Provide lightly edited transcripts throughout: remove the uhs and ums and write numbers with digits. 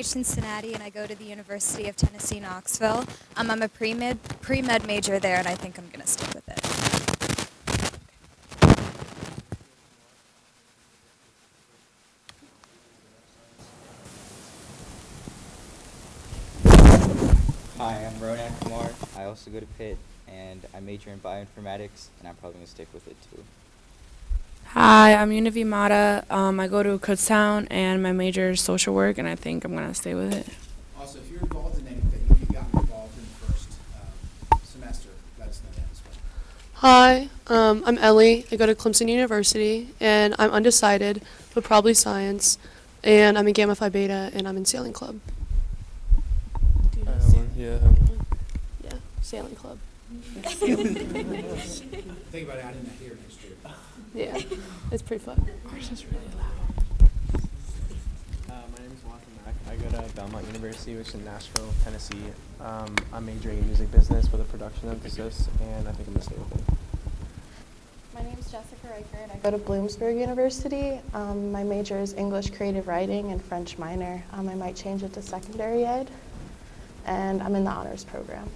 Cincinnati, and I go to the University of Tennessee, Knoxville. I'm a pre-med major there, and I think I'm going to stick with it. Hi, I'm Ronak Kumar. I also go to Pitt, and I major in bioinformatics, and I'm probably going to stick with it too. Hi, I'm Univi Mata. I go to Kutztown, and my major is social work, and I think I'm going to stay with it. Also, if you're involved in anything, if you got involved in the first semester, let us know that as well. Hi, I'm Ellie. I go to Clemson University, and I'm undecided, but probably science. And I'm in Gamma Phi Beta, and I'm in Sailing Club. Yeah, Sailing Club. Think about adding that here next year. Yeah, it's pretty fun. Ours is really loud. my name is Walker Mack. I go to Belmont University, which is in Nashville, Tennessee. I'm majoring in music business with a production emphasis, and I think I'm going to stay with it. My name is Jessica Riker, and I go to Bloomsburg University. My major is English Creative Writing and French minor. I might change it to secondary ed, and I'm in the honors program.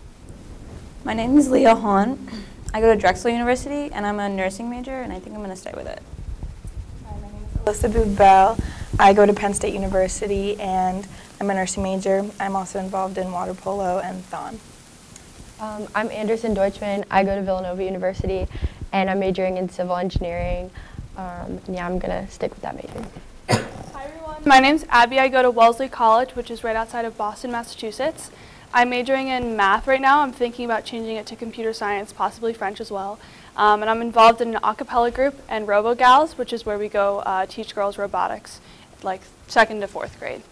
My name is Leah Hahn. I go to Drexel University, and I'm a nursing major, and I think I'm going to stay with it. Hi, my name is Elizabeth Bell. I go to Penn State University, and I'm a nursing major. I'm also involved in water polo and thon. I'm Anderson Deutschman. I go to Villanova University, and I'm majoring in civil engineering. Yeah, I'm going to stick with that major. Hi, everyone. My name's Abby. I go to Wellesley College, which is right outside of Boston, Massachusetts. I'm majoring in math right now. I'm thinking about changing it to computer science, possibly French as well. And I'm involved in an a cappella group and RoboGals, which is where we go teach girls robotics, like 2nd to 4th grade.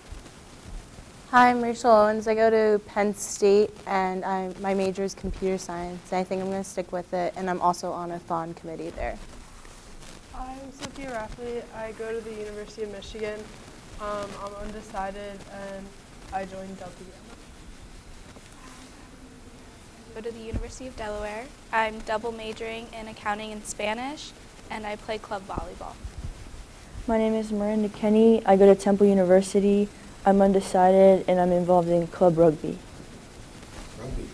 Hi, I'm Rachel Owens. I go to Penn State, and my major is computer science. And I think I'm going to stick with it, and I'm also on a thon committee there. Hi, I'm Sophia Raffley. I go to the University of Michigan. I'm undecided, and I joined Delta Gamma. I go to the University of Delaware. I'm double majoring in accounting and Spanish, and I play club volleyball. My name is Miranda Kenny. I go to Temple University. I'm undecided, and I'm involved in club rugby. Rugby.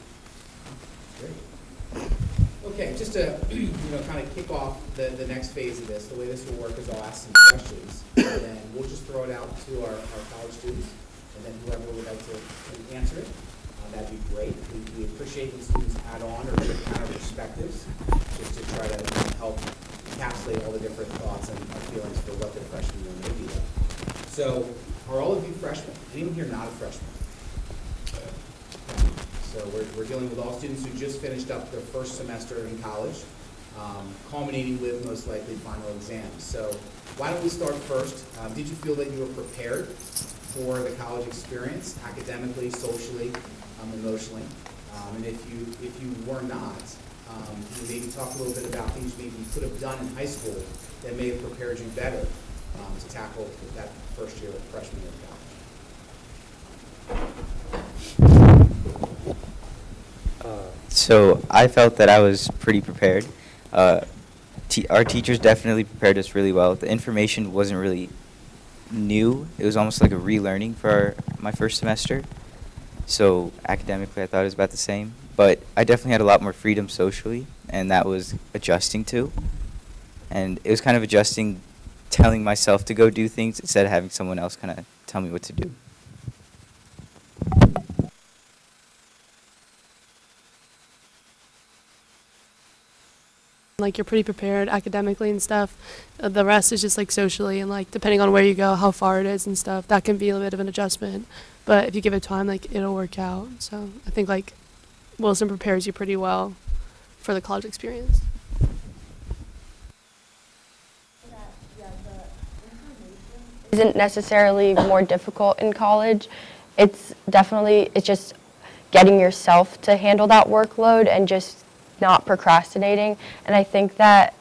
Great. Okay, just to kind of kick off the next phase of this, the way this will work is I'll ask some questions, and then we'll just throw it out to our college students, and then whoever would like to answer it. That'd be great. We appreciate when students add on or give counter perspectives just to try to help encapsulate all the different thoughts and feelings for what the freshman year may be like. So, are all of you freshmen? Anyone here not a freshman? So we're dealing with all students who just finished up their first semester in college, culminating with most likely final exams. So why don't we start first? Did you feel that you were prepared for the college experience, academically, socially, emotionally? And if you were not, can you maybe talk a little bit about things maybe you could have done in high school that may have prepared you better to tackle that first year of freshman year of college? So I felt that I was pretty prepared. Our teachers definitely prepared us really well. The information wasn't really new. It was almost like a relearning for my first semester. So academically, I thought it was about the same. But I definitely had a lot more freedom socially, and that was adjusting to. And it was kind of adjusting, telling myself to go do things instead of having someone else kind of tell me what to do. Like, you're pretty prepared academically and stuff. The rest is just like socially, and like depending on where you go, how far it is and stuff, that can be a bit of an adjustment. But if you give it time, like, it'll work out. So I think like Wilson prepares you pretty well for the college experience. Isn't necessarily more difficult in college. It's just getting yourself to handle that workload and just not procrastinating. And I think that,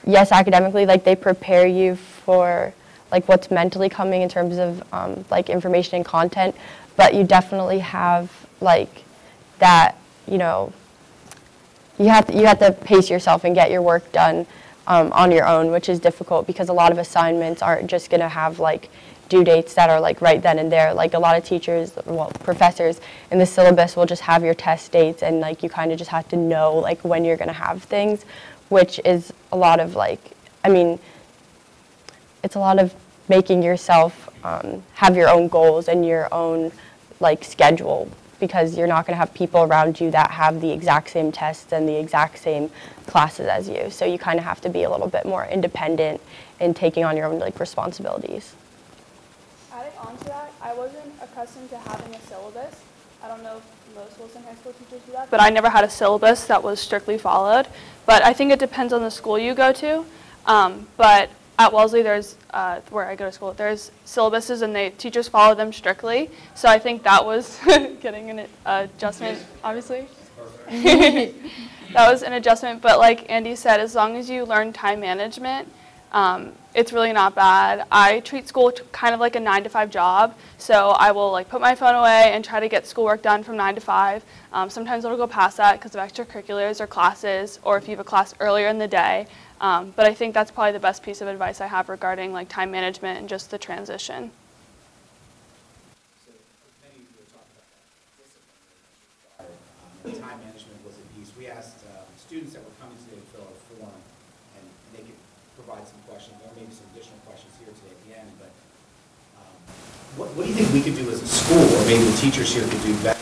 yes, academically, like, they prepare you for like what's mentally coming in terms of like information and content, but you definitely have like that, you have to pace yourself and get your work done on your own, which is difficult because a lot of assignments aren't just going to have like due dates that are like right then and there. Like a lot of teachers, well, professors in the syllabus will just have your test dates, and like you kind of just have to know like when you're going to have things, which is a lot of like, I mean, it's a lot of making yourself have your own goals and your own like schedule, because you're not going to have people around you that have the exact same tests and the exact same classes as you. So you kind of have to be a little bit more independent in taking on your own like responsibilities. Adding on to that, I wasn't accustomed to having a syllabus. I don't know if most Wilson High School teachers do that, but I never had a syllabus that was strictly followed. But I think it depends on the school you go to. But at Wellesley, there's, where I go to school, there's syllabuses and teachers follow them strictly. So I think that was getting an adjustment, obviously. That was an adjustment, but like Andy said, as long as you learn time management, it's really not bad. I treat school kind of like a 9-to-5 job, so I will like put my phone away and try to get schoolwork done from 9 to 5. Sometimes it'll go past that because of extracurriculars or classes, or if you have a class earlier in the day. But I think that's probably the best piece of advice I have regarding like time management and just the transition. Time management was a piece. We asked students that were coming today to fill out a form, and they could provide some questions, or maybe some additional questions here today at the end. But what do you think we could do as a school, or maybe the teachers here could do better?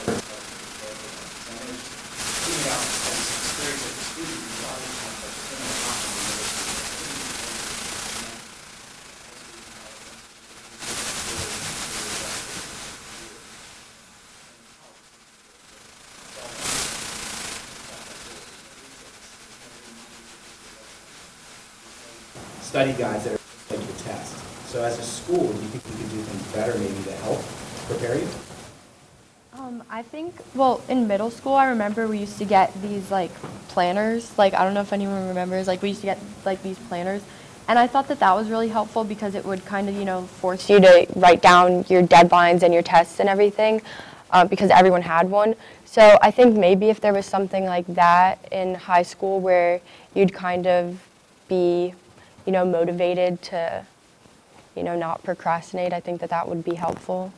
Study guides that are like your test. So as a school, do you think we could do things better maybe to help prepare you? I think, well, in middle school, I remember we used to get these like planners. Like, I don't know if anyone remembers, like we used to get like these planners. And I thought that that was really helpful because it would kind of, you know, force you to write down your deadlines and your tests and everything, because everyone had one. So I think maybe if there was something like that in high school where you'd kind of be, you know, motivated to, you know, not procrastinate, I think that that would be helpful.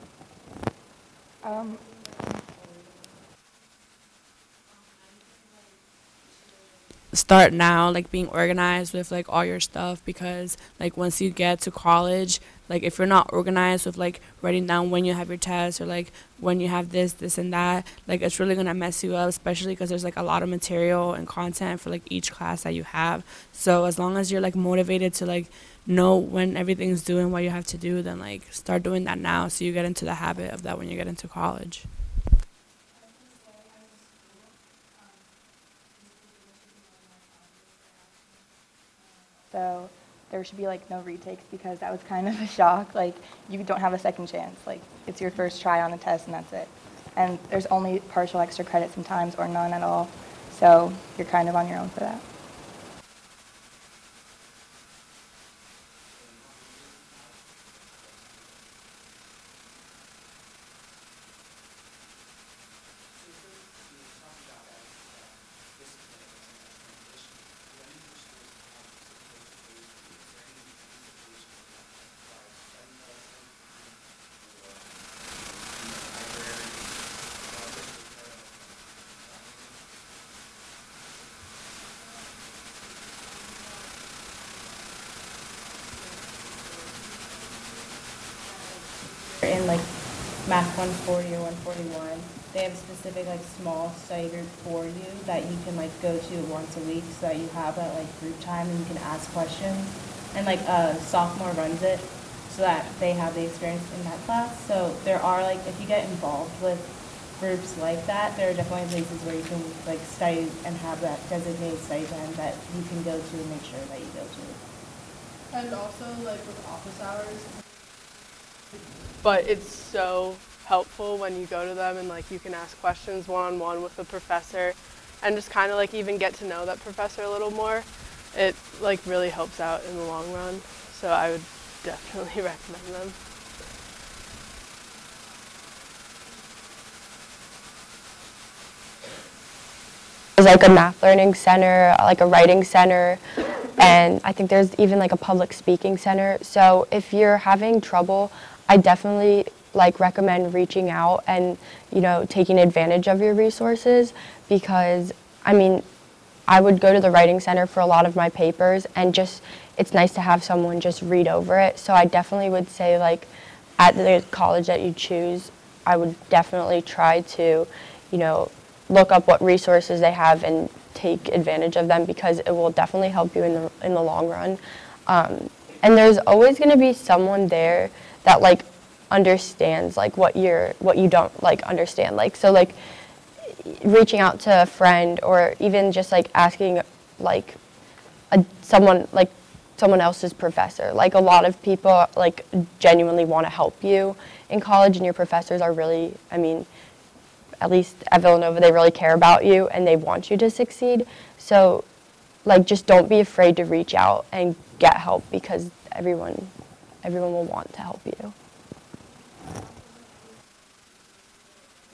Start now, like being organized with like all your stuff, because like once you get to college, like if you're not organized with like writing down when you have your test, or like when you have this and that, like it's really gonna mess you up, especially because there's like a lot of material and content for like each class that you have. So as long as you're like motivated to like know when everything's due and what you have to do, then like start doing that now so you get into the habit of that when you get into college. So there should be like no retakes, because that was kind of a shock. Like, you don't have a second chance. Like, it's your first try on a test and that's it. And there's only partial extra credit sometimes, or none at all. So you're kind of on your own for that. In like Math 140 or 141, they have a specific like small study group for you that you can like go to once a week, so that you have that like group time and you can ask questions. And like a sophomore runs it, so that they have the experience in that class. So there are like, if you get involved with groups like that, there are definitely places where you can like study and have that designated study time that you can go to and make sure that you go to. And also like with office hours. But it's so helpful when you go to them and like you can ask questions one-on-one with the professor and just kind of like even get to know that professor a little more. It like really helps out in the long run. So I would definitely recommend them. There's like a math learning center, like a writing center, and I think there's even like a public speaking center. So if you're having trouble, I definitely like recommend reaching out and, you know, taking advantage of your resources, because I mean, I would go to the writing center for a lot of my papers, and just it's nice to have someone just read over it. So I definitely would say, like, at the college that you choose, I would definitely try to, you know, look up what resources they have and take advantage of them, because it will definitely help you in the long run. And there's always going to be someone there that like understands like what you don't like understand. Like, so like reaching out to a friend, or even just like asking like someone else's professor. Like, a lot of people like genuinely want to help you in college, and your professors are really, I mean, at least at Villanova, they really care about you and they want you to succeed. So like, just don't be afraid to reach out and get help, because everyone will want to help you.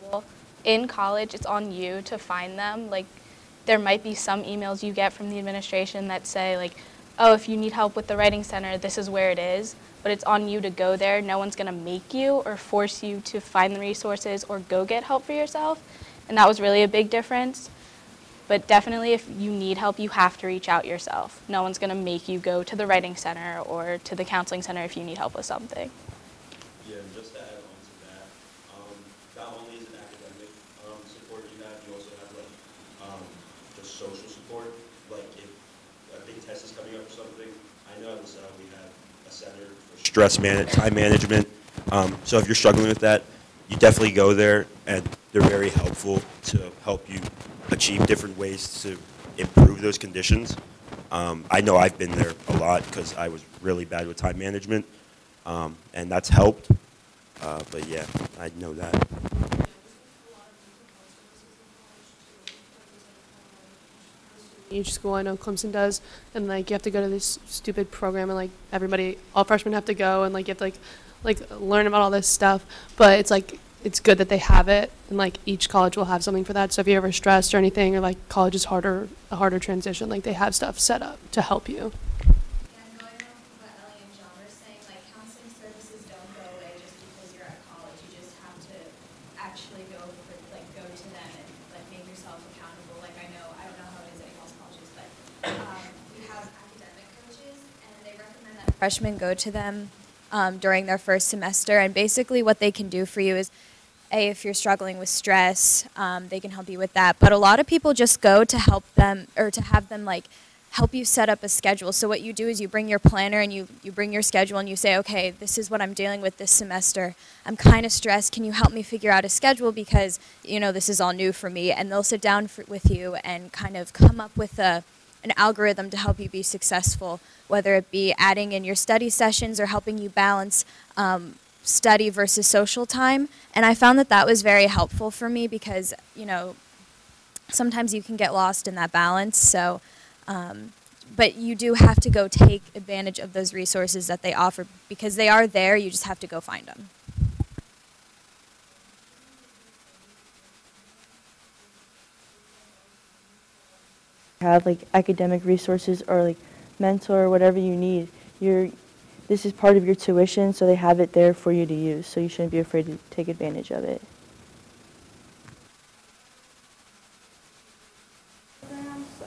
Well, in college, it's on you to find them. Like, there might be some emails you get from the administration that say like, oh, if you need help with the writing center, this is where it is. But it's on you to go there. No one's going to make you or force you to find the resources or go get help for yourself. And that was really a big difference. But definitely, if you need help, you have to reach out yourself. No one's going to make you go to the writing center or to the counseling center if you need help with something. Yeah, and just to add on to that, not only is it academic support you have, you also have like just social support. Like, if a big test is coming up or something, I know at LaSalle we have a center for time management. So if you're struggling with that, you definitely go there, and they're very helpful to help you achieve different ways to improve those conditions. I know I've been there a lot because I was really bad with time management, and that's helped. But yeah, I know that. Each school, I know Clemson does, and like you have to go to this stupid program, and like all freshmen have to go, and like you have to like learn about all this stuff. But it's like, it's good that they have it, and like each college will have something for that. So if you're ever stressed or anything, or like college is a harder transition, like they have stuff set up to help you. And going off of what Ellie and John were saying, like counseling services don't go away just because you're at college. You just have to actually go to them and like make yourself accountable. Like, I don't know how it is at y'all's colleges, but we have academic coaches, and they recommend that freshmen go to them during their first semester, and basically what they can do for you is, if you're struggling with stress, they can help you with that. But a lot of people just go to help them, or to have them like help you set up a schedule. So what you do is you bring your planner and you bring your schedule, and you say, okay, this is what I'm dealing with this semester. I'm kind of stressed. Can you help me figure out a schedule, because this is all new for me? And they'll sit down with you and kind of come up with an algorithm to help you be successful, whether it be adding in your study sessions or helping you balance study versus social time. And I found that was very helpful for me, because sometimes you can get lost in that balance. So but you do have to go take advantage of those resources that they offer, because they are there. You just have to go find them. Have like academic resources or like mentor or whatever you need. This is part of your tuition, so they have it there for you to use, so you shouldn't be afraid to take advantage of it. So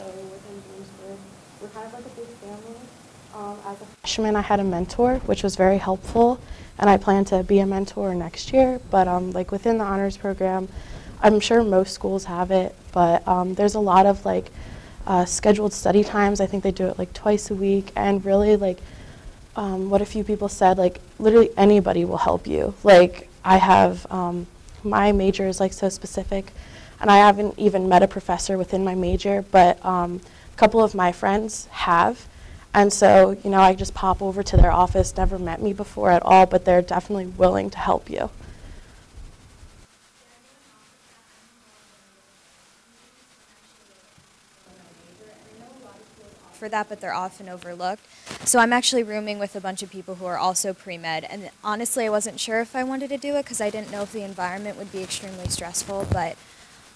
within Bloomsburg, we're kind of like a big family. As a freshman, I had a mentor, which was very helpful, and I plan to be a mentor next year. But like within the honors program, I'm sure most schools have it, but there's a lot of like scheduled study times. I think they do it like twice a week, and really like what a few people said, like literally anybody will help you. Like, I have, my major is like so specific, and I haven't even met a professor within my major, but a couple of my friends have. And so, I just pop over to their office, never met me before at all, but they're definitely willing to help you. For that, but they're often overlooked. So I'm actually rooming with a bunch of people who are also pre-med, and honestly I wasn't sure if I wanted to do it because I didn't know if the environment would be extremely stressful, but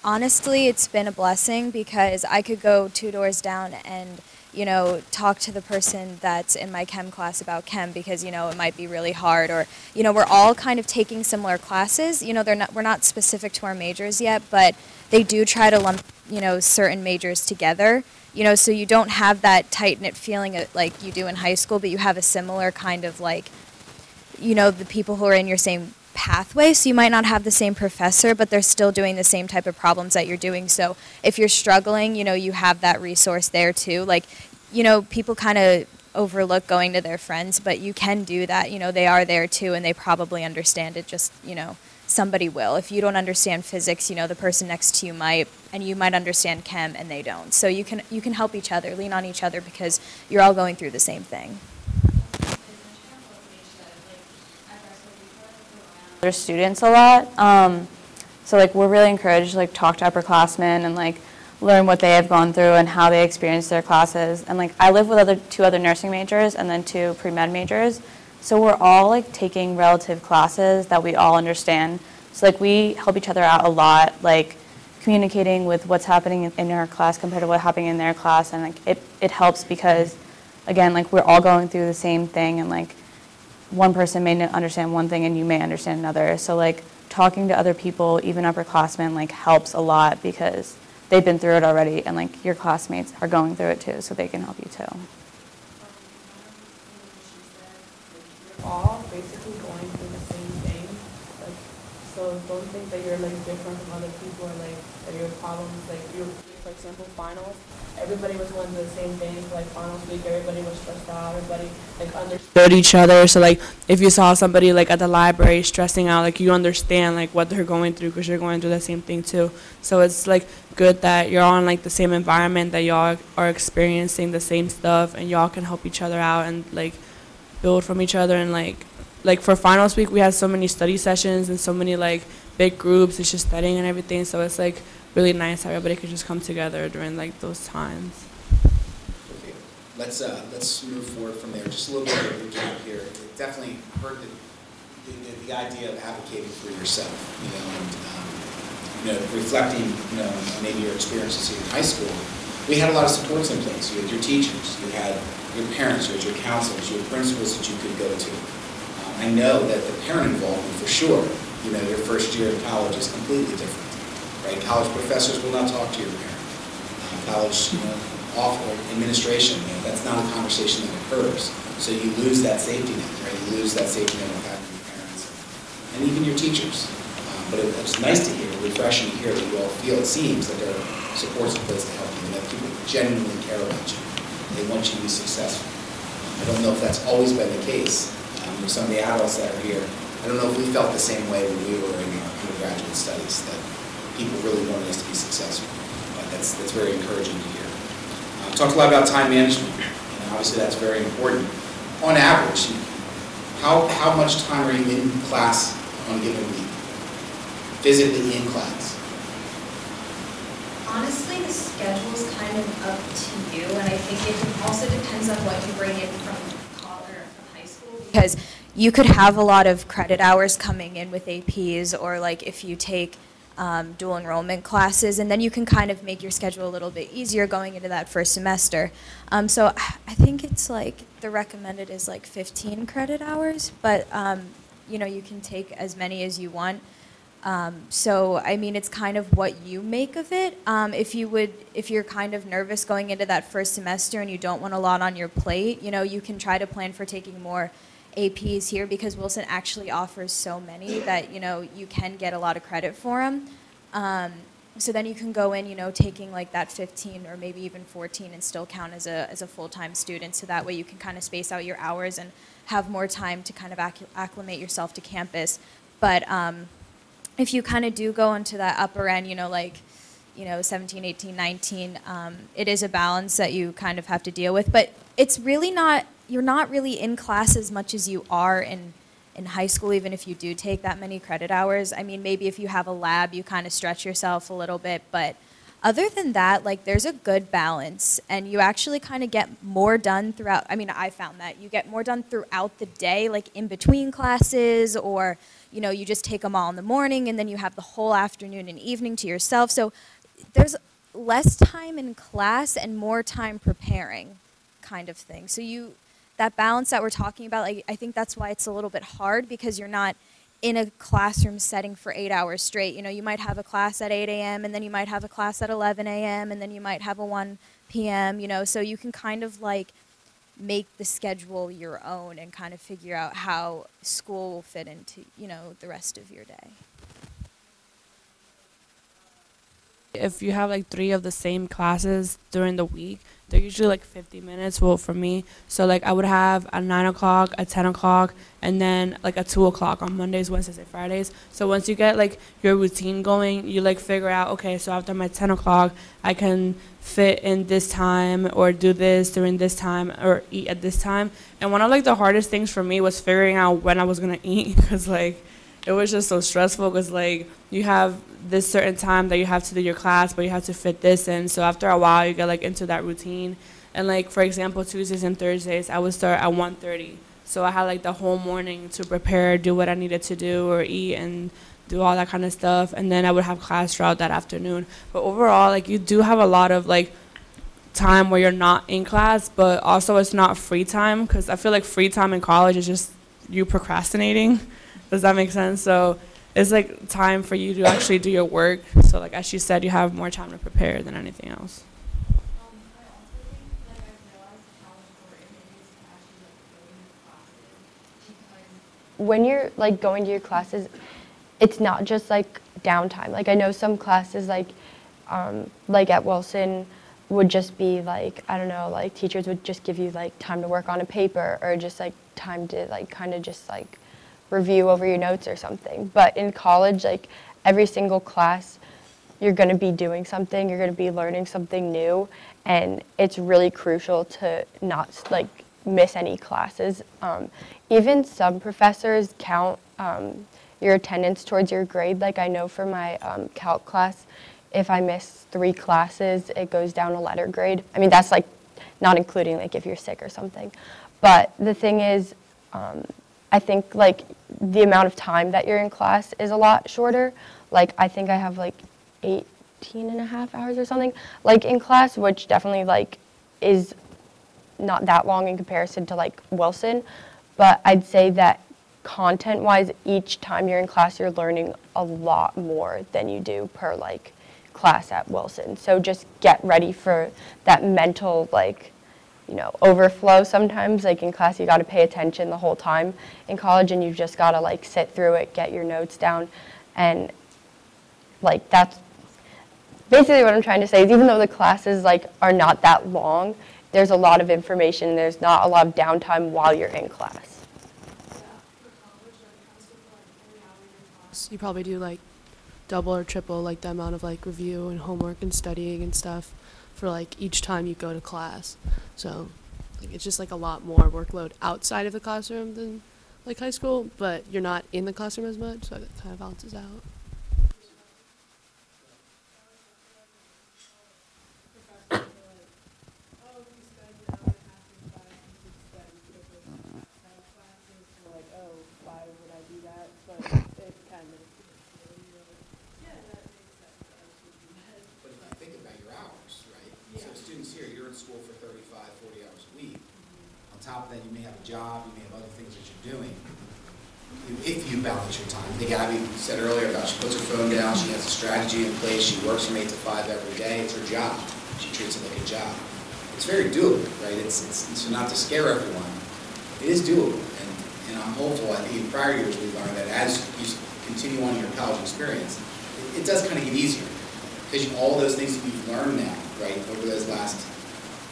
honestly it's been a blessing, because I could go 2 doors down and you know, talk to the person that's in my chem class about chem because, you know, it might be really hard. Or, you know, we're all kind of taking similar classes. You know, we're not specific to our majors yet, but they do try to lump, you know, certain majors together. You know, so you don't have that tight-knit feeling like you do in high school, but you have a similar kind of like, you know, the people who are in your same pathway. So you might not have the same professor, but they're still doing the same type of problems that you're doing. So if you're struggling, you know, you have that resource there too. Like, you know, people kind of overlook going to their friends, but you can do that. You know, they are there too, and they probably understand it. Just, you know, somebody will. If you don't understand physics, you know, the person next to you might, and you might understand chem and they don't. So you can help each other, lean on each other because you're all going through the same thing. Other students a lot. So like we're really encouraged to like talk to upperclassmen and like learn what they have gone through and how they experience their classes. And like I live with two other nursing majors and then 2 pre-med majors. So we're all like taking relative classes that we all understand. So like we help each other out a lot, like communicating with what's happening in our class compared to what's happening in their class. And like it helps because again, like we're all going through the same thing and like one person may understand one thing and you may understand another. So like talking to other people, even upperclassmen, like helps a lot because they've been through it already and like your classmates are going through it too, so they can help you too. All basically going through the same thing. Like, so don't think that you're like different from other people or like that your problems, like your, for example, finals. Everybody was going through the same thing. Like finals week, everybody was stressed out. Everybody like understood each other. So like if you saw somebody like at the library stressing out, like you understand like what they're going through because you're going through the same thing too. So it's like good that you're on like the same environment, that y'all are experiencing the same stuff, and y'all can help each other out and like build from each other. And like for finals week we had so many study sessions and so many like big groups. It's just studying and everything, so it's like really nice how everybody could just come together during like those times. Okay. Let's move forward from there. Just a little bit of a recap here. It definitely heard the idea of advocating for yourself, you know, and you know, reflecting, you know, maybe your experiences here in high school. We had a lot of supports in place. You had your teachers, you had your parents, you had your counselors, you had principals that you could go to. I know that the parent involvement, for sure, you know, your first year in college is completely different, right? College professors will not talk to your parent. College, you know, administration, you know, that's not a conversation that occurs. So you lose that safety net, right? You lose that safety net of having your parents and even your teachers. But it's nice to hear, refreshing to hear that you all feel, it seems, that there are supports in place to help you and that people genuinely care about you. They want you to be successful. I don't know if that's always been the case. With some of the adults that are here, I don't know if we felt the same way when we were in our undergraduate studies, that people really wanted us to be successful. But that's very encouraging to hear. Talked a lot about time management, and obviously that's very important. On average, how much time are you in class on a given week? Physically in class? Honestly, the schedule is kind of up to you, and I think it also depends on what you bring in from college or from high school, because you could have a lot of credit hours coming in with APs, or like if you take dual enrollment classes, and then you can kind of make your schedule a little bit easier going into that first semester. So I think it's like the recommended is like 15 credit hours, but you know, you can take as many as you want. So I mean, it's kind of what you make of it. If you're kind of nervous going into that first semester and you don't want a lot on your plate, you know, you can try to plan for taking more APs here, because Wilson actually offers so many that, you know, you can get a lot of credit for them. So then you can go in, you know, taking like that 15 or maybe even 14 and still count as a full-time student. So that way you can kind of space out your hours and have more time to kind of acclimate yourself to campus. But if you kind of do go into that upper end, you know, like, you know, 17, 18, 19, it is a balance that you kind of have to deal with. But it's really not, you're not really in class as much as you are in high school, even if you do take that many credit hours. I mean, maybe if you have a lab, you kind of stretch yourself a little bit. But other than that, like, there's a good balance, and you actually kind of get more done throughout. I mean, I found that you get more done throughout the day, like in between classes, or, you know, you just take them all in the morning, and then you have the whole afternoon and evening to yourself. So there's less time in class and more time preparing kind of thing. So that balance that we're talking about, like, I think that's why it's a little bit hard, because you're not in a classroom setting for 8 hours straight. You know, you might have a class at 8 a.m. and then you might have a class at 11 a.m. and then you might have a 1 p.m., you know, so you can kind of like make the schedule your own and kind of figure out how school will fit into, you know, the rest of your day. If you have like 3 of the same classes during the week, they're usually like 50 minutes, well, for me. So like I would have a 9 o'clock, a 10 o'clock, and then like a 2 o'clock on Mondays, Wednesdays, and Fridays. So once you get like your routine going, you like figure out, okay, so after my 10 o'clock, I can fit in this time or do this during this time or eat at this time. And one of like the hardest things for me was figuring out when I was gonna eat, because like it was just so stressful, because like you have this certain time that you have to do your class, but you have to fit this in. So after a while, you get like into that routine. And like, for example, Tuesdays and Thursdays, I would start at 1:30. So I had like the whole morning to prepare, do what I needed to do or eat and do all that kind of stuff. And then I would have class throughout that afternoon. But overall, like you do have a lot of like time where you're not in class, but also it's not free time, because I feel like free time in college is just you procrastinating. Does that make sense? So it's like time for you to actually do your work. So like as she said, you have more time to prepare than anything else. When you're like going to your classes, it's not just like downtime. Like I know some classes like at Wilson would just be like, I don't know, like teachers would just give you like time to work on a paper, or just like time to like kind of just like review over your notes or something. But in college, like every single class, you're going to be doing something, you're going to be learning something new, and it's really crucial to not like miss any classes. Even some professors count your attendance towards your grade. Like I know for my calc class, if I miss 3 classes, it goes down a letter grade. I mean, that's like not including like if you're sick or something. But the thing is, I think like the amount of time that you're in class is a lot shorter. Like I think I have like 18.5 hours or something like in class, which definitely like is not that long in comparison to like Wilson. But I'd say that content-wise, each time you're in class, you're learning a lot more than you do per like class at Wilson. So just get ready for that mental like, you know, overflow sometimes. Like in class, you got to pay attention the whole time. In college, and you've just got to like sit through it, get your notes down, and like that's basically what I'm trying to say. Is even though the classes like are not that long, there's a lot of information. There's not a lot of downtime while you're in class. You probably do like double or triple like the amount of like review and homework and studying and stuff for like each time you go to class. So like it's just like a lot more workload outside of the classroom than like high school, but you're not in the classroom as much, so that kind of balances out. Top of that, you may have a job, you may have other things that you're doing. If you balance your time, I think Abby said earlier about she puts her phone down, she has a strategy in place, she works from 8 to 5 every day. It's her job. She treats it like a job. It's very doable, right? It's so not to scare everyone. It is doable, and I'm hopeful. I think in prior years we learned that as you continue on your college experience, it does kind of get easier because all those things that you've learned now, right, over those last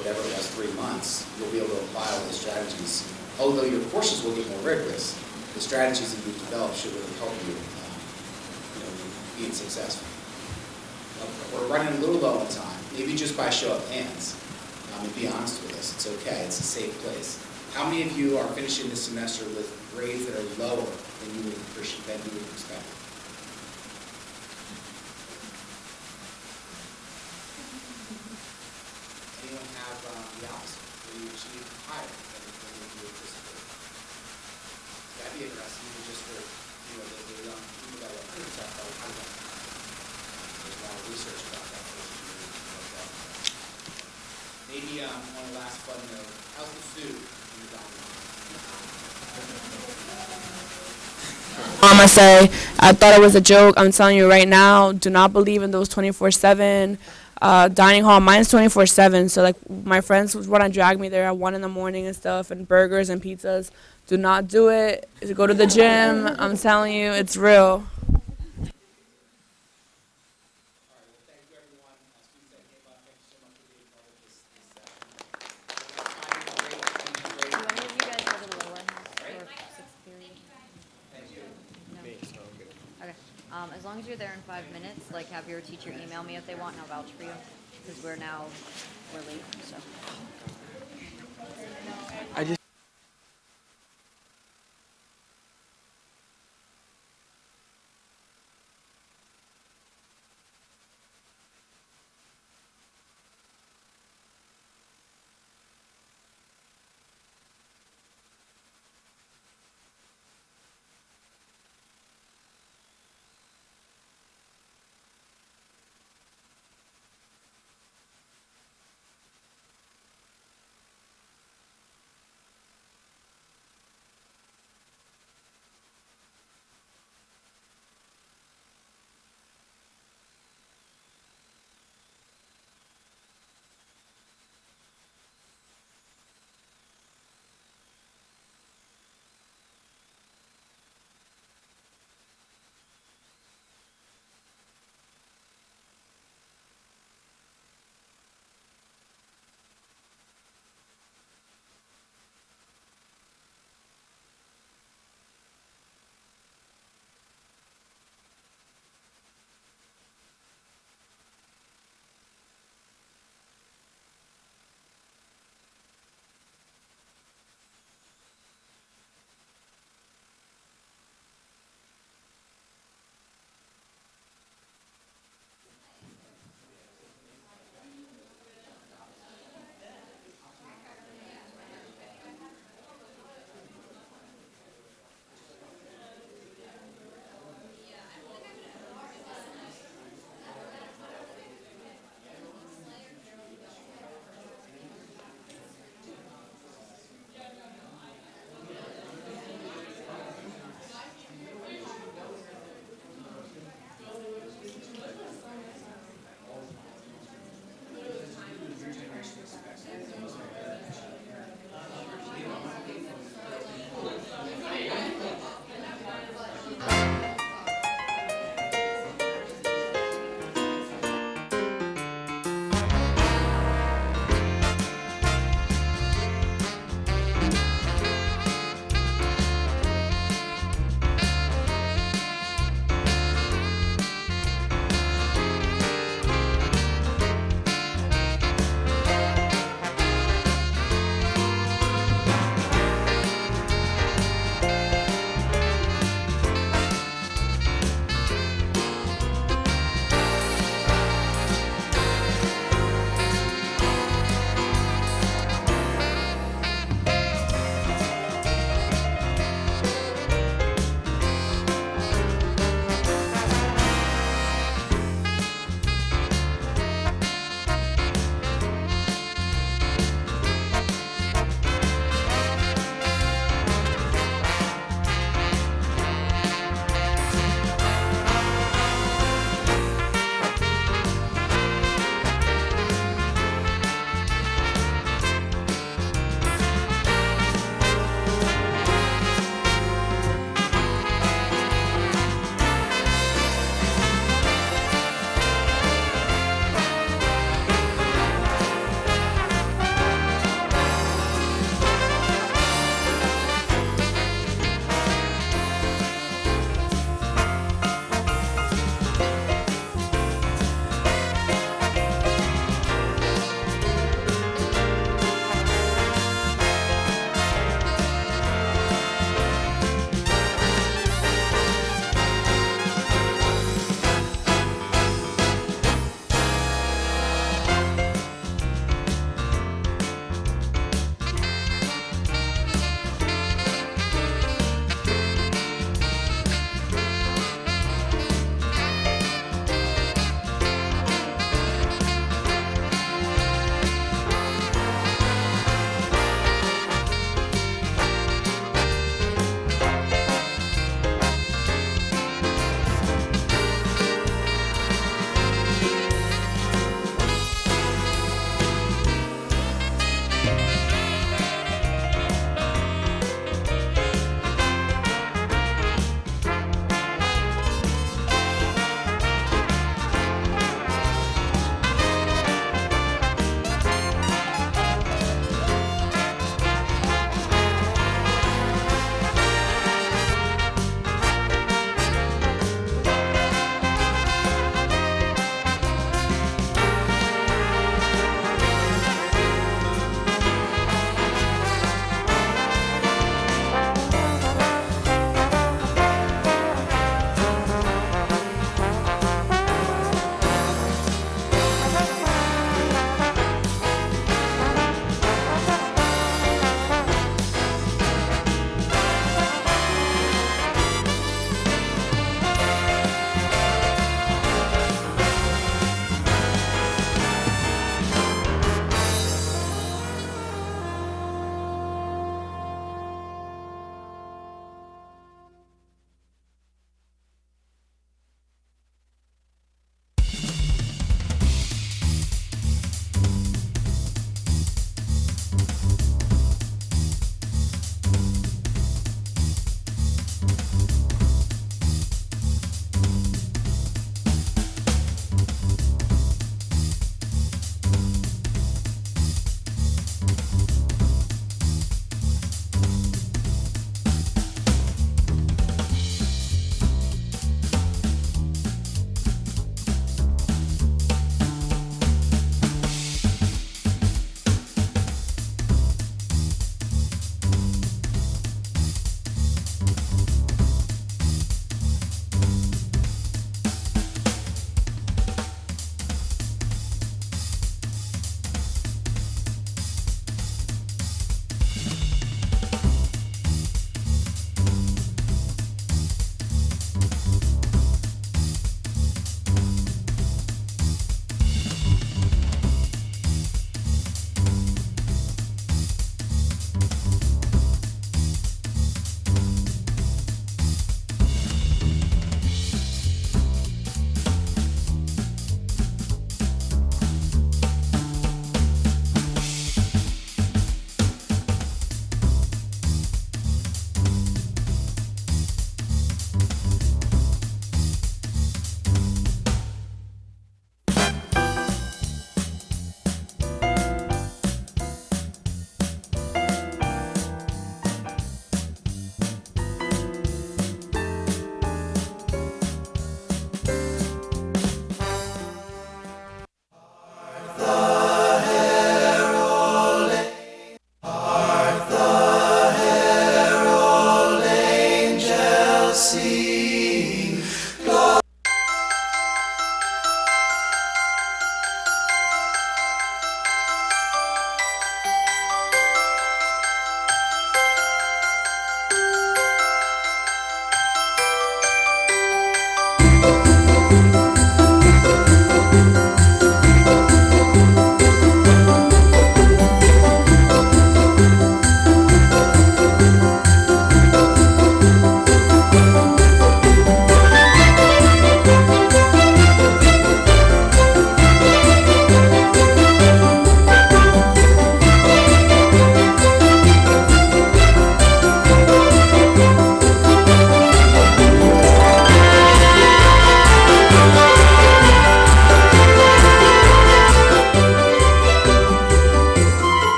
whatever it was, 3 months, you'll be able to apply all those strategies. Although your courses will get more rigorous, the strategies that you've developed should really help you, being successful. We're running a little low on time, maybe just by show of hands. And be honest with us, it's okay, it's a safe place. How many of you are finishing this semester with grades that are lower than you would expect? Anyone have the opposite, where you achieve higher than you anticipated? That'd be interesting, just for the young people that are under tech, how does that happen? There's a lot of research about that. gonna say, I thought it was a joke. I'm telling you right now, do not believe in those 24/7 dining hall. Mine's 24/7. So like my friends want to drag me there at 1 in the morning and stuff, and burgers and pizzas. Do not do it. Go to the gym. I'm telling you, it's real. As long as you're there in 5 minutes, like have your teacher email me if they want, and I'll vouch for you, because we're late, so. I just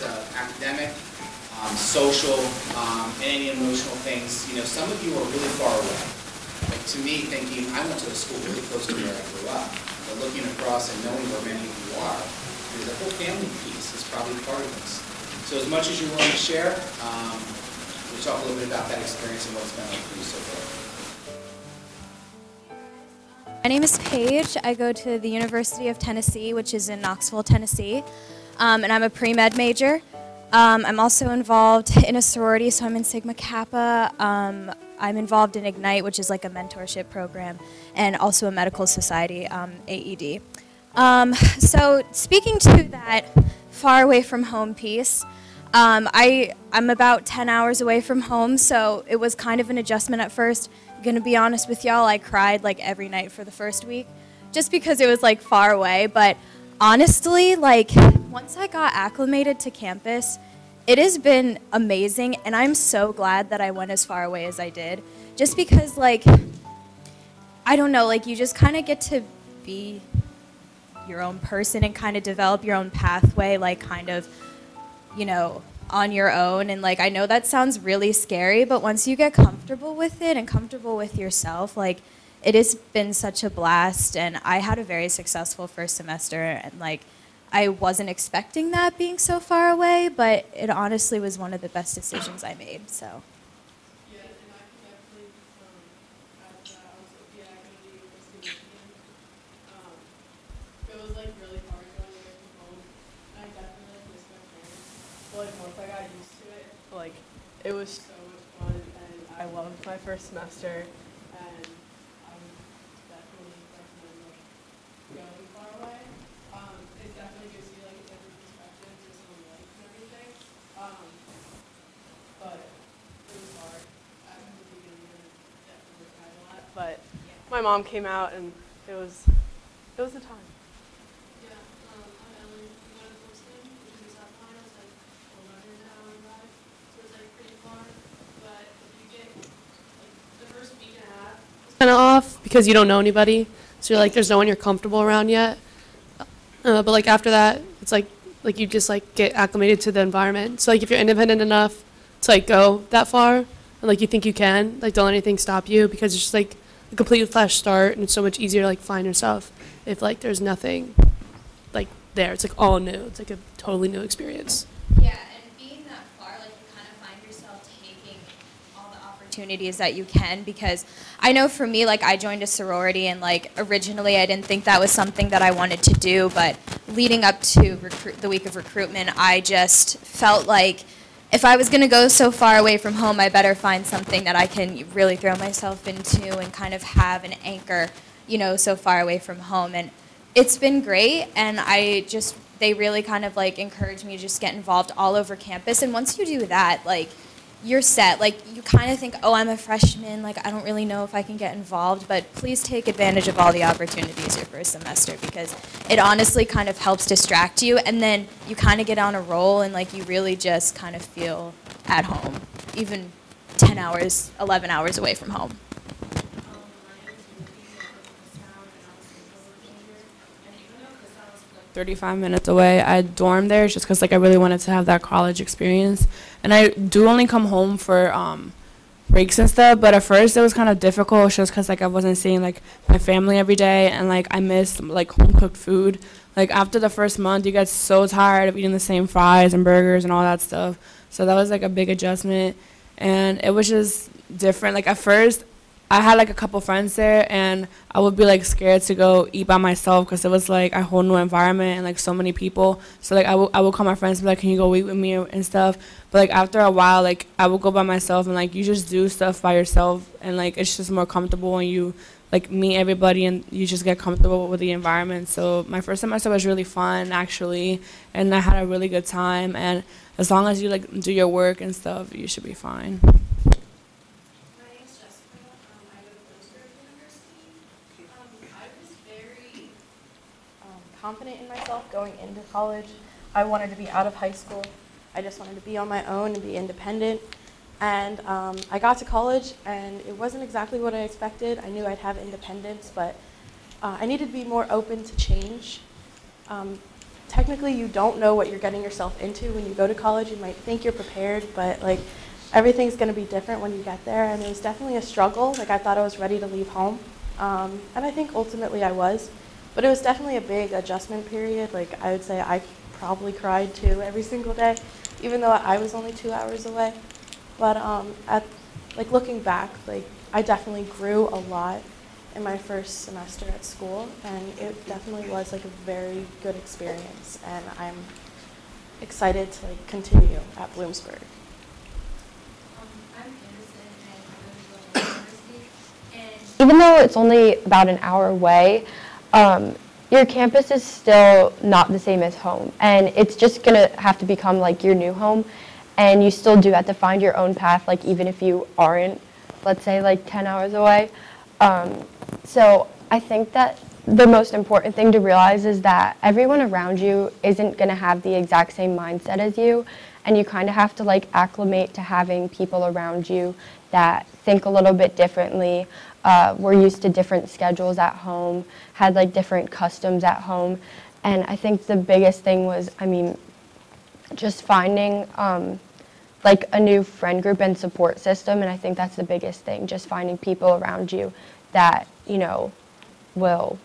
terms of academic, social, and any emotional things, you know, some of you are really far away. Like to me, thinking, I went to a school really close to where I grew up, but looking across and knowing where many of you are, the whole family piece is probably part of this. So as much as you're willing to share, we'll talk a little bit about that experience and what it's been like for you so far. My name is Paige. I go to the University of Tennessee, which is in Knoxville, Tennessee, and I'm a pre-med major. I'm also involved in a sorority, so I'm in Sigma Kappa. I'm involved in Ignite, which is like a mentorship program, and also a medical society, AED. So speaking to that far away from home piece, I'm about 10 hours away from home, so it was kind of an adjustment at first. Gonna be honest with y'all, I cried like every night for the first week, just because it was like far away. But honestly, like once I got acclimated to campus, it has been amazing, and I'm so glad that I went as far away as I did, just because like, I don't know, like you just kind of get to be your own person and kind of develop your own pathway, like kind of, you know, on your own. And like I know that sounds really scary, but once you get comfortable with it and comfortable with yourself, like it has been such a blast. And I had a very successful first semester, and like I wasn't expecting that being so far away, but it honestly was one of the best decisions I made. So like it was so much fun, and I loved my first semester, and I would definitely recommend like going far away. It definitely gives you like a different perspective just on life and everything. But it was hard at the beginning, and definitely cried a lot. But my mom came out, and it was the time. Kind of off because you don't know anybody, so you're like there's no one you're comfortable around yet, but like after that it's like you just like get acclimated to the environment. So like if you're independent enough to like go that far and like you think you can, like don't let anything stop you, because it's just like a complete fresh start, and it's so much easier to like find yourself if like there's nothing like there. It's like all new. It's like a totally new experience. yeah, and being that far, like you kind of find yourself taking all the opportunities that you can, because I know for me, like I joined a sorority, and like originally I didn't think that was something that I wanted to do, but leading up to the week of recruitment, I just felt like if I was going to go so far away from home, I better find something that I can really throw myself into and kind of have an anchor, you know, so far away from home. And it's been great, and they really kind of like encourage me to just get involved all over campus. And once you do that, like you're set. Like you kind of think, oh, I'm a freshman, like I don't really know if I can get involved, but please take advantage of all the opportunities your first semester, because it honestly kind of helps distract you, and then you kind of get on a roll, and like you really just kind of feel at home, even 10 hours, 11 hours away from home. 35 minutes away. I dormed there just because like I really wanted to have that college experience, and I do only come home for breaks and stuff. But at first it was kind of difficult just because like I wasn't seeing like my family every day, and like I missed like home cooked food. Like after the first month, you get so tired of eating the same fries and burgers and all that stuff. So that was like a big adjustment, and it was just different. Like at first, I had like a couple friends there, and I would be like scared to go eat by myself because it was like a whole new environment and like so many people. So like I would call my friends and be like, can you go eat with me and stuff. But like after a while, like I would go by myself, and like you just do stuff by yourself, and like it's just more comfortable when you like meet everybody and you just get comfortable with the environment. So my first semester was really fun actually, and I had a really good time. And as long as you like do your work and stuff, you should be fine. Confident in myself going into college. I wanted to be out of high school. I just wanted to be on my own and be independent. And I got to college, and it wasn't exactly what I expected. I knew I'd have independence, but I needed to be more open to change. technically you don't know what you're getting yourself into when you go to college. You might think you're prepared, but like everything's going to be different when you get there. And it was definitely a struggle. Like I thought I was ready to leave home. And I think ultimately I was. But it was definitely a big adjustment period. Like I would say I probably cried too every single day, even though I was only 2 hours away. But like looking back, like I definitely grew a lot in my first semester at school, and it definitely was like a very good experience, and I'm excited to like continue at Bloomsburg. Even though it's only about an hour away, your campus is still not the same as home, and it's just gonna have to become like your new home, and you still do have to find your own path, like even if you aren't, let's say, like 10 hours away. So I think that the most important thing to realize is that everyone around you isn't going to have the exact same mindset as you, and you kind of have to like acclimate to having people around you that think a little bit differently, were used to different schedules at home, had like different customs at home. And I think the biggest thing was, I mean, just finding like a new friend group and support system, and I think that's the biggest thing, just finding people around you that, you know, will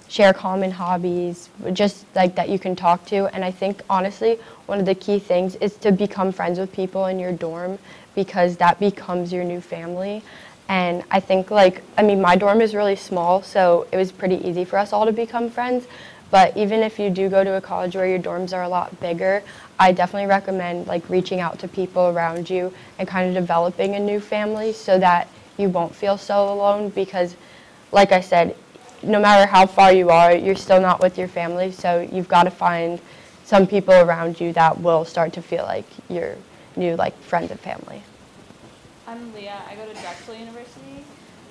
share common hobbies, just like that you can talk to. And I think honestly, one of the key things is to become friends with people in your dorm, because that becomes your new family. And I think like, I mean, my dorm is really small, so it was pretty easy for us all to become friends. But even if you do go to a college where your dorms are a lot bigger, I definitely recommend like reaching out to people around you and kind of developing a new family so that you won't feel so alone, because like I said, no matter how far you are, you're still not with your family, so you've got to find some people around you that will start to feel like your new like friends and family. I'm Leah. I go to Drexel University.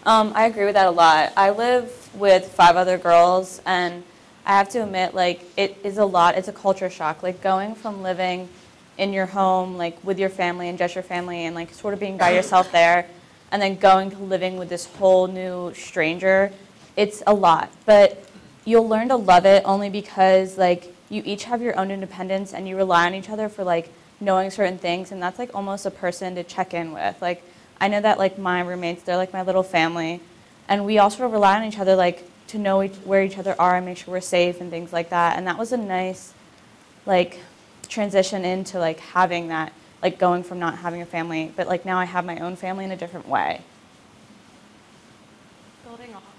I agree with that a lot. I live with 5 other girls, and I have to admit, like, it is a lot. It's a culture shock. Like, going from living in your home, like, with your family and just your family and, like, sort of being by yourself there, and then going to living with this whole new stranger, it's a lot. But you'll learn to love it only because, like, you each have your own independence and you rely on each other for, like, knowing certain things, and that's, like, almost a person to check in with. Like, I know that, like, my roommates, they're, like, my little family, and we also rely on each other, like, to know where each other are and make sure we're safe and things like that. And that was a nice, like, transition into, like, having that, like, going from not having a family, but, like, now I have my own family in a different way. Building off of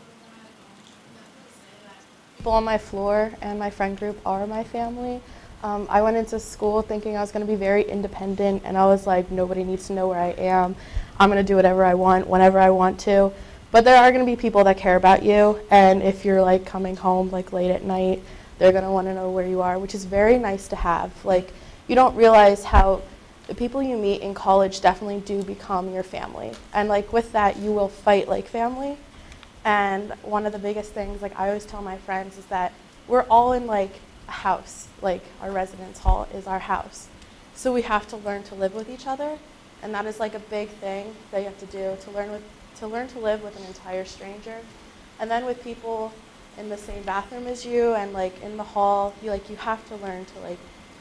that, people on my floor and my friend group are my family. I went into school thinking I was going to be very independent, and I was like, nobody needs to know where I am. I'm going to do whatever I want, whenever I want to. But there are going to be people that care about you, and if you're like coming home like late at night, they're going to want to know where you are, which is very nice to have. Like, you don't realize how the people you meet in college definitely do become your family. And like with that, you will fight like family. And one of the biggest things, like I always tell my friends, is that we're all in like a house. Like our residence hall is our house. So we have to learn to live with each other. And that is like a big thing that you have to do, to learn to live with an entire stranger. And then with people in the same bathroom as you and like in the hall, you have to learn to like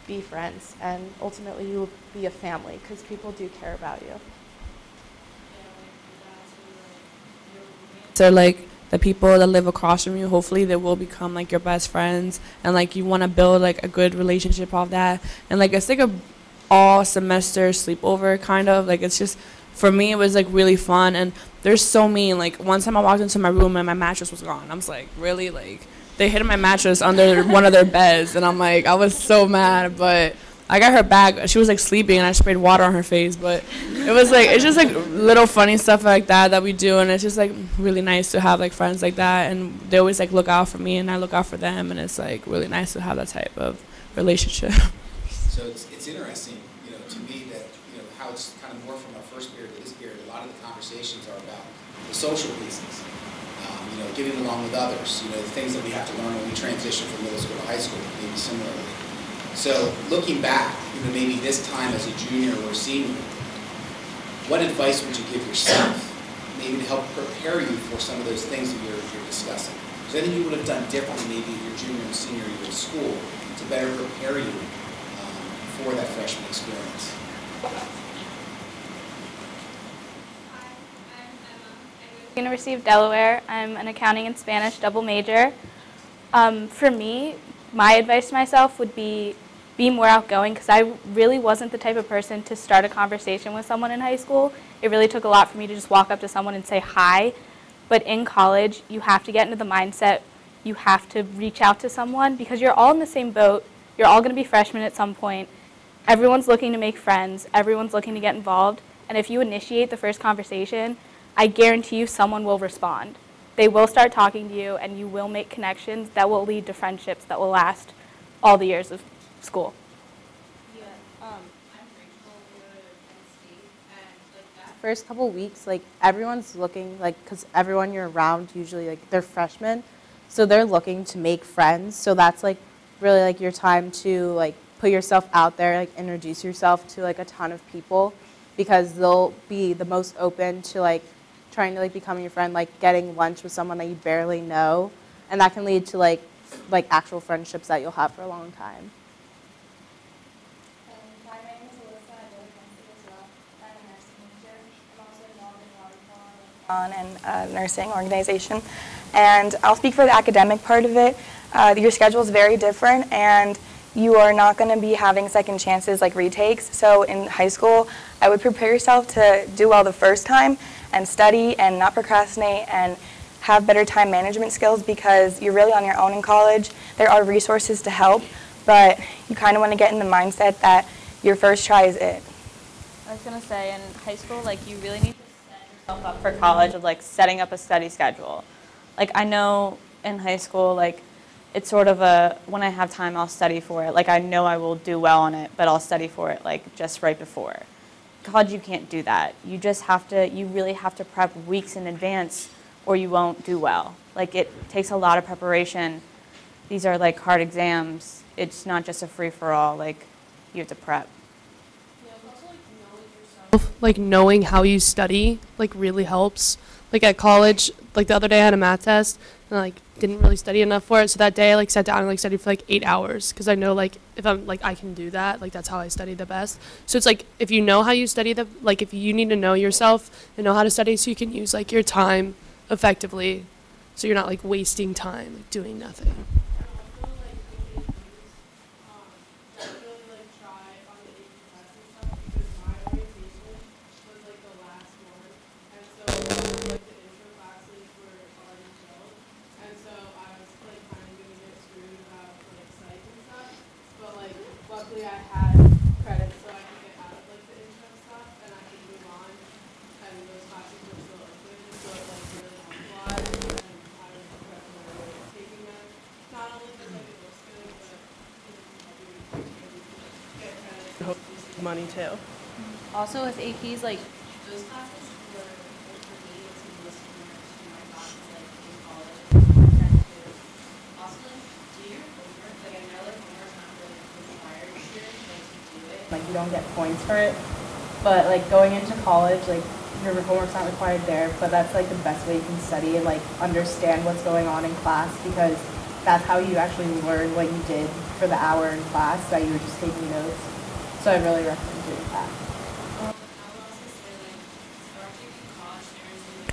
be friends, and ultimately you will be a family because people do care about you. So like the people that live across from you, hopefully they will become like your best friends, and like you want to build like a good relationship off that. And like it's like a all semester sleepover kind of, like it's just, for me it was like really fun. And there's so mean, like one time I walked into my room and my mattress was gone. I was like, really? Like they hid my mattress under one of their beds, and I'm like, I was so mad. But I got her back. She was like sleeping and I sprayed water on her face. But it was like, it's just like little funny stuff like that we do, and it's just like really nice to have like friends like that, and they always like look out for me and I look out for them, and it's like really nice to have that type of relationship. So it's interesting, you know, to me that, you know, how it's kind of more from our first period to this period. A lot of the conversations are about the social pieces, you know, getting along with others, you know, the things that we have to learn when we transition from middle school to high school, maybe similarly. So looking back, you know, maybe this time as a junior or senior, what advice would you give yourself, maybe to help prepare you for some of those things that you're discussing? Is there anything you would have done differently maybe your junior and senior year of school to better prepare you for that freshman experience? University of Delaware. I'm an accounting and Spanish double major. For me, my advice to myself would be more outgoing, because I really wasn't the type of person to start a conversation with someone in high school. It really took a lot for me to just walk up to someone and say hi. But in college, you have to get into the mindset, you have to reach out to someone, because you're all in the same boat. You're all going to be freshmen at some point. Everyone's looking to make friends. Everyone's looking to get involved. And if you initiate the first conversation, I guarantee you someone will respond. They will start talking to you, and you will make connections that will lead to friendships that will last all the years of school. First couple weeks, like, everyone's looking, like, because everyone you're around usually, like, they're freshmen, so they're looking to make friends. So that's, like, really, like, your time to, like, put yourself out there, like, introduce yourself to, like, a ton of people, because they'll be the most open to, like, trying to, like, become your friend, like getting lunch with someone that you barely know, and that can lead to, like actual friendships that you'll have for a long time. My name is Alyssa. I go to Kansas as well. I'm a nursing major. I'm also involved in volleyball and a nursing organization. And I'll speak for the academic part of it. Your schedule is very different, and you are not going to be having second chances like retakes. So in high school, I would prepare yourself to do well the first time and study and not procrastinate and have better time management skills, because you're really on your own in college. There are resources to help, but you kind of want to get in the mindset that your first try is it. I was going to say, in high school, like, you really need to set yourself up for college of, like, setting up a study schedule. Like, I know in high school, like, it's sort of a, when I have time, I'll study for it. Like, I know I will do well on it, but I'll study for it, like, just right before. College, you can't do that. You just have to, you really have to prep weeks in advance, or you won't do well. Like, it takes a lot of preparation. These are, like, hard exams. It's not just a free-for-all. Like, you have to prep. Like, knowing how you study, like, really helps. Like, at college, like, the other day I had a math test, and I, like, didn't really study enough for it. So that day I, like, sat down and, like, studied for, like, 8 hours, because I know, like, if I'm, like, I can do that. Like, that's how I study the best. So it's, like, if you know how you study, like, if you need to know yourself and know how to study, so you can use, like, your time effectively, so you're not, like, wasting time, like, doing nothing. Luckily, I had credits so I could get out of like the intro stuff, and I could move on, and those classes were still open, so it like really helped a lot, and I would recommend taking them, not only because like it looks good, but because it can help you get credits and hopefully money too. Also with APs, like, Those classes were for me to listen to my classes like in college. Also, like, do your homework. Like, I know like homework's not really required here, like to do it. Like, you don't get points for it, but like going into college, like, your homework's not required there, but that's like the best way you can study and like understand what's going on in class, because that's how you actually learn what you did for the hour in class that you were just taking notes. So I really recommend doing that.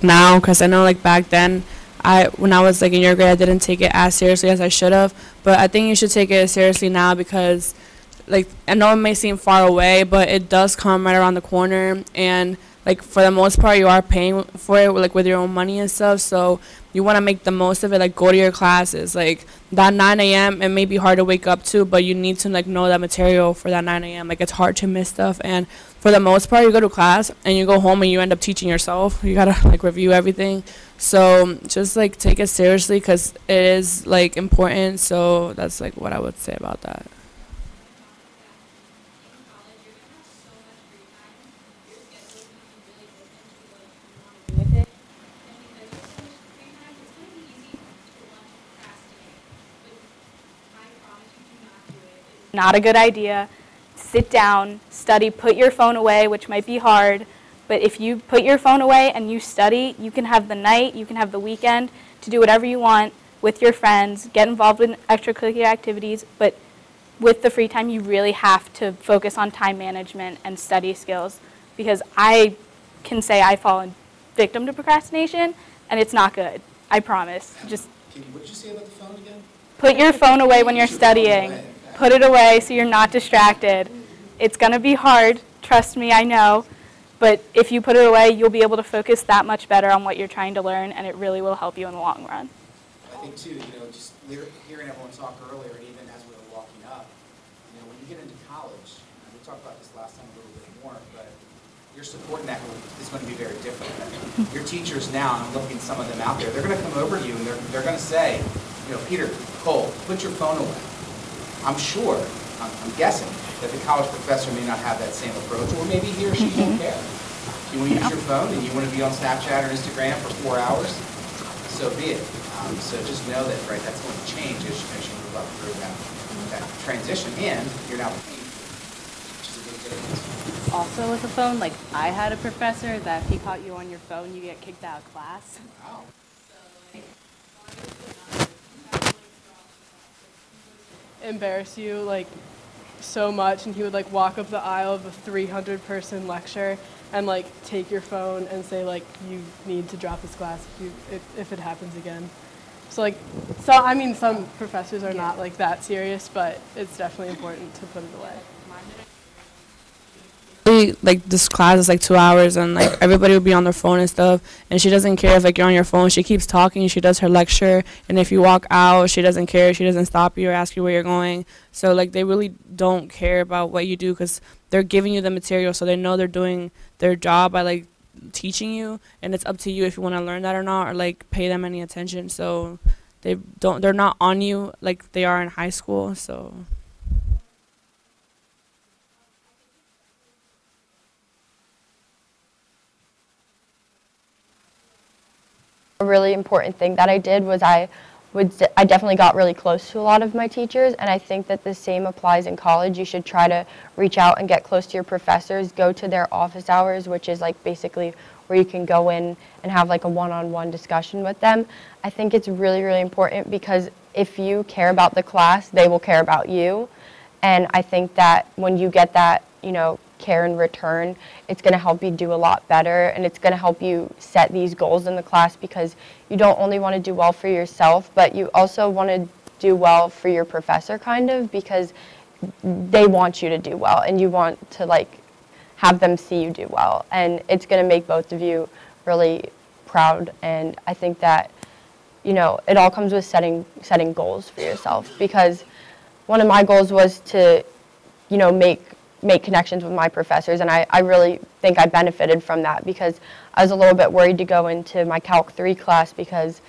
Now, because I know, like, back then, when I was, like, in your grade, I didn't take it as seriously as I should have, but I think you should take it seriously now, because, like, I know it may seem far away, but it does come right around the corner, and, like, for the most part, you are paying for it, like, with your own money and stuff, so you want to make the most of it. Like, go to your classes. Like, that 9 a.m., it may be hard to wake up to, but you need to, like, know that material for that 9 a.m. Like, it's hard to miss stuff, and for the most part, you go to class, and you go home, and you end up teaching yourself. You got to, like, review everything. So just, like, take it seriously, because it is, like, important. So that's, like, what I would say about that. Not a good idea. Sit down, study, put your phone away, which might be hard, but if you put your phone away and you study, you can have the night, you can have the weekend to do whatever you want with your friends, get involved in extracurricular activities, but with the free time, you really have to focus on time management and study skills, because I can say I fall victim to procrastination, and it's not good. I promise. Just What did you say about the phone again? put your phone away when you're studying. Put it away so you're not distracted. It's going to be hard. Trust me, I know. But if you put it away, you'll be able to focus that much better on what you're trying to learn, and it really will help you in the long run. I think too, just hearing everyone talk earlier, and even as we were walking up, when you get into college, and we talked about this last time a little bit more, but your support network is going to be very different. Your teachers now, and I'm looking at some of them out there, they're going to come over to you and they're going to say, Peter, Cole, put your phone away. I'm sure, I'm guessing, that the college professor may not have that same approach, or maybe he or she won't care. If you want to use your phone and you want to be on Snapchat or Instagram for 4 hours, so be it. So just know that, right, that's going to change as you move up through that transition, and you're now paying for it, which is a big difference. Also with a phone, like I had a professor that if he caught you on your phone, you get kicked out of class. Wow. Embarrass you like so much, and he would like walk up the aisle of a 300-person lecture and like take your phone and say like you need to drop this class if it happens again. So like I mean some professors are not like that serious, but it's definitely important to put it away. Like this class is like 2 hours, and like everybody will be on their phone and stuff, and she doesn't care if like you're on your phone. She keeps talking, she does her lecture, and if you walk out, she doesn't care. She doesn't stop you or ask you where you're going. So like they really don't care about what you do, because they're giving you the material, so they know they're doing their job by like teaching you, and it's up to you if you want to learn that or not, or like pay them any attention. So they're not on you like they are in high school. So a really important thing that I did was I definitely got really close to a lot of my teachers, and I think that the same applies in college. You should try to reach out and get close to your professors, go to their office hours, which is like basically where you can go in and have like a one-on-one discussion with them. I think it's really, really important, because if you care about the class, they will care about you. And I think that when you get that, care in return, it's going to help you do a lot better, and it's going to help you set these goals in the class, because you don't only want to do well for yourself, but you also want to do well for your professor, kind of, because they want you to do well, and you want to like have them see you do well, and it's going to make both of you really proud. And I think that it all comes with setting goals for yourself, because one of my goals was to make connections with my professors, and I really think I benefited from that, because I was a little bit worried to go into my Calc 3 class, because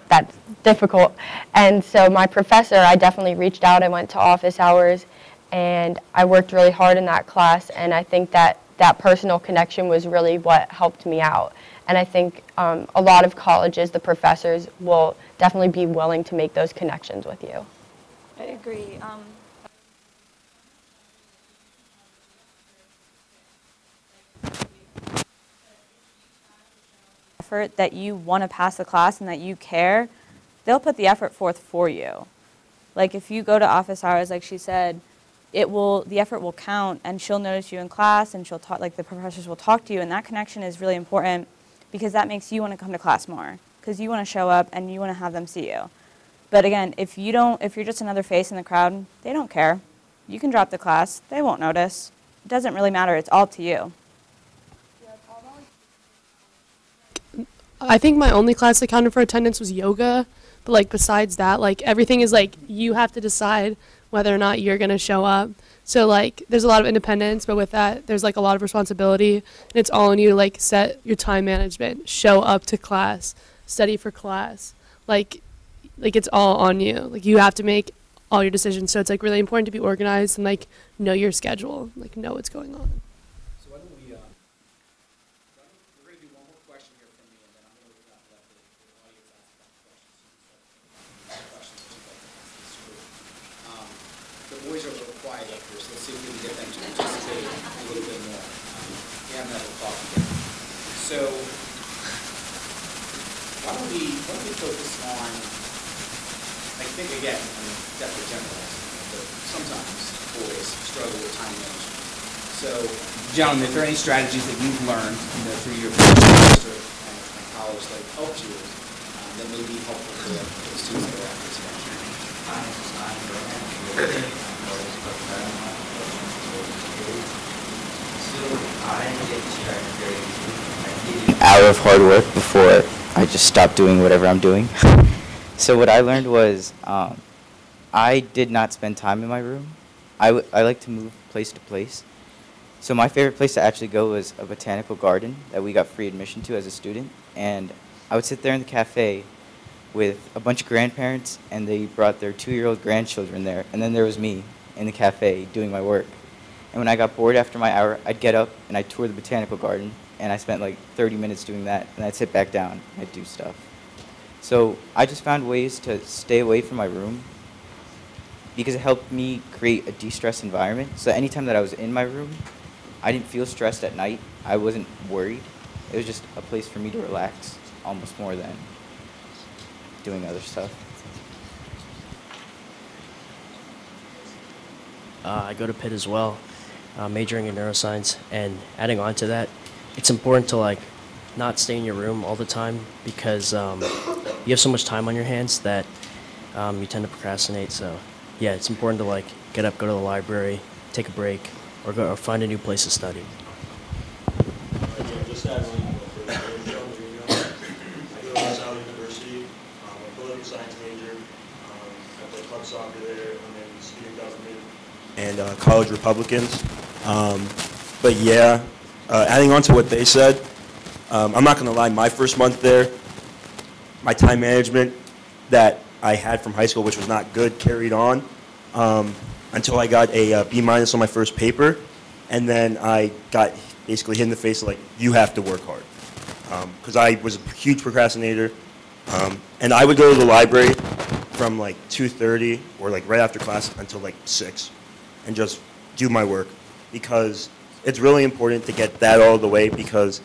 that's difficult. And so my professor, I definitely reached out. I went to office hours, and I worked really hard in that class, and I think that personal connection was really what helped me out. And I think a lot of colleges, the professors will definitely be willing to make those connections with you. I agree. Effort that you want to pass the class and that you care, they'll put the effort forth for you. Like if you go to office hours, like she said, the effort will count, and she'll notice you in class, and she'll talk, like the professors will talk to you, and that connection is really important, because that makes you want to come to class more, because you want to show up and you want to have them see you. But again, if you're just another face in the crowd, they don't care. You can drop the class, they won't notice. It doesn't really matter, it's all to you. I think my only class that counted for attendance was yoga, but like besides that, like everything is like you have to decide whether or not you're going to show up. So like there's a lot of independence, but with that there's like a lot of responsibility, and it's all on you to like set your time management, show up to class, study for class. Like it's all on you. Like you have to make all your decisions. So it's like really important to be organized and like know your schedule, like know what's going on. So why don't we, we're going to do one more question here from me, and then I'm going to open up let the audience ask questions. The boys are a little quiet up here, so let's see if we can get them to participate a little bit more. We haven't had a talk yet. So why don't we focus on, like, think, again, I mean, definitely generalized, but sometimes boys struggle with time management. So, gentlemen, if there are any strategies that you've learned, through your first semester at college that helped you, that may be helpful for the students that are after this hour of hard work before I just stopped doing whatever I'm doing. So what I learned was I did not spend time in my room. I like to move place to place. So my favorite place to actually go was a botanical garden that we got free admission to as a student. And I would sit there in the cafe with a bunch of grandparents, and they brought their 2-year-old grandchildren there. And then there was me in the cafe doing my work. And when I got bored after my hour, I'd get up and I'd tour the botanical garden. And I spent like 30 minutes doing that. And I'd sit back down and I'd do stuff. So I just found ways to stay away from my room because it helped me create a de-stress environment. So anytime that I was in my room, I didn't feel stressed at night. I wasn't worried. It was just a place for me to relax almost more than doing other stuff. I go to Pitt as well, majoring in neuroscience, and adding on to that, it's important to like not stay in your room all the time because you have so much time on your hands that you tend to procrastinate. So yeah, it's important to like get up, go to the library, take a break, or go or find a new place to study. Just to add on for the I go to LaSalle University. I'm a political science major. I play club soccer there. I'm in student government and college Republicans. But yeah, adding on to what they said, I'm not going to lie, my first month there, my time management that I had from high school, which was not good, carried on until I got a B- on my first paper. And then I got basically hit in the face like, you have to work hard. Because I was a huge procrastinator. And I would go to the library from like 2:30 or like right after class until like 6 and just do my work. Because it's really important to get that all the way because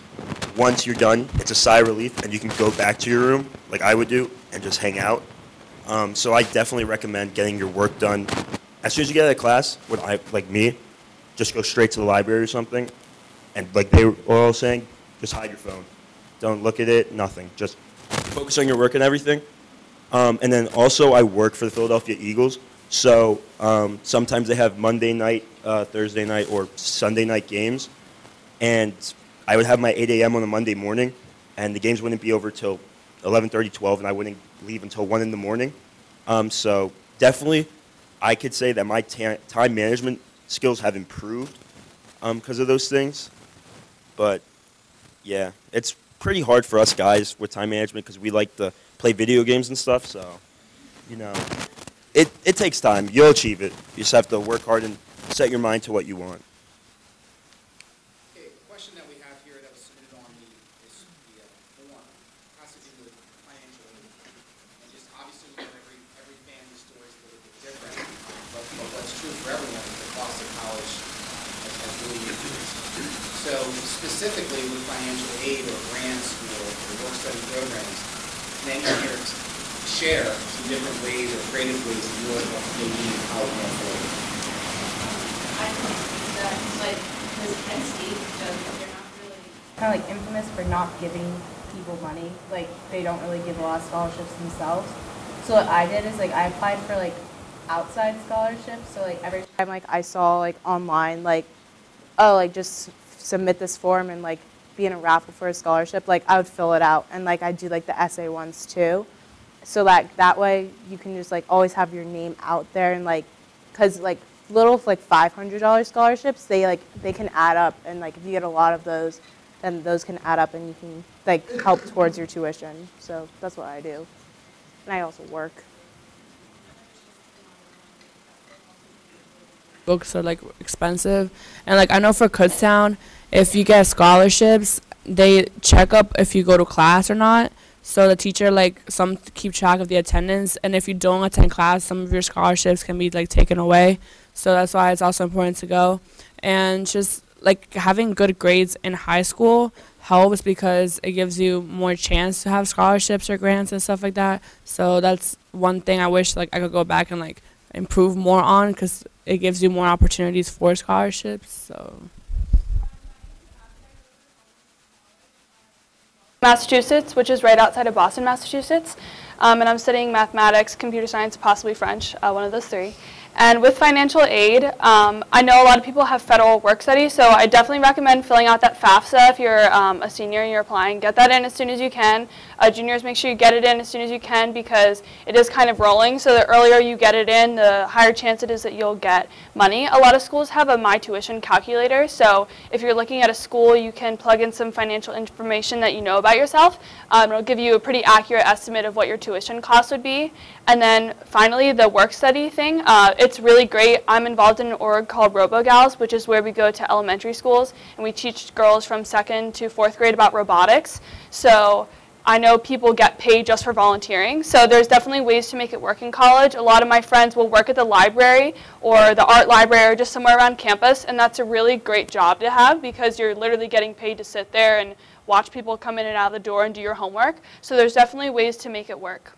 once you're done, it's a sigh of relief and you can go back to your room like I would do and just hang out. So I definitely recommend getting your work done. As soon as you get out of class, like me, just go straight to the library or something. And like they were all saying, just hide your phone. Don't look at it, nothing. Just focus on your work and everything. And then also I work for the Philadelphia Eagles. So sometimes they have Monday night, Thursday night, or Sunday night games. And I would have my 8 a.m. on a Monday morning, and the games wouldn't be over till 11:30, 12, and I wouldn't leave until 1 in the morning. So definitely I could say that my time management skills have improved because of those things. But yeah, it's pretty hard for us guys with time management because we like to play video games and stuff. So, you know, it takes time. You'll achieve it. You just have to work hard and set your mind to what you want. Okay, the question that we have here that was submitted on the form has to do with financial aid. And just obviously, every family's story is a little bit different, but what's true for everyone is the cost of college has really increased. So specifically with financial aid or grants or work-study programs, can anyone here share some different ways or creative ways that you are maybe out more forward? I think that, like, because Penn State does, they're not really kind of like infamous for not giving people money. Like, they don't really give a lot of scholarships themselves. So what I did is, like, I applied for, like, outside scholarships. So, like, every time, like, I saw, like, online, like, oh, like, just submit this form and, like, be in a raffle for a scholarship, like, I would fill it out. And, like, I'd do, like, the essay ones, too. So that way you can just, like, always have your name out there. And, like, because, like, little, like, $500 scholarships, they can add up. And, like, if you get a lot of those, then those can add up and you can, like, help towards your tuition. So that's what I do. And I also work. Books are like expensive, and like I know for Kutztown, if you get scholarships, they check up if you go to class or not. So the teacher some keep track of the attendance, and if you don't attend class, some of your scholarships can be like taken away. So that's why it's also important to go, and just like having good grades in high school helps because it gives you more chance to have scholarships or grants and stuff like that. So that's one thing I wish like I could go back and like improve more on, because it gives you more opportunities for scholarships. So Massachusetts, which is right outside of Boston, Massachusetts. And I'm studying mathematics, computer science, possibly French, one of those three. And with financial aid, I know a lot of people have federal work study, so I definitely recommend filling out that FAFSA if you're a senior and you're applying. Get that in as soon as you can. Juniors, make sure you get it in as soon as you can because it is kind of rolling, so the earlier you get it in, the higher chance it is that you'll get money. A lot of schools have a My Tuition calculator, so if you're looking at a school, you can plug in some financial information that you know about yourself. It'll give you a pretty accurate estimate of what your tuition costs would be. And then finally, the work study thing. It's really great. I'm involved in an org called RoboGals, which is where we go to elementary schools and we teach girls from 2nd to 4th grade about robotics. So I know people get paid just for volunteering. So there's definitely ways to make it work in college. A lot of my friends will work at the library or the art library or just somewhere around campus, and that's a really great job to have because you're literally getting paid to sit there and watch people come in and out of the door and do your homework. So there's definitely ways to make it work.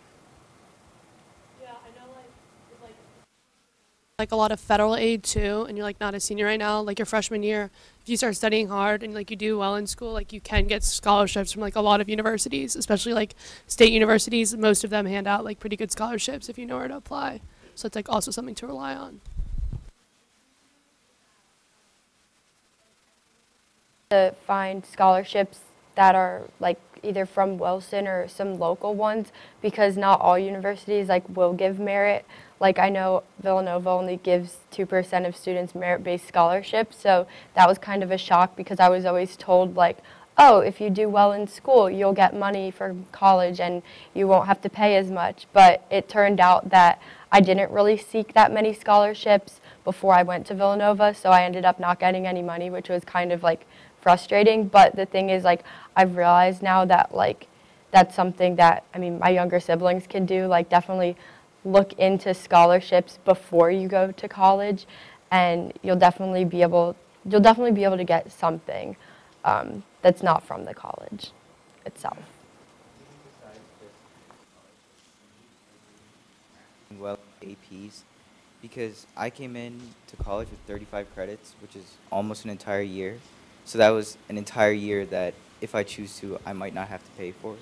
Like a lot of federal aid too, and you're like not a senior right now, like your freshman year, if you start studying hard and like you do well in school, like you can get scholarships from like a lot of universities, especially like state universities. Most of them hand out like pretty good scholarships if you know where to apply. So it's like also something to rely on. To find scholarships that are like either from Wilson or some local ones, because not all universities like will give merit. Like I know Villanova only gives 2% of students merit-based scholarships, so that was kind of a shock because I was always told like, oh, if you do well in school, you'll get money for college and you won't have to pay as much. But it turned out that I didn't really seek that many scholarships before I went to Villanova, so I ended up not getting any money, which was kind of like frustrating. But the thing is, like, I've realized now that like that's something that, I mean, my younger siblings can do, like definitely look into scholarships before you go to college, and you'll definitely be able to get something that's not from the college itself. Well, APs, because I came in to college with 35 credits, which is almost an entire year. So that was an entire year that if I choose to, I might not have to pay for.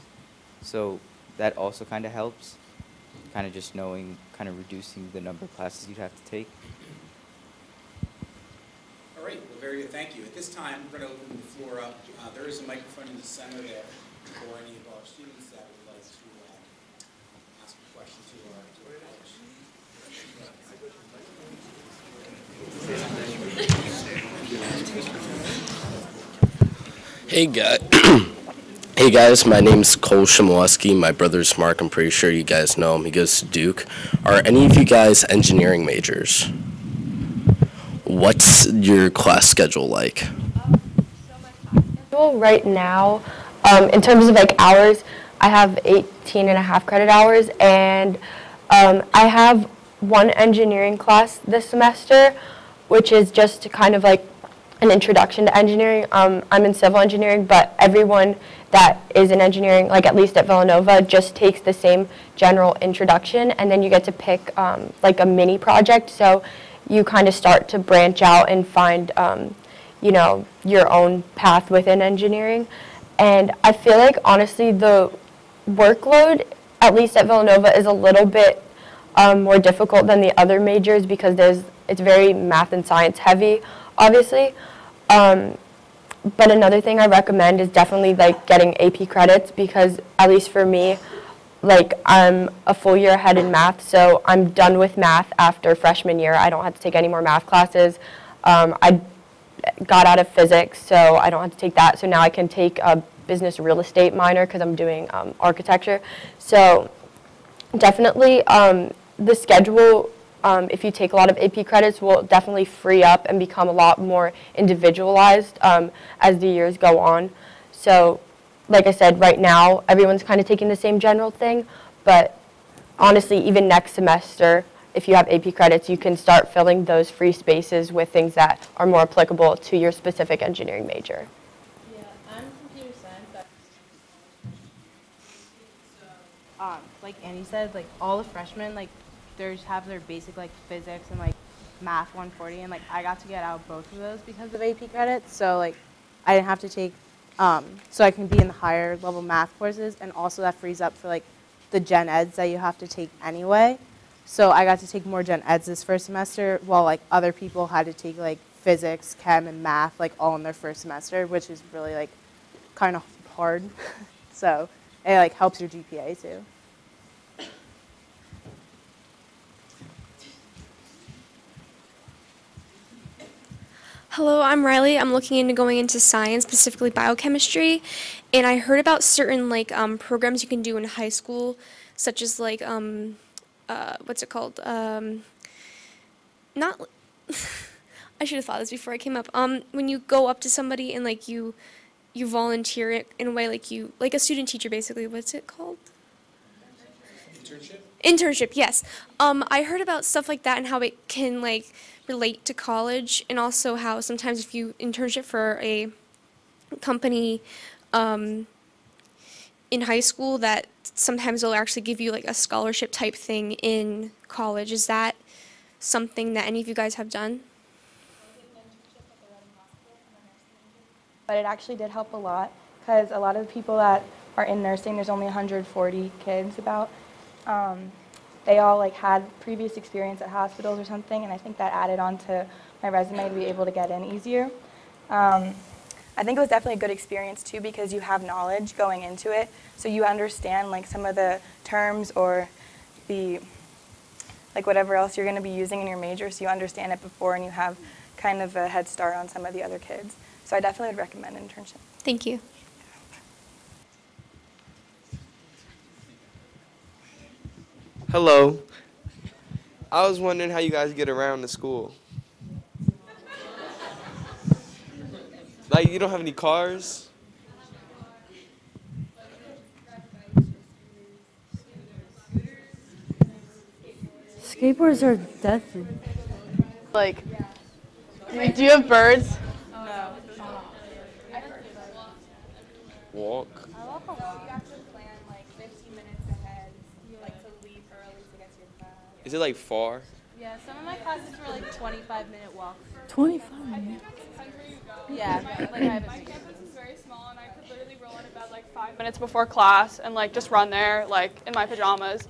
So that also kind of helps. Kind of just knowing, kind of reducing the number of classes you'd have to take. All right, well, very good, thank you. At this time, we're going to open the floor up. There is a microphone in the center there for any of our students that would like to ask a question to our Hey, guys. Hey guys, my name's Cole Shimolowski. My brother's Mark. I'm pretty sure you guys know him. He goes to Duke. Are any of you guys engineering majors? What's your class schedule like? Right now, in terms of like hours, I have 18.5 credit hours, and I have one engineering class this semester, which is just kind of like an introduction to engineering. I'm in civil engineering, but everyone that is in engineering, like at least at Villanova, just takes the same general introduction, and then you get to pick like a mini project. So you kind of start to branch out and find, you know, your own path within engineering. And I feel like honestly the workload, at least at Villanova, is a little bit more difficult than the other majors because it's very math and science heavy, obviously. But another thing I recommend is definitely like getting AP credits, because at least for me, like I'm a full year ahead in math, so I'm done with math after freshman year. I don't have to take any more math classes. I got out of physics, so I don't have to take that. So now I can take a business real estate minor because I'm doing architecture. So definitely the schedule, if you take a lot of AP credits, will definitely free up and become a lot more individualized as the years go on. So like I said, right now, everyone's kind of taking the same general thing, but honestly, even next semester, if you have AP credits, you can start filling those free spaces with things that are more applicable to your specific engineering major. Yeah, I'm computer science. Like Annie said, like all the freshmen, like they have their basic like physics and like math 140, and like I got to get out both of those because of AP credits. So like I didn't have to take, so I can be in the higher level math courses, and also that frees up for like the gen eds that you have to take anyway. So I got to take more gen eds this first semester, while like other people had to take like physics, chem, and math like all in their first semester, which is really like kind of hard. So it like helps your GPA too. Hello, I'm Riley. I'm looking into going into science, specifically biochemistry, and I heard about certain like programs you can do in high school, such as like what's it called? Not. I should have thought this before I came up. When you go up to somebody and like you volunteer it in a way like you like a student teacher basically. What's it called? Internship? Internship, yes. I heard about stuff like that and how it can like relate to college, and also how sometimes if you internship for a company in high school, that sometimes they'll actually give you like a scholarship type thing in college. Is that something that any of you guys have done? But it actually did help a lot, because a lot of the people that are in nursing, there's only 140 kids about. They all like had previous experience at hospitals or something, and I think that added on to my resume to be able to get in easier. I think it was definitely a good experience too, because you have knowledge going into it, so you understand like some of the terms or the like whatever else you're going to be using in your major, so you understand it before and you have kind of a head start on some of the other kids. So I definitely would recommend an internship. Thank you. Hello. I was wondering how you guys get around to school. Like, you don't have any cars? Skateboards are deathly. Like, do you have birds? Walk. I walk a lot. You have to plan like 15 minutes ahead, like to leave early to get to your class. Is it like far? Yeah, some of my classes were like 25-minute walks. 25 minutes? Yeah, like I have My campus is very small, and I could literally roll in about like 5 minutes before class and like just run there like in my pajamas.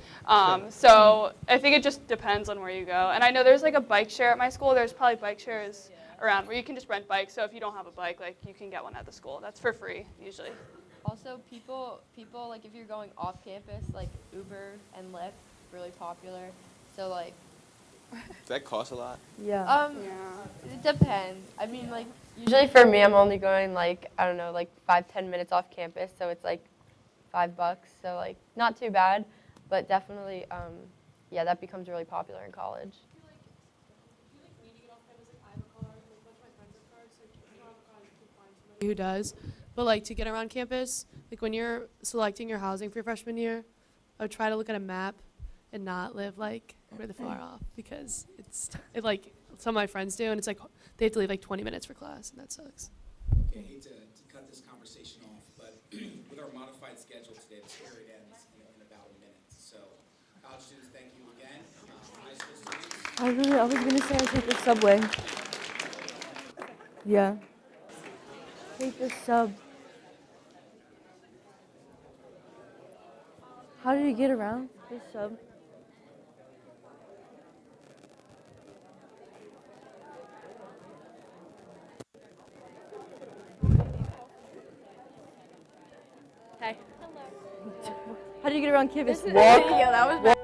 So I think it just depends on where you go. And I know there's like a bike share at my school. There's probably bike shares around where you can just rent bikes. So if you don't have a bike, like you can get one at the school. That's for free usually. Also, people like if you're going off campus, like Uber and Lyft, really popular. So like. Does that cost a lot? Yeah. It depends. I mean, like usually for me, I'm only going like I don't know, like 5-10 minutes off campus, so it's like $5. So like not too bad, but definitely, yeah, that becomes really popular in college. Who does, but like to get around campus, like when you're selecting your housing for your freshman year, I would try to look at a map and not live like really far off, because it like some of my friends do, and it's like they have to leave like 20 minutes for class, and that sucks. Okay, I hate to cut this conversation off, but with our modified schedule today, the story ends in about a minute. So, college students, thank you again. High school students. I was gonna say I take the subway. Yeah. Take the sub. How do you get around the sub? Hey. How do you get around campus? Walk. Yeah, that was bad.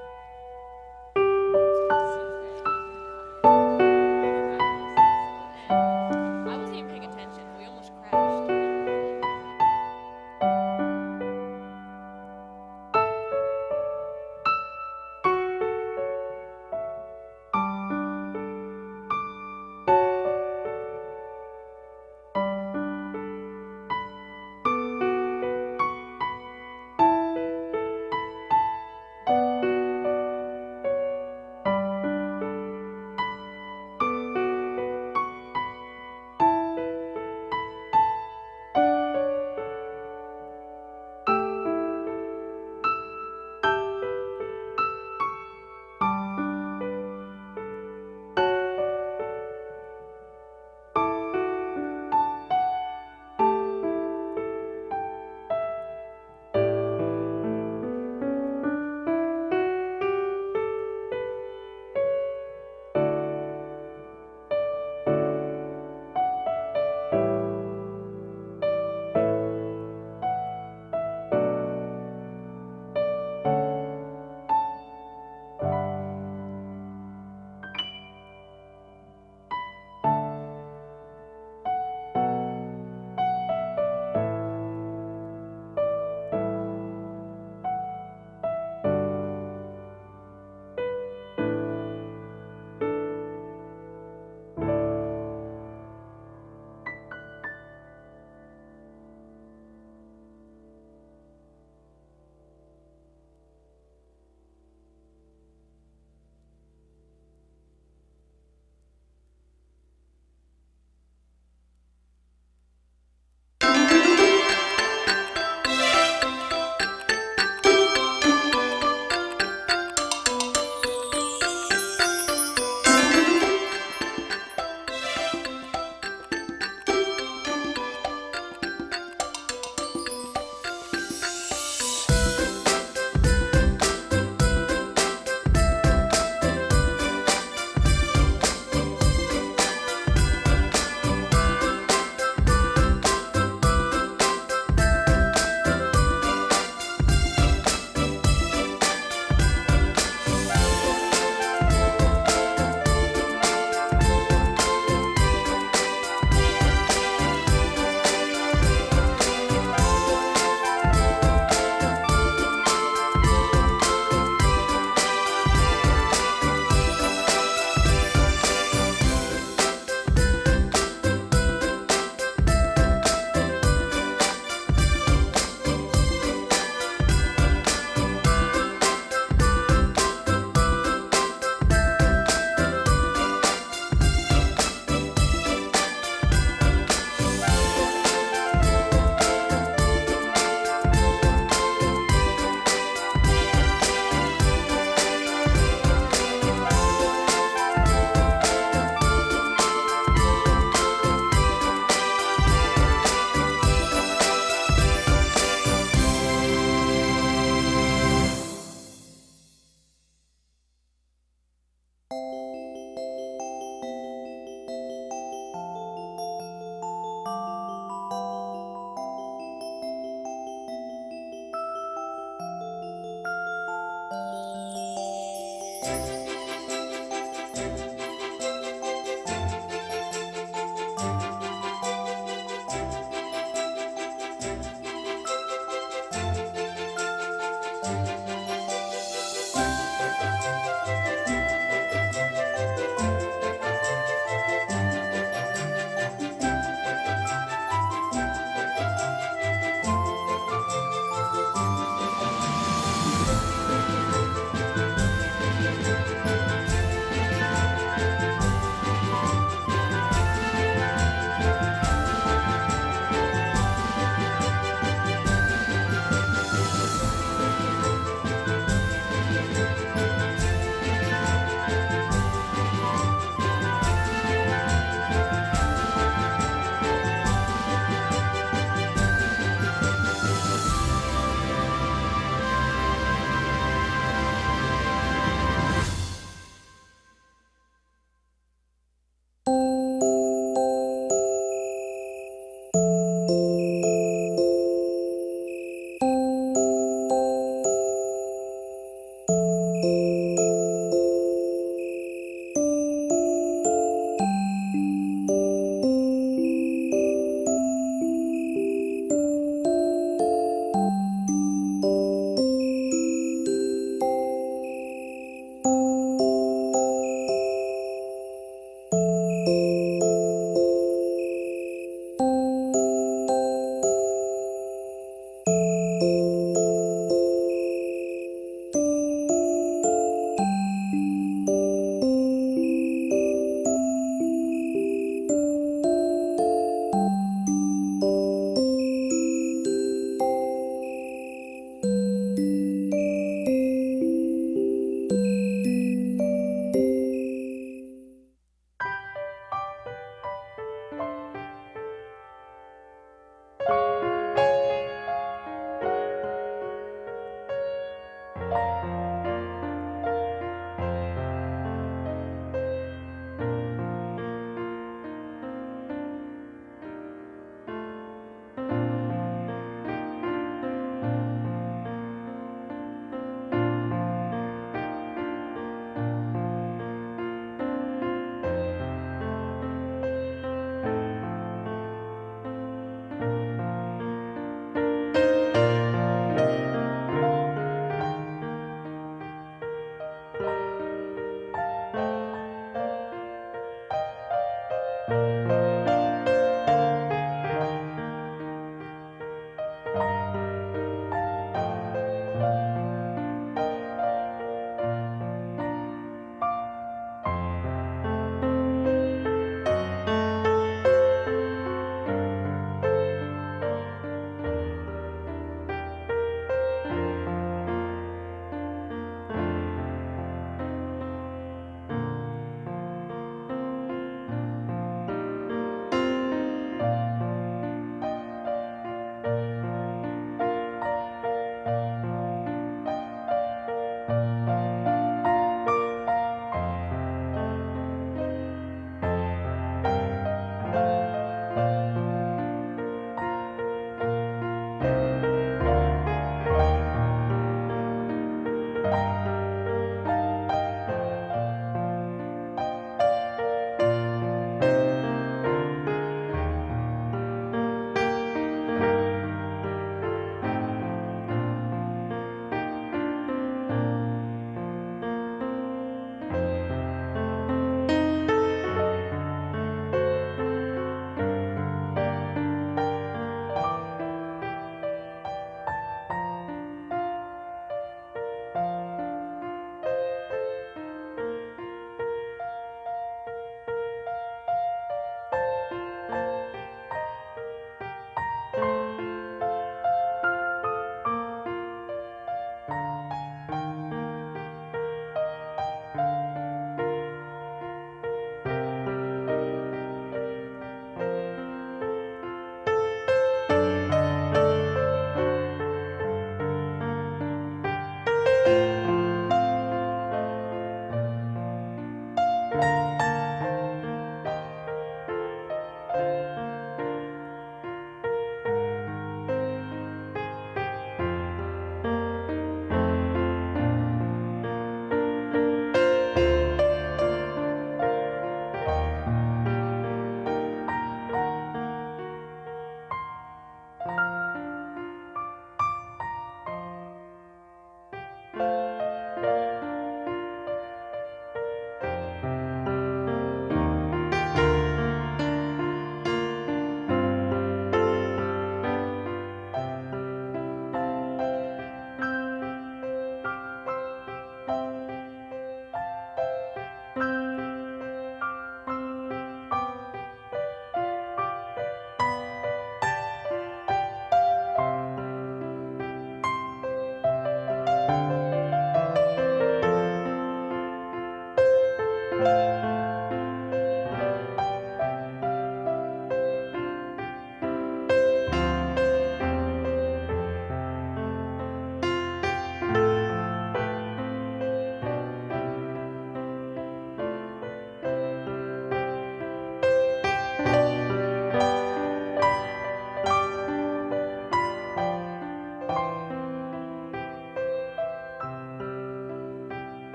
I wasn't even paying attention. We almost crashed.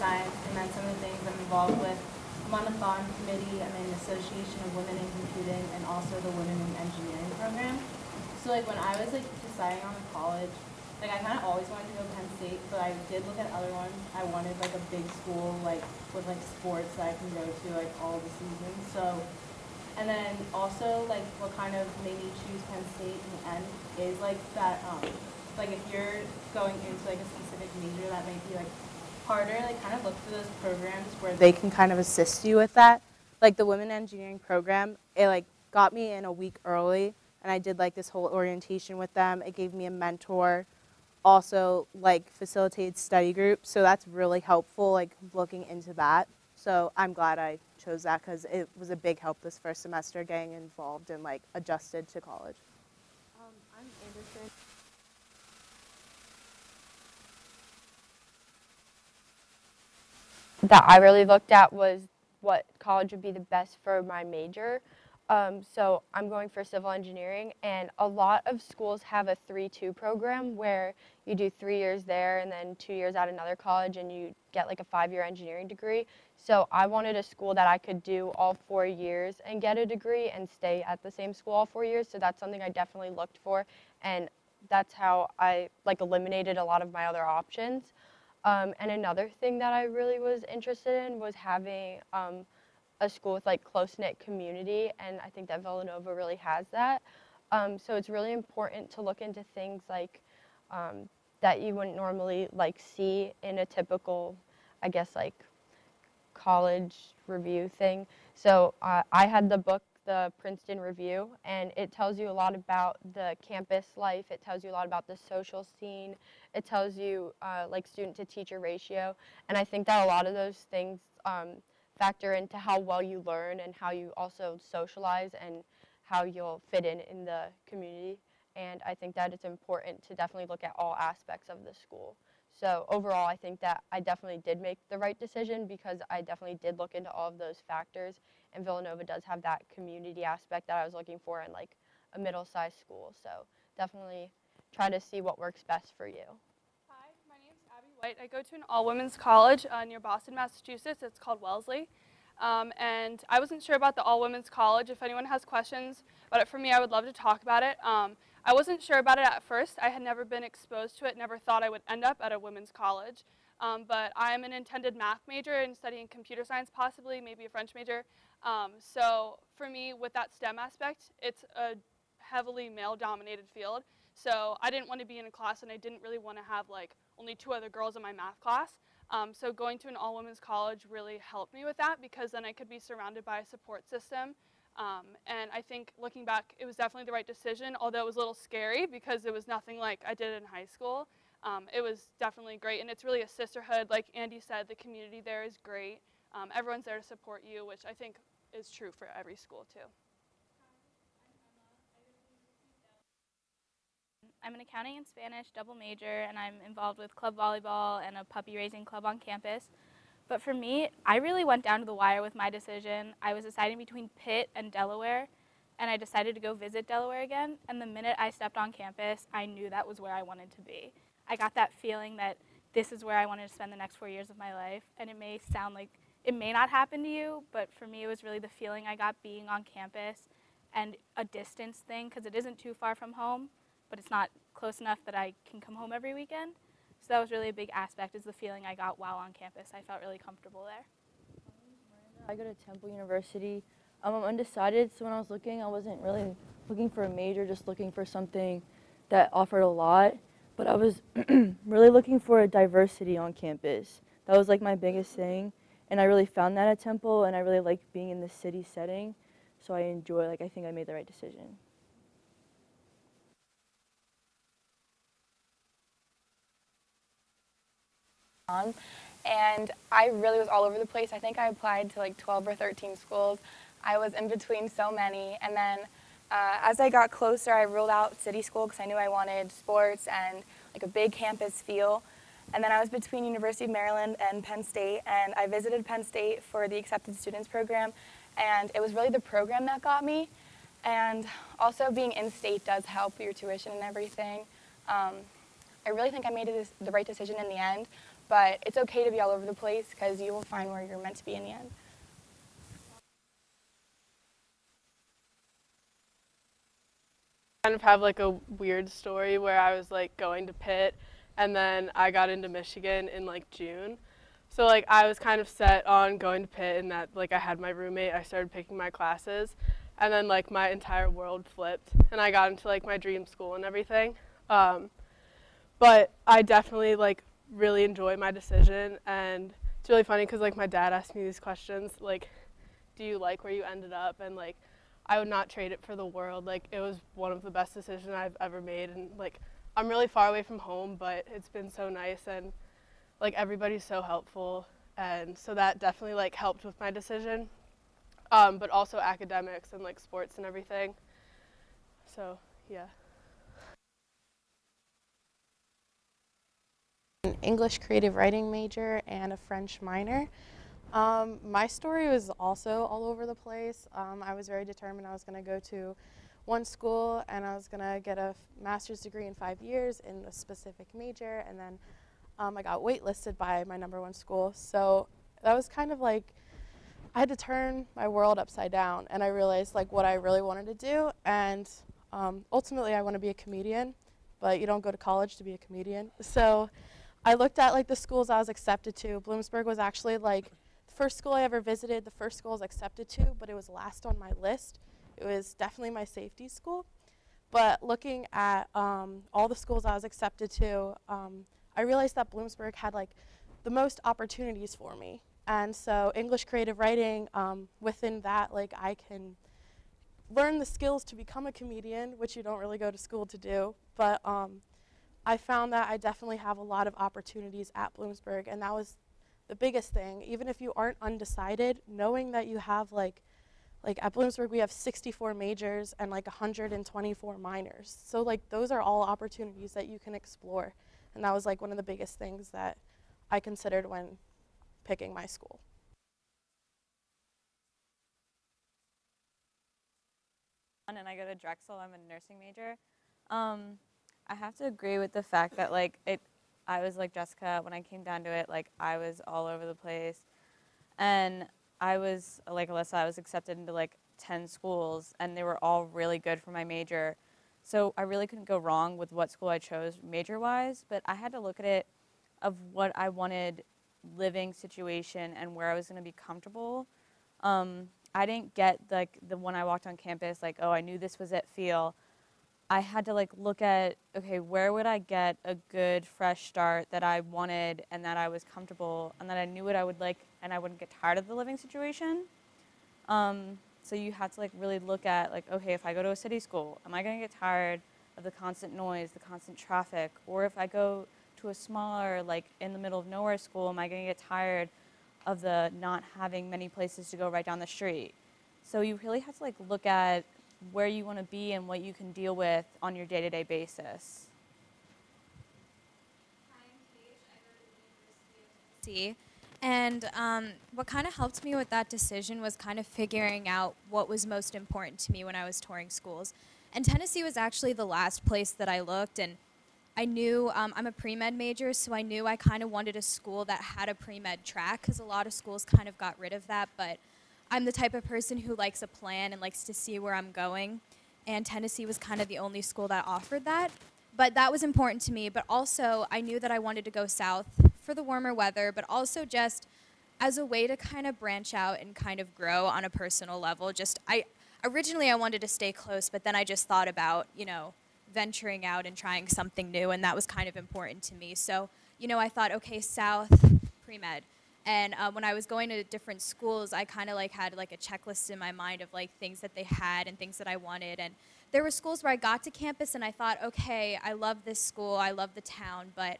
science, and then some of the things I'm involved with. I'm on the Thon committee. I'm in the Association of Women in Computing and also the Women in Engineering program. So like when I was like deciding on the college, like I kind of always wanted to go Penn State, but I did look at other ones. I wanted like a big school like with like sports that I can go to like all the seasons. So, and then also like what kind of made me choose Penn State in the end is like that like if you're going into like a specific major that might be like harder, like kind of look for those programs where they can kind of assist you with that. Like the Women Engineering program, it like got me in a week early, and I did like this whole orientation with them. It gave me a mentor, also like facilitated study groups, so that's really helpful like looking into that. So I'm glad I chose that because it was a big help this first semester getting involved and like adjusted to college. I'm Anderson. That I really looked at was what college would be the best for my major. So I'm going for civil engineering, and a lot of schools have a 3-2 program where you do 3 years there and then 2 years at another college and you get like a 5-year engineering degree. So I wanted a school that I could do all 4 years and get a degree and stay at the same school all 4 years. So that's something I definitely looked for, and that's how I like eliminated a lot of my other options. And another thing that I really was interested in was having a school with like close-knit community, and I think that Villanova really has that. So it's really important to look into things like that you wouldn't normally like see in a typical, I guess, like college review thing. So I had the book, the Princeton Review, and it tells you a lot about the campus life. It tells you a lot about the social scene. It tells you like student to teacher ratio, and I think that a lot of those things factor into how well you learn and how you also socialize and how you'll fit in the community. And I think that it's important to definitely look at all aspects of the school. So overall, I think that I definitely did make the right decision because I definitely did look into all of those factors, and Villanova does have that community aspect that I was looking for in like a middle-sized school. So definitely try to see what works best for you. Hi, my name's Abby White. I go to an all-women's college near Boston, Massachusetts. It's called Wellesley. And I wasn't sure about the all-women's college. If anyone has questions about it for me, I would love to talk about it. I wasn't sure about it at first. I had never been exposed to it, never thought I would end up at a women's college. But I'm an intended math major and studying computer science, possibly, maybe a French major. So for me, with that STEM aspect, it's a heavily male-dominated field. So I didn't want to be in a class, and I didn't really want to have like only 2 other girls in my math class. So going to an all-women's college really helped me with that because then I could be surrounded by a support system. And I think looking back, it was definitely the right decision, although it was a little scary because it was nothing like I did in high school. It was definitely great, and it's really a sisterhood. Like Andy said, the community there is great. Everyone's there to support you, which I think is true for every school too. I'm an accounting and Spanish double major, and I'm involved with club volleyball and a puppy raising club on campus. But for me, I really went down to the wire with my decision. I was deciding between Pitt and Delaware, and I decided to go visit Delaware again. And the minute I stepped on campus, I knew that was where I wanted to be. I got that feeling that this is where I wanted to spend the next 4 years of my life. And it may sound like it may not happen to you, but for me, it was really the feeling I got being on campus and a distance thing, because it isn't too far from home, but it's not close enough that I can come home every weekend. So that was really a big aspect, is the feeling I got while on campus. I felt really comfortable there. I go to Temple University. I'm undecided, so when I was looking, I wasn't really looking for a major, just looking for something that offered a lot. But I was really looking for a diversity on campus. That was like my biggest thing, and I really found that at Temple, and I really liked being in the city setting, so I enjoy, I think I made the right decision. And I really was all over the place. I think I applied to like 12 or 13 schools. I was in between so many, and then as I got closer, I ruled out city school because I knew I wanted sports and like a big campus feel. And then I was between University of Maryland and Penn State, and I visited Penn State for the Accepted Students program, and it was really the program that got me. And also being in-state does help your tuition and everything. I really think I made the right decision in the end, but it's okay to be all over the place because you will find where you're meant to be in the end. Kind of have like a weird story where I was like going to Pitt and then I got into Michigan in like June. So like I was kind of set on going to Pitt and that like I had my roommate, I started picking my classes and then like my entire world flipped and I got into like my dream school and everything. But I definitely like really enjoy my decision and it's really funny because like my dad asked me these questions like, do you like where you ended up? And like I would not trade it for the world. Like it was one of the best decisions I've ever made and like I'm really far away from home, but it's been so nice and like everybody's so helpful and so that definitely like helped with my decision. But also academics and like sports and everything. So yeah. An English creative writing major and a French minor. My story was also all over the place. I was very determined I was going to go to one school and I was going to get a master's degree in 5 years in a specific major, and then I got waitlisted by my #1 school. So that was kind of like, I had to turn my world upside down and I realized like what I really wanted to do, and ultimately I want to be a comedian, but you don't go to college to be a comedian. So I looked at like the schools I was accepted to. Bloomsburg was actually like the first school I ever visited, the first school I was accepted to, but it was last on my list. It was definitely my safety school. But looking at all the schools I was accepted to, I realized that Bloomsburg had like the most opportunities for me. And so English creative writing, within that, like I can learn the skills to become a comedian, which you don't really go to school to do. But I found that I definitely have a lot of opportunities at Bloomsburg, and that was the biggest thing. Even if you aren't undecided, knowing that you have like at Bloomsburg we have 64 majors and like 124 minors. So like those are all opportunities that you can explore. And that was like one of the biggest things that I considered when picking my school. And I go to Drexel, I'm a nursing major. I have to agree with the fact that like I was like Jessica, when I came down to it, like I was all over the place. And I was, like Alyssa, I was accepted into like 10 schools and they were all really good for my major. So I really couldn't go wrong with what school I chose major-wise, but I had to look at it of what I wanted living situation and where I was going to be comfortable. I didn't get like the when I walked on campus, like, oh, I knew this was it feel. I had to like look at, okay, where would I get a good fresh start that I wanted and that I was comfortable and that I knew what I would like and I wouldn't get tired of the living situation. So you have to like really look at like, okay, if I go to a city school, am I going to get tired of the constant noise, the constant traffic? Or if I go to a smaller, like in the middle of nowhere school, am I going to get tired of the not having many places to go right down the street? So you really have to like look at where you want to be and what you can deal with on your day-to-day basis. And what kind of helped me with that decision was kind of figuring out what was most important to me when I was touring schools. And Tennessee was actually the last place that I looked, and I knew I'm a pre-med major, so I knew I kind of wanted a school that had a pre-med track, because a lot of schools kind of got rid of that, but I'm the type of person who likes a plan and likes to see where I'm going, and Tennessee was kind of the only school that offered that. But that was important to me, but also I knew that I wanted to go south for the warmer weather, but also just as a way to kind of branch out and kind of grow on a personal level. Originally I wanted to stay close, but then I just thought about, venturing out and trying something new, and that was kind of important to me. So, I thought, okay, south, pre-med. And when I was going to different schools, I kind of like had like a checklist in my mind of like things that they had and things that I wanted. And there were schools where I got to campus and I thought, okay, I love this school, I love the town, but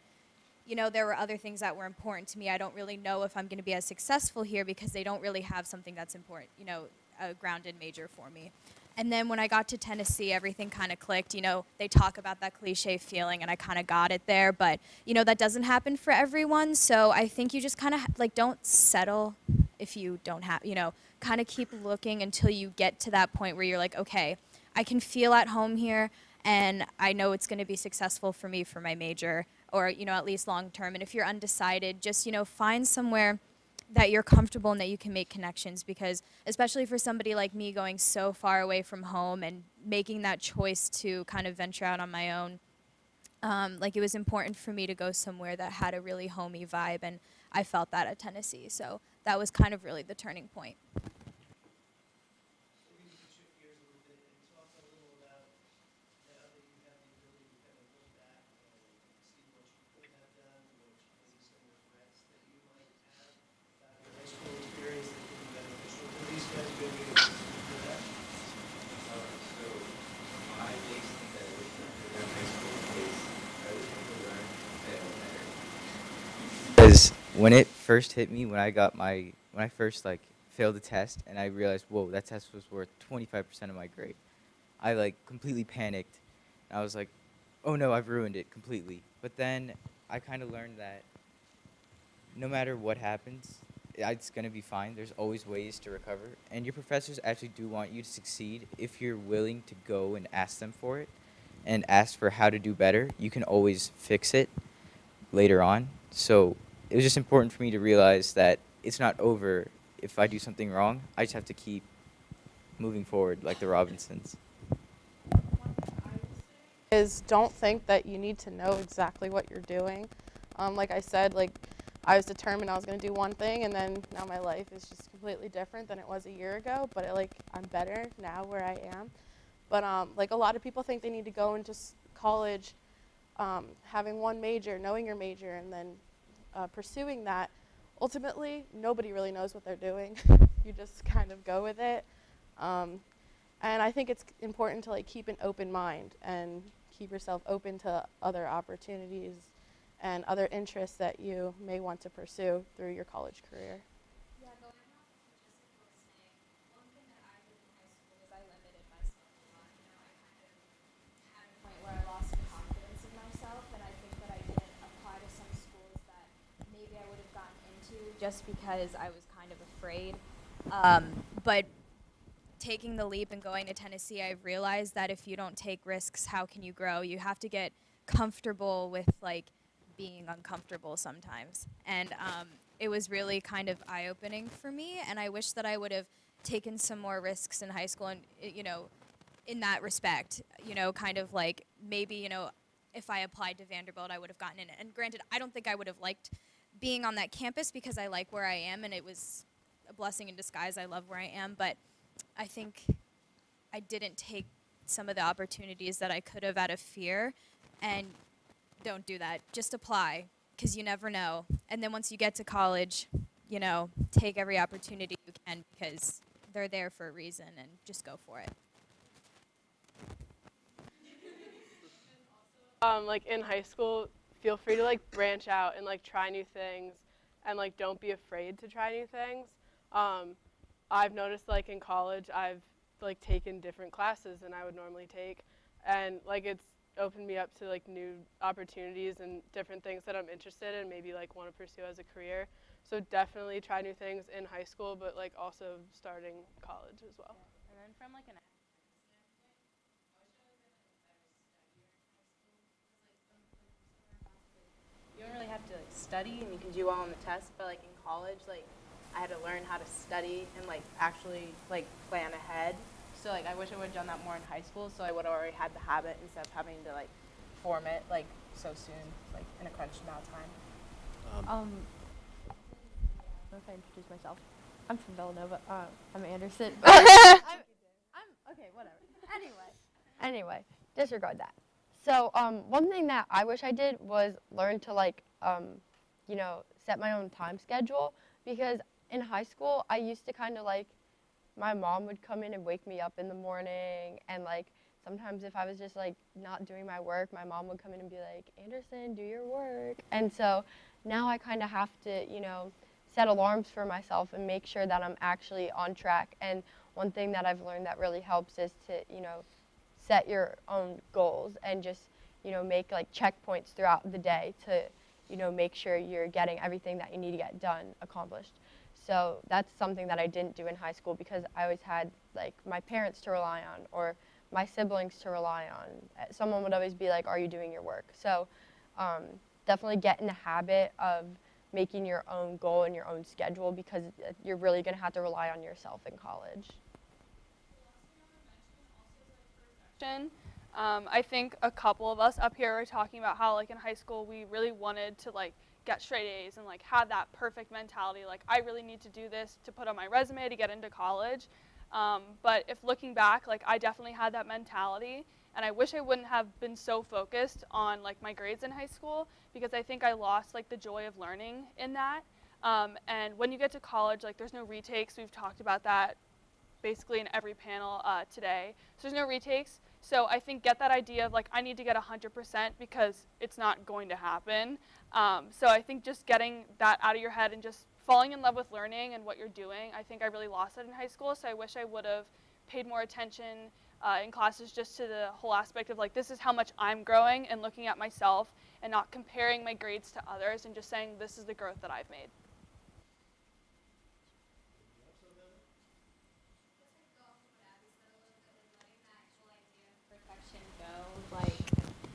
there were other things that were important to me. I don't really know if I'm going to be as successful here because they don't really have something that's important, a grounded major for me. And then when I got to Tennessee, everything kind of clicked. They talk about that cliche feeling, and I kind of got it there. But, that doesn't happen for everyone. So I think you just kind of, don't settle if you don't have, kind of keep looking until you get to that point where you're like, okay, I can feel at home here, and I know it's going to be successful for me for my major or, you know, at least long term. And if you're undecided, just, you know, find somewhere that you're comfortable and that you can make connections, because especially for somebody like me going so far away from home and making that choice to kind of venture out on my own, like it was important for me to go somewhere that had a really homey vibe, and I felt that at Tennessee. So that was kind of really the turning point. Because when it first hit me, when I first like failed the test and I realized, whoa, that test was worth 25% of my grade, I like completely panicked. I was like, oh no, I've ruined it completely. But then I kind of learned that no matter what happens, it's going to be fine. There's always ways to recover. And your professors actually do want you to succeed if you're willing to go and ask them for it and ask for how to do better. You can always fix it later on. So it was just important for me to realize that it's not over if I do something wrong. I just have to keep moving forward like the Robinsons. Is don't think that you need to know exactly what you're doing. Like I said, like I was determined I was going to do one thing, and then now my life is just completely different than it was a year ago. But I'm better now where I am. But like a lot of people think they need to go into college, having one major, knowing your major, and then pursuing that. Ultimately, nobody really knows what they're doing. You just kind of go with it. And I think it's important to like keep an open mind and keep yourself open to other opportunities and other interests that you may want to pursue through your college career. Yeah, going off of what Jessica was saying, one thing that I did in high school was I limited myself a lot. You know, I kind of had a point where I lost confidence in myself, and I think that I didn't apply to some schools that maybe I would have gotten into just because I was kind of afraid. But taking the leap and going to Tennessee, I realized that if you don't take risks, how can you grow? You have to get comfortable with like being uncomfortable sometimes. And it was really kind of eye-opening for me, and I wish that I would have taken some more risks in high school and, you know, in that respect, you know, kind of like maybe, you know, if I applied to Vanderbilt, I would have gotten in it. And granted, I don't think I would have liked being on that campus because I like where I am, and it was a blessing in disguise. I love where I am, but I think I didn't take some of the opportunities that I could have out of fear. And don't do that. Just apply, because you never know. And then once you get to college, you know, take every opportunity you can, because they're there for a reason, and just go for it. Like in high school, feel free to like branch out and like try new things, and like don't be afraid to try new things. I've noticed like in college, I've like taken different classes than I would normally take, and like it's opened me up to like new opportunities and different things that I'm interested in, maybe like want to pursue as a career. So definitely try new things in high school, but like also starting college as well. Yeah. And then from like an you don't really have to like study, and you can do well on the test, but like in college, like I had to learn how to study and like actually like plan ahead. So like I wish I would have done that more in high school, so I would have already had the habit instead of having to like form it like so soon, like in a crunched amount of time. I don't know if I introduced myself. I'm from Villanova. I'm Anderson. Okay, whatever. Anyway, disregard that. So one thing that I wish I did was learn to like, you know, set my own time schedule, because in high school I used to kind of like, my mom would come in and wake me up in the morning, and like sometimes if I was just like not doing my work, my mom would come in and be like, Anderson, do your work. And so now I kind of have to, you know, set alarms for myself and make sure that I'm actually on track. And one thing that I've learned that really helps is to, you know, set your own goals and just, you know, make like checkpoints throughout the day to, you know, make sure you're getting everything that you need to get done accomplished. So that's something that I didn't do in high school, because I always had like my parents to rely on or my siblings to rely on. Someone would always be like, are you doing your work? So definitely get in the habit of making your own goal and your own schedule, because you're really going to have to rely on yourself in college. I think a couple of us up here are talking about how like in high school we really wanted to like get straight A's and like have that perfect mentality, like I really need to do this to put on my resume to get into college. But if looking back, like I definitely had that mentality, and I wish I wouldn't have been so focused on like my grades in high school, because I think I lost like the joy of learning in that. And when you get to college, like there's no retakes. We've talked about that basically in every panel today. So there's no retakes. So I think get that idea of like I need to get 100% because it's not going to happen. So I think just getting that out of your head and just falling in love with learning and what you're doing, I think I really lost that in high school. So I wish I would have paid more attention in classes just to the whole aspect of like this is how much I'm growing, and looking at myself and not comparing my grades to others, and just saying this is the growth that I've made.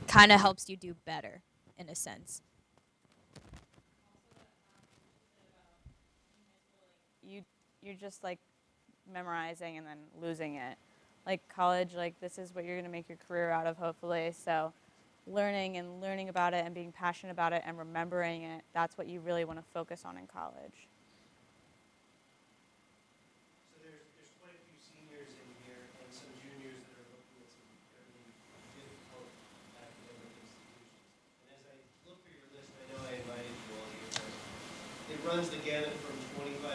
Kind of helps you do better in a sense. You're just like memorizing and then losing it. Like college, like this is what you're going to make your career out of, hopefully. So learning about it and being passionate about it and remembering it, that's what you really want to focus on in college. So there's quite a few seniors in here and some juniors that are looking at some very difficult academic institutions. And as I look for your list, I know I invited you all here, but it runs the gamut from $25,000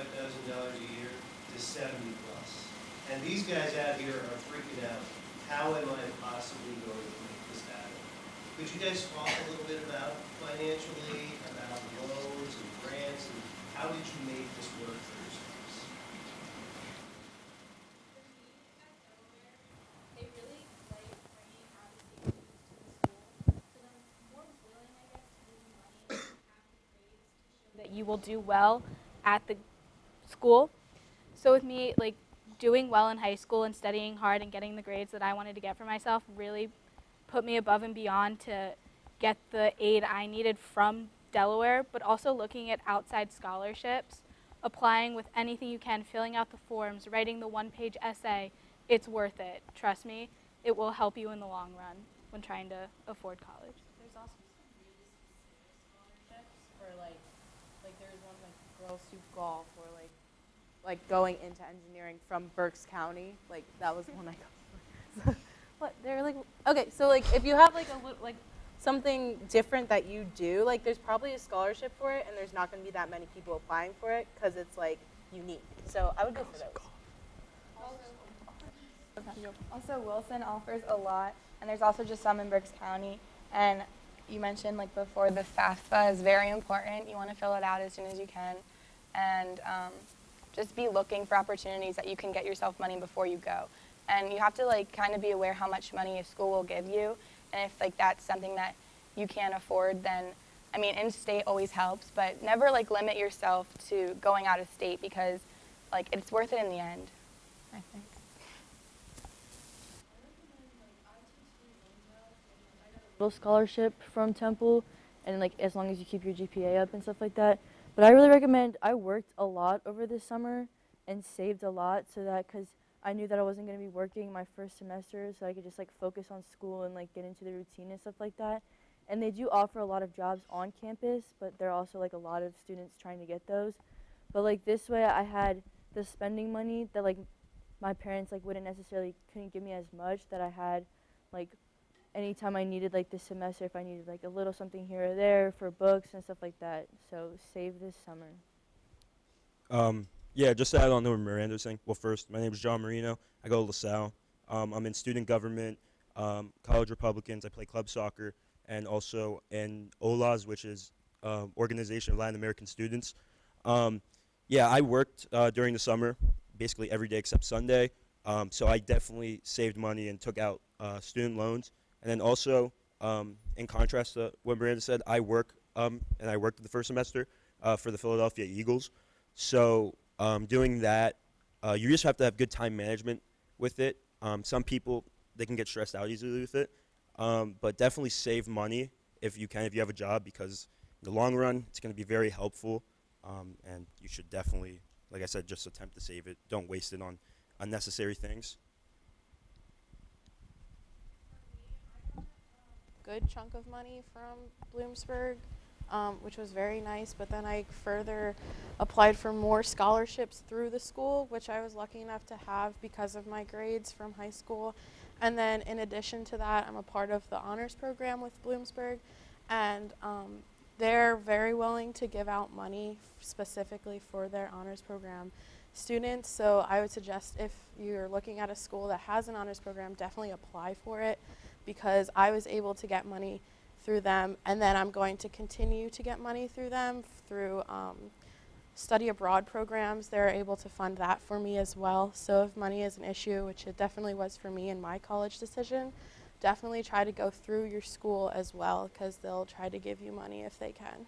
a year to 70 plus. And these guys out here are freaking out. How am I possibly going to make this happen? Could you guys talk a little bit about financially, about loans and grants, and how did you make this work for yourselves? That you will do well at the school. So with me, like doing well in high school and studying hard and getting the grades that I wanted to get for myself really put me above and beyond to get the aid I needed from Delaware, but also looking at outside scholarships, applying with anything you can, filling out the forms, writing the one-page essay. It's worth it. Trust me, it will help you in the long run when trying to afford college. There's also some really specific scholarships for like there's one like girls who golf, or like going into engineering from Berks County. Like that was one I got for. What they're like, okay, so like if you have like a little like something different that you do, like there's probably a scholarship for it, and there's not going to be that many people applying for it because it's like unique. So I would go for those. Also, Wilson offers a lot, and there's also just some in Berks County. And you mentioned like before, the FAFSA is very important. You want to fill it out as soon as you can, and just be looking for opportunities that you can get yourself money before you go. And you have to like kind of be aware how much money a school will give you, and if like that's something that you can't afford, then I mean, in-state always helps, but never like limit yourself to going out of state, because like it's worth it in the end, I think. Little scholarship from Temple, and like as long as you keep your GPA up and stuff like that. But I really recommend, I worked a lot over this summer and saved a lot, so that because I knew that I wasn't going to be working my first semester, so I could just like focus on school and like get into the routine and stuff like that. And they do offer a lot of jobs on campus, but there are also like a lot of students trying to get those. But like this way I had the spending money that like my parents like couldn't give me as much, that I had like anytime I needed like this semester, if I needed like a little something here or there for books and stuff like that. So save this summer. Yeah, just to add on to what Miranda's saying. Well, first, my name is John Marino. I go to LaSalle. I'm in student government, college Republicans. I play club soccer, and also in OLAS, which is Organization of Latin American Students. Yeah, I worked during the summer, basically every day except Sunday. So I definitely saved money and took out student loans. And then also, in contrast to what Miranda said, I work, and I worked the first semester for the Philadelphia Eagles. So doing that, you just have to have good time management with it. Some people, they can get stressed out easily with it. But definitely save money if you can, if you have a job, because in the long run, it's going to be very helpful, and you should definitely, like I said, just attempt to save it. Don't waste it on unnecessary things. Good chunk of money from Bloomsburg, which was very nice, but then I further applied for more scholarships through the school, which I was lucky enough to have because of my grades from high school. And then in addition to that, I'm a part of the honors program with Bloomsburg, and they're very willing to give out money specifically for their honors program students. So I would suggest, if you're looking at a school that has an honors program, definitely apply for it, because I was able to get money through them, and then I'm going to continue to get money through them through study abroad programs. They're able to fund that for me as well. So if money is an issue, which it definitely was for me in my college decision, definitely try to go through your school as well, because they'll try to give you money if they can.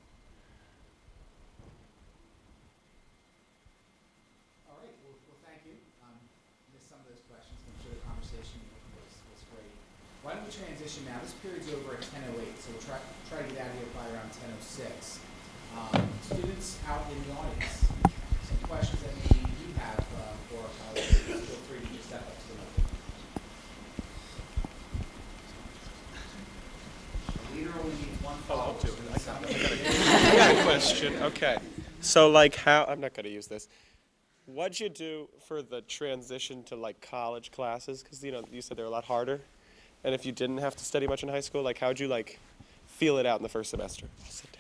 All right, well thank you. Missed some of those questions. I'm sure the conversation was great. Why don't we transition now? This period's over at 10:08, so we'll try to get out of here by around 10:06. Students out in the audience, some questions that maybe you have for our colleagues, feel free to just step up to the mic. The leader only needs one follow-up. I got a question. Okay. So, like, how, I'm not going to use this. What'd you do for the transition to, like, college classes? Because, you know, you said they're a lot harder. And if you didn't have to study much in high school, like, how'd you, like, feel it out in the first semester? Sit down.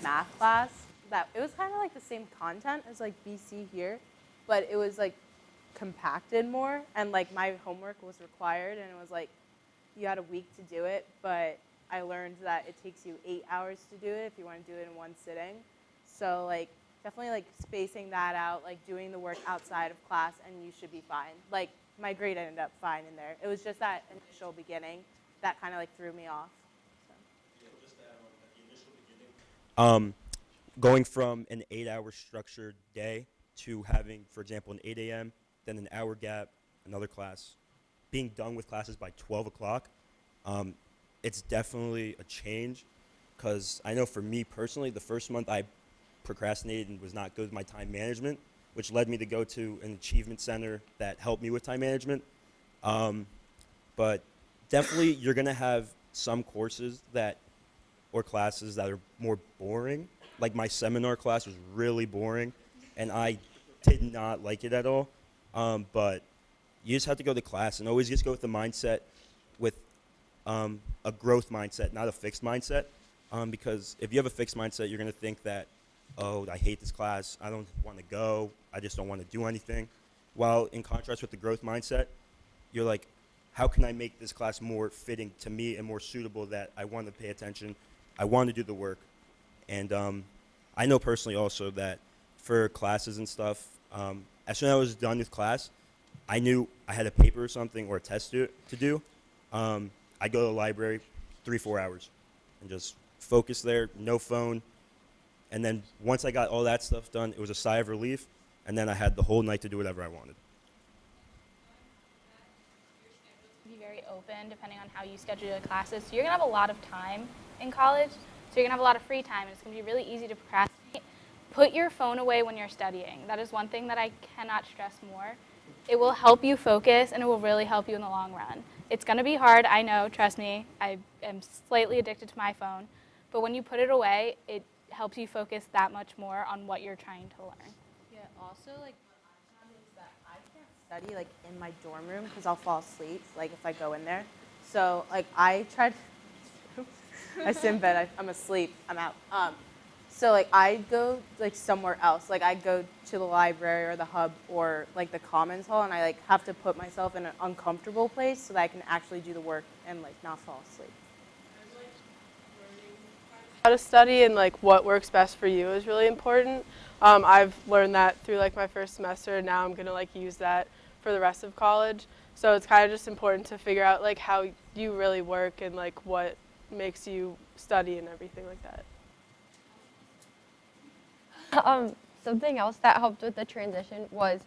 Math class that it was kind of like the same content as like BC here, but it was like compacted more, and like my homework was required, and it was like you had a week to do it, but I learned that it takes you 8 hours to do it if you want to do it in one sitting. So like definitely like spacing that out, like doing the work outside of class, and you should be fine. Like my grade ended up fine in there. It was just that initial beginning that kind of like threw me off. Going from an 8-hour structured day to having, for example, an 8 a.m., then an hour gap, another class, being done with classes by 12 o'clock, it's definitely a change, because I know for me personally, the first month I procrastinated and was not good with my time management, which led me to go to an achievement center that helped me with time management. But definitely you're going to have some courses that or classes that are more boring. Like my seminar class was really boring, and I did not like it at all. But you just have to go to class and always just go with the mindset, with a growth mindset, not a fixed mindset. Because if you have a fixed mindset, you're going to think that, oh, I hate this class, I don't want to go, I just don't want to do anything. While in contrast with the growth mindset, you're like, how can I make this class more fitting to me and more suitable that I want to pay attention, I want to do the work. And I know personally also that for classes and stuff, as soon as I was done with class, I knew I had a paper or something or a test to do. I'd go to the library 3-4 hours and just focus there, no phone. And then once I got all that stuff done, it was a sigh of relief, and then I had the whole night to do whatever I wanted. Be very open depending on how you schedule your classes. So you're going to have a lot of time in college, so you're going to have a lot of free time, and it's going to be really easy to procrastinate. Put your phone away when you're studying. That is one thing that I cannot stress more. It will help you focus, and it will really help you in the long run. It's going to be hard, I know, trust me. I am slightly addicted to my phone. But when you put it away, it helps you focus that much more on what you're trying to learn. Yeah, also, like, what I found is that I can't study, like, in my dorm room because I'll fall asleep, like, if I go in there. So, like, I tried, I sit in bed, I'm asleep, I'm out. So, like, I go, like, somewhere else. Like, I go to the library or the hub or, like, the commons hall, and I, like, have to put myself in an uncomfortable place so that I can actually do the work and, like, not fall asleep. How to study and like what works best for you is really important. I've learned that through like my first semester, and now I'm gonna like use that for the rest of college. So it's kind of just important to figure out like how you really work and like what makes you study and everything like that. Something else that helped with the transition was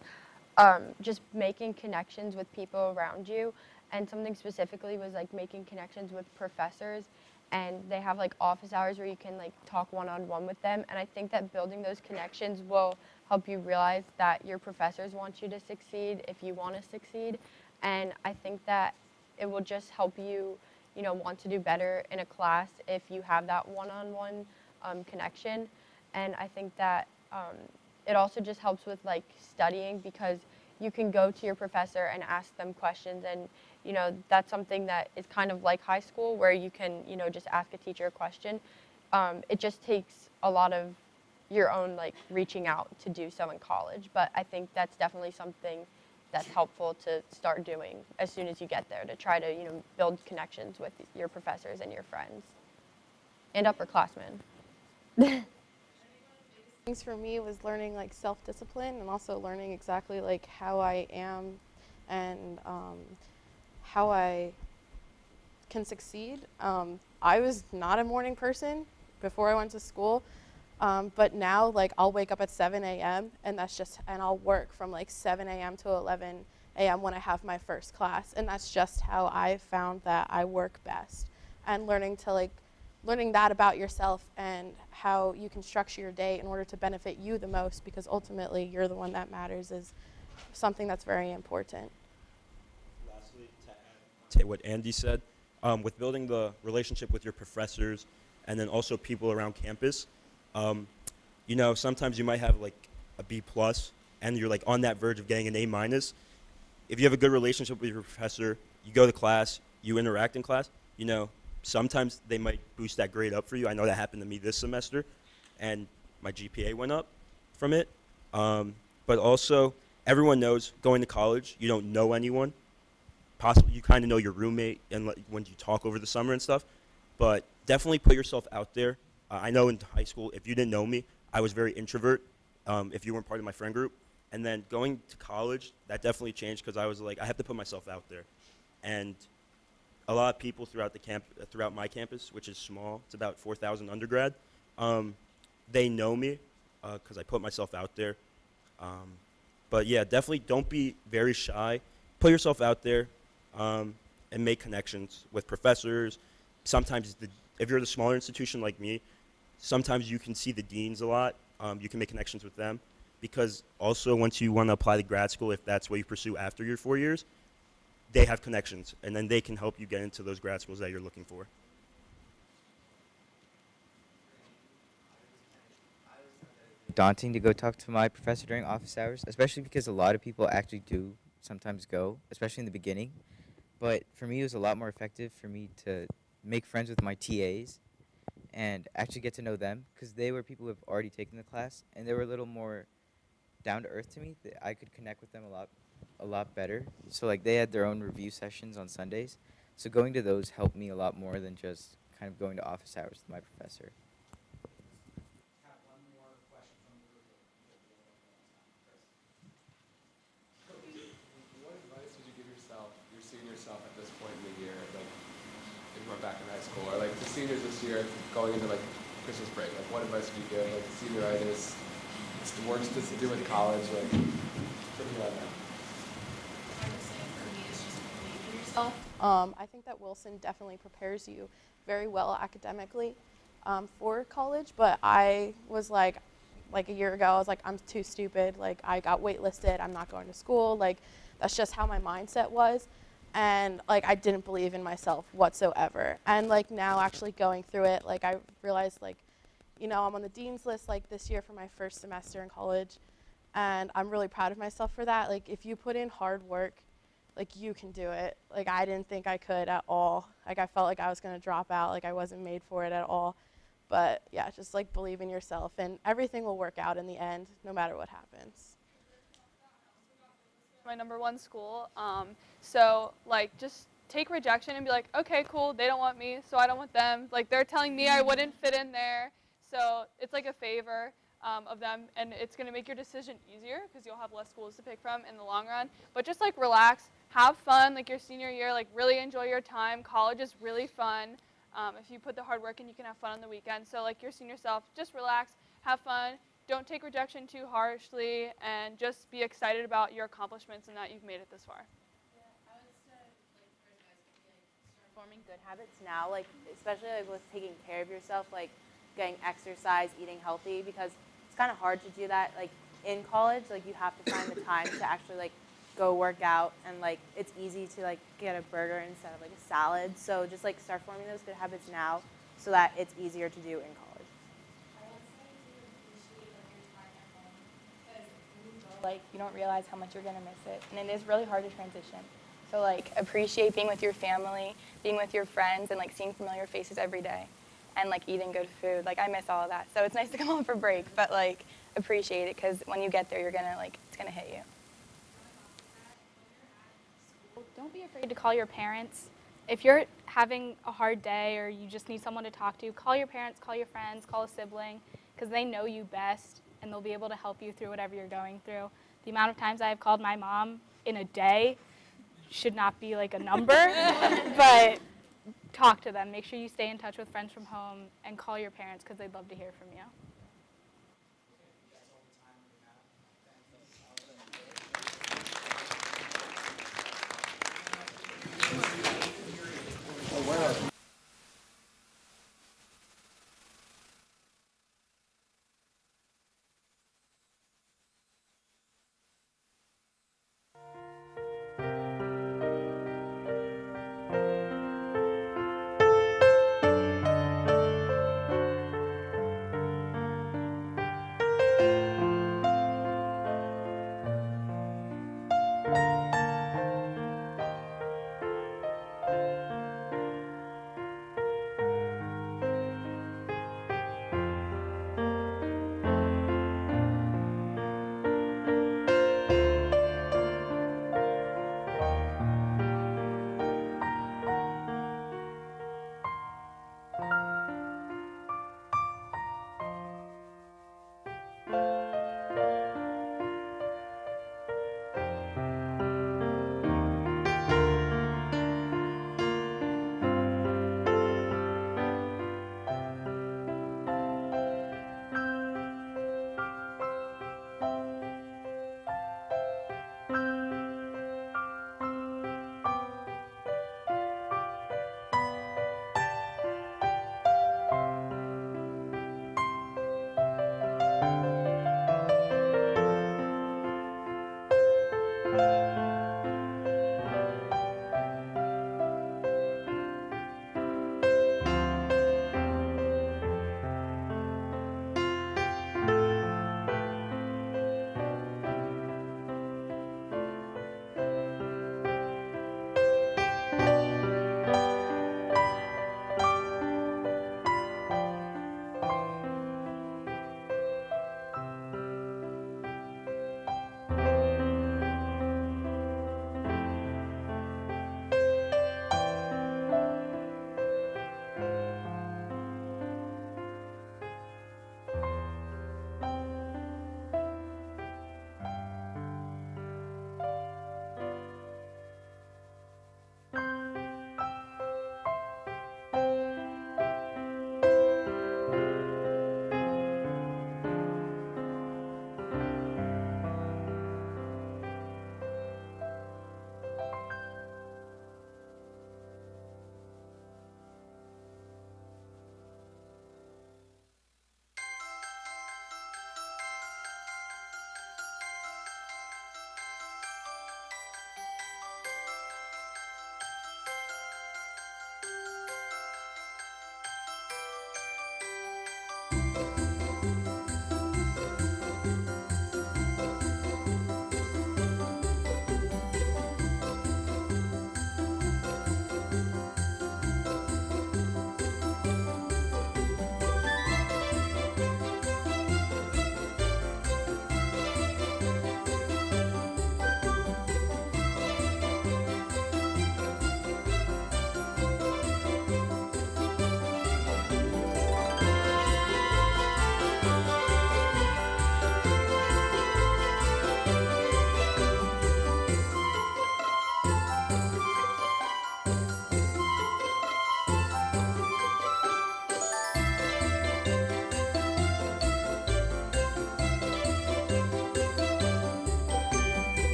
just making connections with people around you and something specifically was like making connections with professors, and they have like office hours where you can like talk one-on-one with them, and I think that building those connections will help you realize that your professors want you to succeed if you want to succeed, and I think that it will just help you, you know, want to do better in a class if you have that one-on-one connection. And I think that it also just helps with like studying, because you can go to your professor and ask them questions, and you know, that's something that is kind of like high school where you can, you know, just ask a teacher a question. It just takes a lot of your own like reaching out to do so in college, but I think that's definitely something that's helpful to start doing as soon as you get there, to try to, you know, build connections with your professors and your friends and upperclassmen. Things for me was learning like self-discipline, and also learning exactly like how I am and how I can succeed. I was not a morning person before I went to school, but now like I'll wake up at 7 a.m. and I'll work from like 7 a.m. to 11 a.m. when I have my first class, and that's just how I found that I work best. And learning that about yourself and how you can structure your day in order to benefit you the most, because ultimately you're the one that matters, is something that's very important. Lastly, to add to what Andy said, with building the relationship with your professors and then also people around campus, you know, sometimes you might have like a B+ and you're like on that verge of getting an A-. If you have a good relationship with your professor, you go to class, you interact in class, you know, sometimes they might boost that grade up for you. I know that happened to me this semester, and my GPA went up from it. But also, everyone knows going to college, you don't know anyone. Possibly, you kind of know your roommate and when you talk over the summer and stuff. But definitely put yourself out there. I know in high school, if you didn't know me, I was very introvert, if you weren't part of my friend group. And then going to college, that definitely changed, because I was like, I have to put myself out there. And a lot of people throughout my campus, which is small, it's about 4,000 undergrad, they know me because I put myself out there. But yeah, definitely don't be very shy. Put yourself out there and make connections with professors. Sometimes, if you're at a smaller institution like me, sometimes you can see the deans a lot. You can make connections with them, because also once you want to apply to grad school, if that's what you pursue after your 4 years, they have connections, and then they can help you get into those grad schools that you're looking for. Daunting to go talk to my professor during office hours, especially because a lot of people actually do sometimes go, especially in the beginning. But for me, it was a lot more effective for me to make friends with my TAs and actually get to know them, because they were people who have already taken the class, and they were a little more down to earth to me. I could connect with them a lot better. So like they had their own review sessions on Sundays. So going to those helped me a lot more than just kind of going to office hours with my professor. What advice would you give yourself, your senior self, at this point in the year, like if you went back in high school, or like the seniors this year going into like Christmas break? Like what advice would you give, like senioritis, it's the works to do with college, like something like that? I think that Wilson definitely prepares you very well academically for college, but I was like a year ago, I was like, I'm too stupid, like I got waitlisted, I'm not going to school, like that's just how my mindset was, and like I didn't believe in myself whatsoever. And like now actually going through it, like I realized, like, you know, I'm on the dean's list like this year for my first semester in college, and I'm really proud of myself for that. Like if you put in hard work, like you can do it. Like I didn't think I could at all. Like I felt like I was gonna drop out, like I wasn't made for it at all. But yeah, just like believe in yourself, and everything will work out in the end, no matter what happens. My #1 school, so like just take rejection and be like, okay, cool, they don't want me, so I don't want them. Like they're telling me I wouldn't fit in there, so it's like a favor of them, and it's gonna make your decision easier because you'll have less schools to pick from in the long run. But just like relax, have fun, like your senior year, like really enjoy your time. College is really fun. If you put the hard work in, you can have fun on the weekend. So like your senior self, just relax, have fun, don't take rejection too harshly, and just be excited about your accomplishments and that you've made it this far. Yeah, I would say, like, good habits now, like especially like with taking care of yourself, like getting exercise, eating healthy, because it's kind of hard to do that like in college. Like you have to find the time to actually like go work out, and like it's easy to like get a burger instead of like a salad. So just like start forming those good habits now so that it's easier to do in college. Like you don't realize how much you're gonna miss it, and it is really hard to transition. So like appreciate being with your family, being with your friends, and like seeing familiar faces every day, and like eating good food. Like I miss all of that. So it's nice to come home for break, but like appreciate it, because when you get there, you're gonna like it's gonna hit you. Don't be afraid to call your parents. If you're having a hard day or you just need someone to talk to, call your parents, call your friends, call a sibling, because they know you best and they'll be able to help you through whatever you're going through. The amount of times I have called my mom in a day should not be like a number, but talk to them. Make sure you stay in touch with friends from home and call your parents because they'd love to hear from you.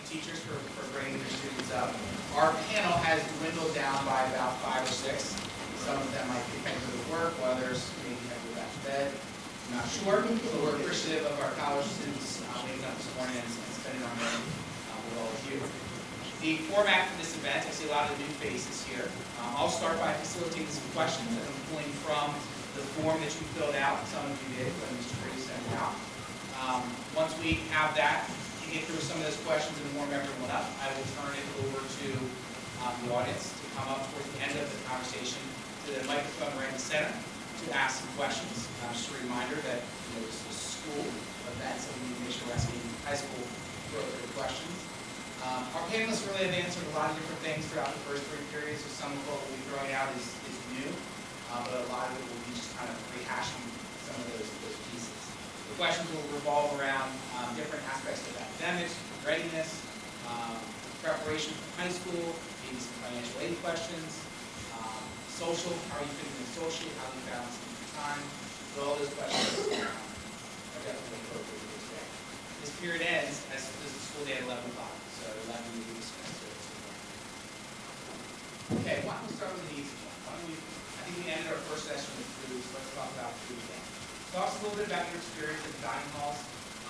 teachers for bringing their students up. Our panel has dwindled down by about 5 or 6. Some of them might be connected with work, while others may be connected back to bed. I'm not sure, but we're appreciative of our college students waking up this morning and spending our morning with all of you. The format for this event, I see a lot of new faces here. I'll start by facilitating some questions that I'm pulling from the form that you filled out. Some of you did, but Mr. Brady sent it out. Once we have that, to get through some of those questions and warm everyone up, I will turn it over to the audience to come up towards the end of the conversation to the microphone right in the center to ask some questions. Just a reminder that this is a school event, so we need to make sure we're asking high school appropriate questions. Our panelists really have answered a lot of different things throughout the first 3 periods, so some of what we'll be throwing out is new, but a lot of it will be just kind of rehashing some of those pieces. The questions will revolve around different aspects of academics, readiness, preparation for high school, maybe some financial aid questions, social, how are you fitting in socially, how do you balance your time, so all those questions are definitely appropriate for this day. This period ends as the school day at 11 o'clock. So 11 will be discussed. Okay, why don't we start with an easy one? I think we ended our first session with food, so let's talk about food again. Talk us a little bit about your experience at the dining halls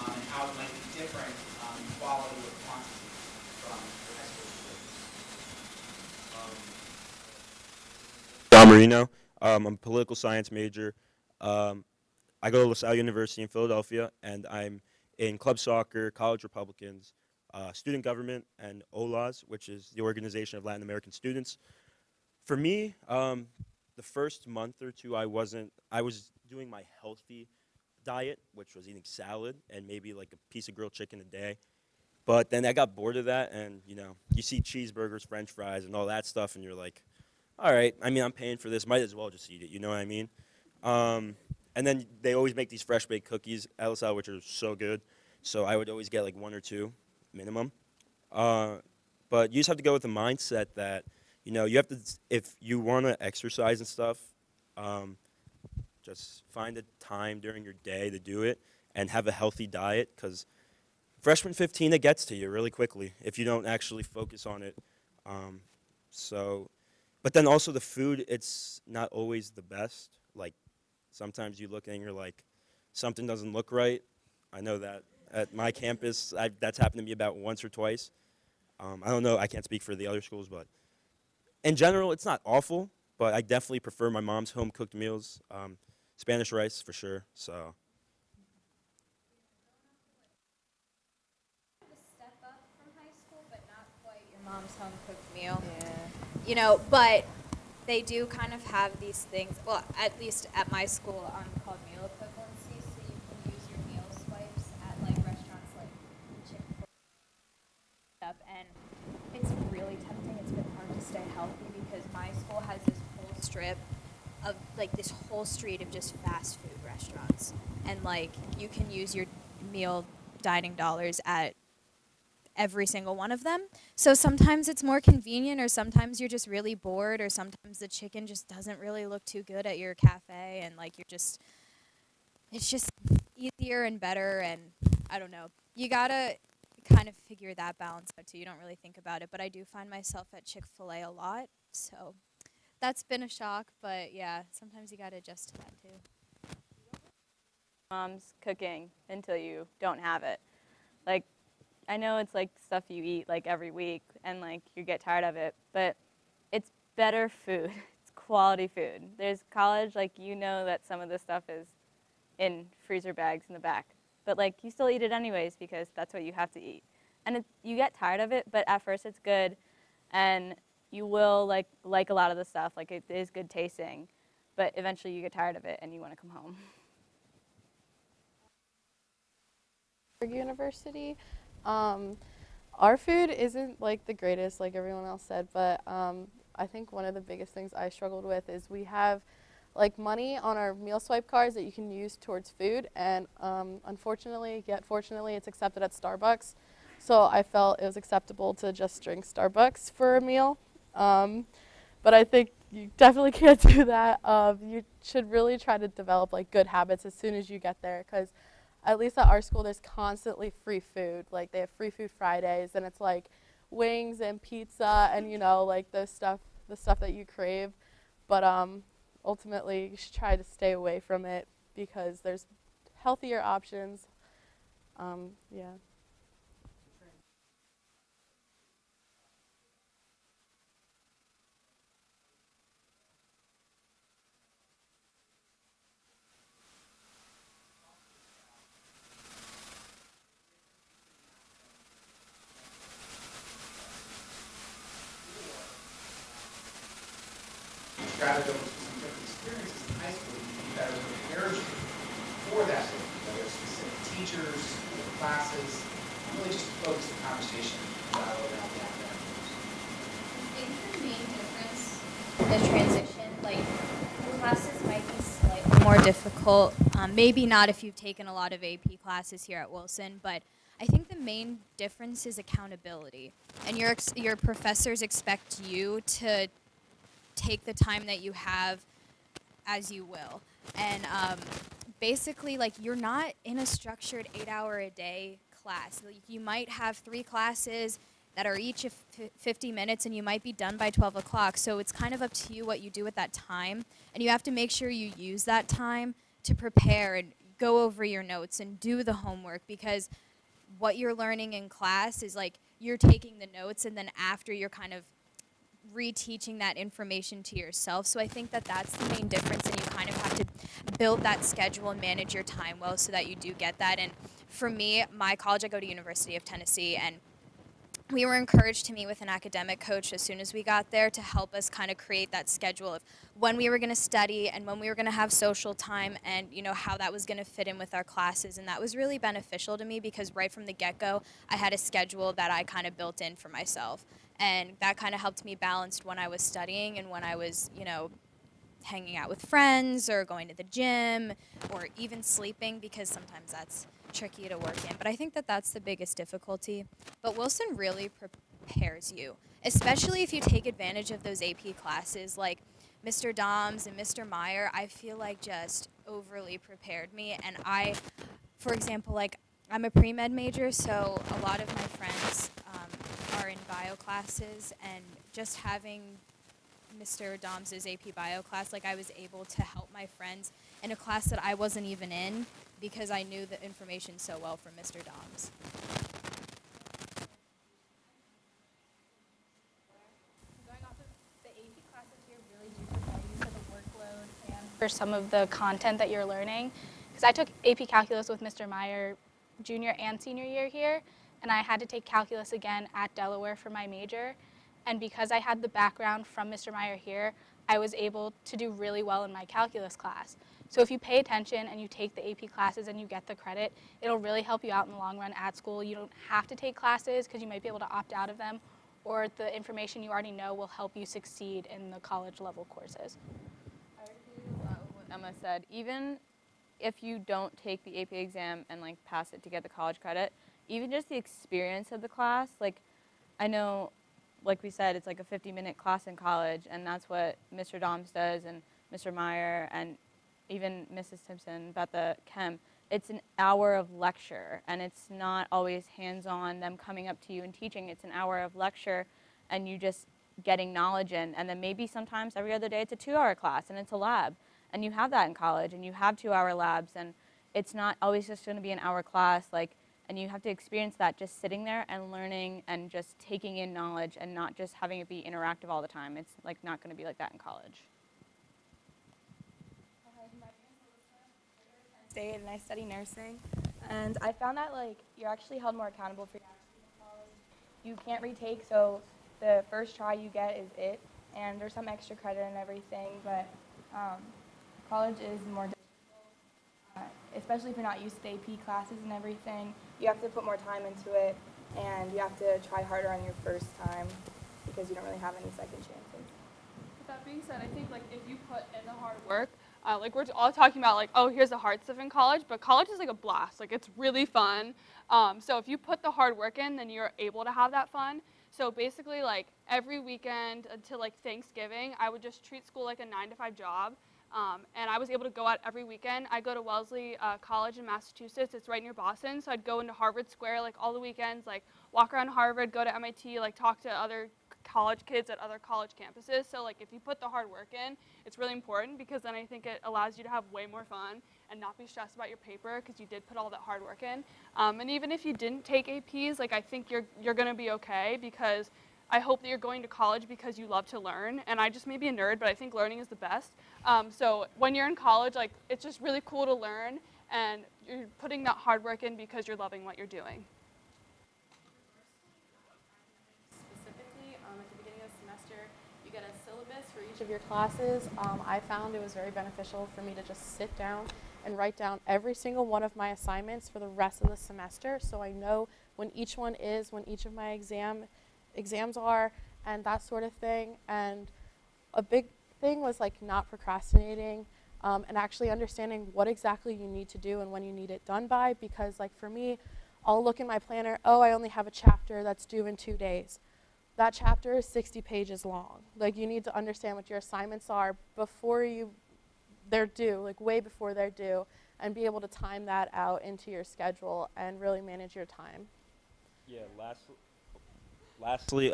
and how it might be different in quality or quantity from your high school experience. John Marino. I'm a political science major. I go to LaSalle University in Philadelphia, and I'm in club soccer, college Republicans, student government, and OLAS, which is the Organization of Latin American Students. For me, the first month or two, I was doing my healthy diet, which was eating salad and maybe like a piece of grilled chicken a day. But then I got bored of that, and you see cheeseburgers, French fries, and all that stuff, and you're like, all right, I mean, I'm paying for this, might as well just eat it, you know what I mean? And then they always make these fresh baked cookies at LaSalle, which are so good. So I would always get like 1 or 2 minimum. But you just have to go with the mindset that, you have to, if you want to exercise and stuff, just find a time during your day to do it and have a healthy diet, because freshman 15, it gets to you really quickly if you don't actually focus on it. But then also the food, it's not always the best. Like, sometimes you look and you're like, something doesn't look right. I know that at my campus, that's happened to me about once or twice. I don't know, I can't speak for the other schools, but in general, it's not awful, but I definitely prefer my mom's home-cooked meals. Spanish rice, for sure, so. Step up from high school, but not quite your mom's home-cooked meal. Yeah. But they do kind of have these things, well, at least at my school, called meal equivalency, so you can use your meal swipes at, restaurants like Chick-fil-A. And it's really tempting. It's been hard to stay healthy because my school has this whole strip of, this whole street of just fast food restaurants. And, you can use your meal dining dollars at every single one of them. So sometimes it's more convenient, or sometimes you're just really bored, or sometimes the chicken just doesn't really look too good at your cafe, and it's just easier and better, and I don't know. You gotta kind of figure that balance out too. You don't really think about it, but I do find myself at Chick-fil-A a lot, so that's been a shock, but yeah, sometimes you gotta adjust to that too. Mom's cooking until you don't have it. I know it's stuff you eat every week and you get tired of it, but it's better food. It's quality food. There's college, you know that some of this stuff is in freezer bags in the back, but you still eat it anyways because that's what you have to eat. And you get tired of it, but at first it's good, and you will like a lot of the stuff. It is good tasting, but eventually you get tired of it and you want to come home. University. Our food isn't the greatest, like everyone else said, but I think one of the biggest things I struggled with is we have money on our meal swipe cards that you can use towards food, and unfortunately, yet fortunately, it's accepted at Starbucks. So I felt it was acceptable to just drink Starbucks for a meal. But I think you definitely can't do that. You should really try to develop good habits as soon as you get there, because at least at our school, there's constantly free food. Like they have free food Fridays, and it's like wings and pizza and like the stuff that you crave. But ultimately, you should try to stay away from it because there's healthier options. Yeah. Rather than some different experiences in high school that are prepared you for that, whether it's specific teachers, or classes, really just focus the conversation around the academic. I think the main difference in the transition, like classes might be slightly more difficult. Maybe not if you've taken a lot of AP classes here at Wilson, but I think the main difference is accountability, and your professors expect you to take the time that you have as you will. And basically, like, you're not in a structured 8-hour-a-day class. Like, you might have 3 classes that are each 50 minutes, and you might be done by 12 o'clock. So it's kind of up to you what you do with that time. And you have to make sure you use that time to prepare and go over your notes and do the homework, because what you're learning in class is like you're taking the notes, and then after you're kind of reteaching that information to yourself. So I think that that's the main difference, and you kind of have to build that schedule and manage your time well so that you do get that. And for me, my college, I go to University of Tennessee, and we were encouraged to meet with an academic coach as soon as we got there to help us kind of create that schedule of when we were going to study and when we were going to have social time, and how that was going to fit in with our classes. And that was really beneficial to me because right from the get-go I had a schedule that I kind of built in for myself, and that kind of helped me balance when I was studying and when I was hanging out with friends or going to the gym or even sleeping, because sometimes that's tricky to work in. But I think that that's the biggest difficulty. But Wilson really prepares you, especially if you take advantage of those AP classes. Like Mr. Doms and Mr. Meyer, I feel like just overly prepared me. And for example, like I'm a pre-med major, so a lot of my friends are in bio classes, and just having Mr. Doms' AP bio class, like I was able to help my friends in a class that I wasn't even in because I knew the information so well from Mr. Doms. Going off of the AP classes here really do prepare you for the workload and for some of the content that you're learning. Because I took AP Calculus with Mr. Meyer junior and senior year here, and I had to take calculus again at Delaware for my major. And because I had the background from Mr. Meyer here, I was able to do really well in my calculus class. So if you pay attention and you take the AP classes and you get the credit, it'll really help you out in the long run at school. You don't have to take classes because you might be able to opt out of them, or the information you already know will help you succeed in the college level courses. I agree with what Emma said. Even if you don't take the AP exam and like pass it to get the college credit, even just the experience of the class, like I know, like we said, it's like a 50-minute class in college, and that's what Mr. Doms does, and Mr. Meyer, and even Mrs. Simpson about the chem. It's an hour of lecture, and it's not always hands-on, them coming up to you and teaching. It's an hour of lecture, and you just getting knowledge in, and then maybe sometimes every other day it's a 2-hour class, and it's a lab, and you have that in college, and you have 2-hour labs, and it's not always just going to be an hour class, like. And you have to experience that just sitting there and learning and just taking in knowledge and not just having it be interactive all the time. It's like not going to be like that in college. State, and I study nursing, and I found that like you're actually held more accountable for your actions in college. You can't retake, so the first try you get is it, and there's some extra credit and everything, but college is more difficult, especially if you're not used to the AP classes and everything. You have to put more time into it, and you have to try harder on your first time because you don't really have any second chances. With that being said, I think like if you put in the hard work, like we're all talking about like, oh, here's the hard stuff in college, but college is like a blast. Like it's really fun. So if you put the hard work in, then you're able to have that fun. So basically like every weekend until like Thanksgiving, I would just treat school like a 9-to-5 job. And I was able to go out every weekend. I go to Wellesley College in Massachusetts. It's right near Boston. So I'd go into Harvard Square like all the weekends, like walk around Harvard, go to MIT, like talk to other college kids at other college campuses. So like if you put the hard work in, it's really important because then I think it allows you to have way more fun and not be stressed about your paper because you did put all that hard work in. And even if you didn't take APs, like I think you're going to be okay because I hope that you're going to college because you love to learn. And I just may be a nerd, but I think learning is the best. So when you're in college, like it's just really cool to learn and you're putting that hard work in because you're loving what you're doing. Specifically, at the beginning of the semester, you get a syllabus for each of your classes. I found it was very beneficial for me to just sit down and write down every single one of my assignments for the rest of the semester so I know when each one is, when each of my exams are, and that sort of thing. And a big thing was like not procrastinating and actually understanding what exactly you need to do and when you need it done by, because like for me, I'll look in my planner, oh, I only have a chapter that's due in 2 days. That chapter is 60 pages long. Like you need to understand what your assignments are before they're due, like way before they're due, and be able to time that out into your schedule and really manage your time. Yeah, lastly,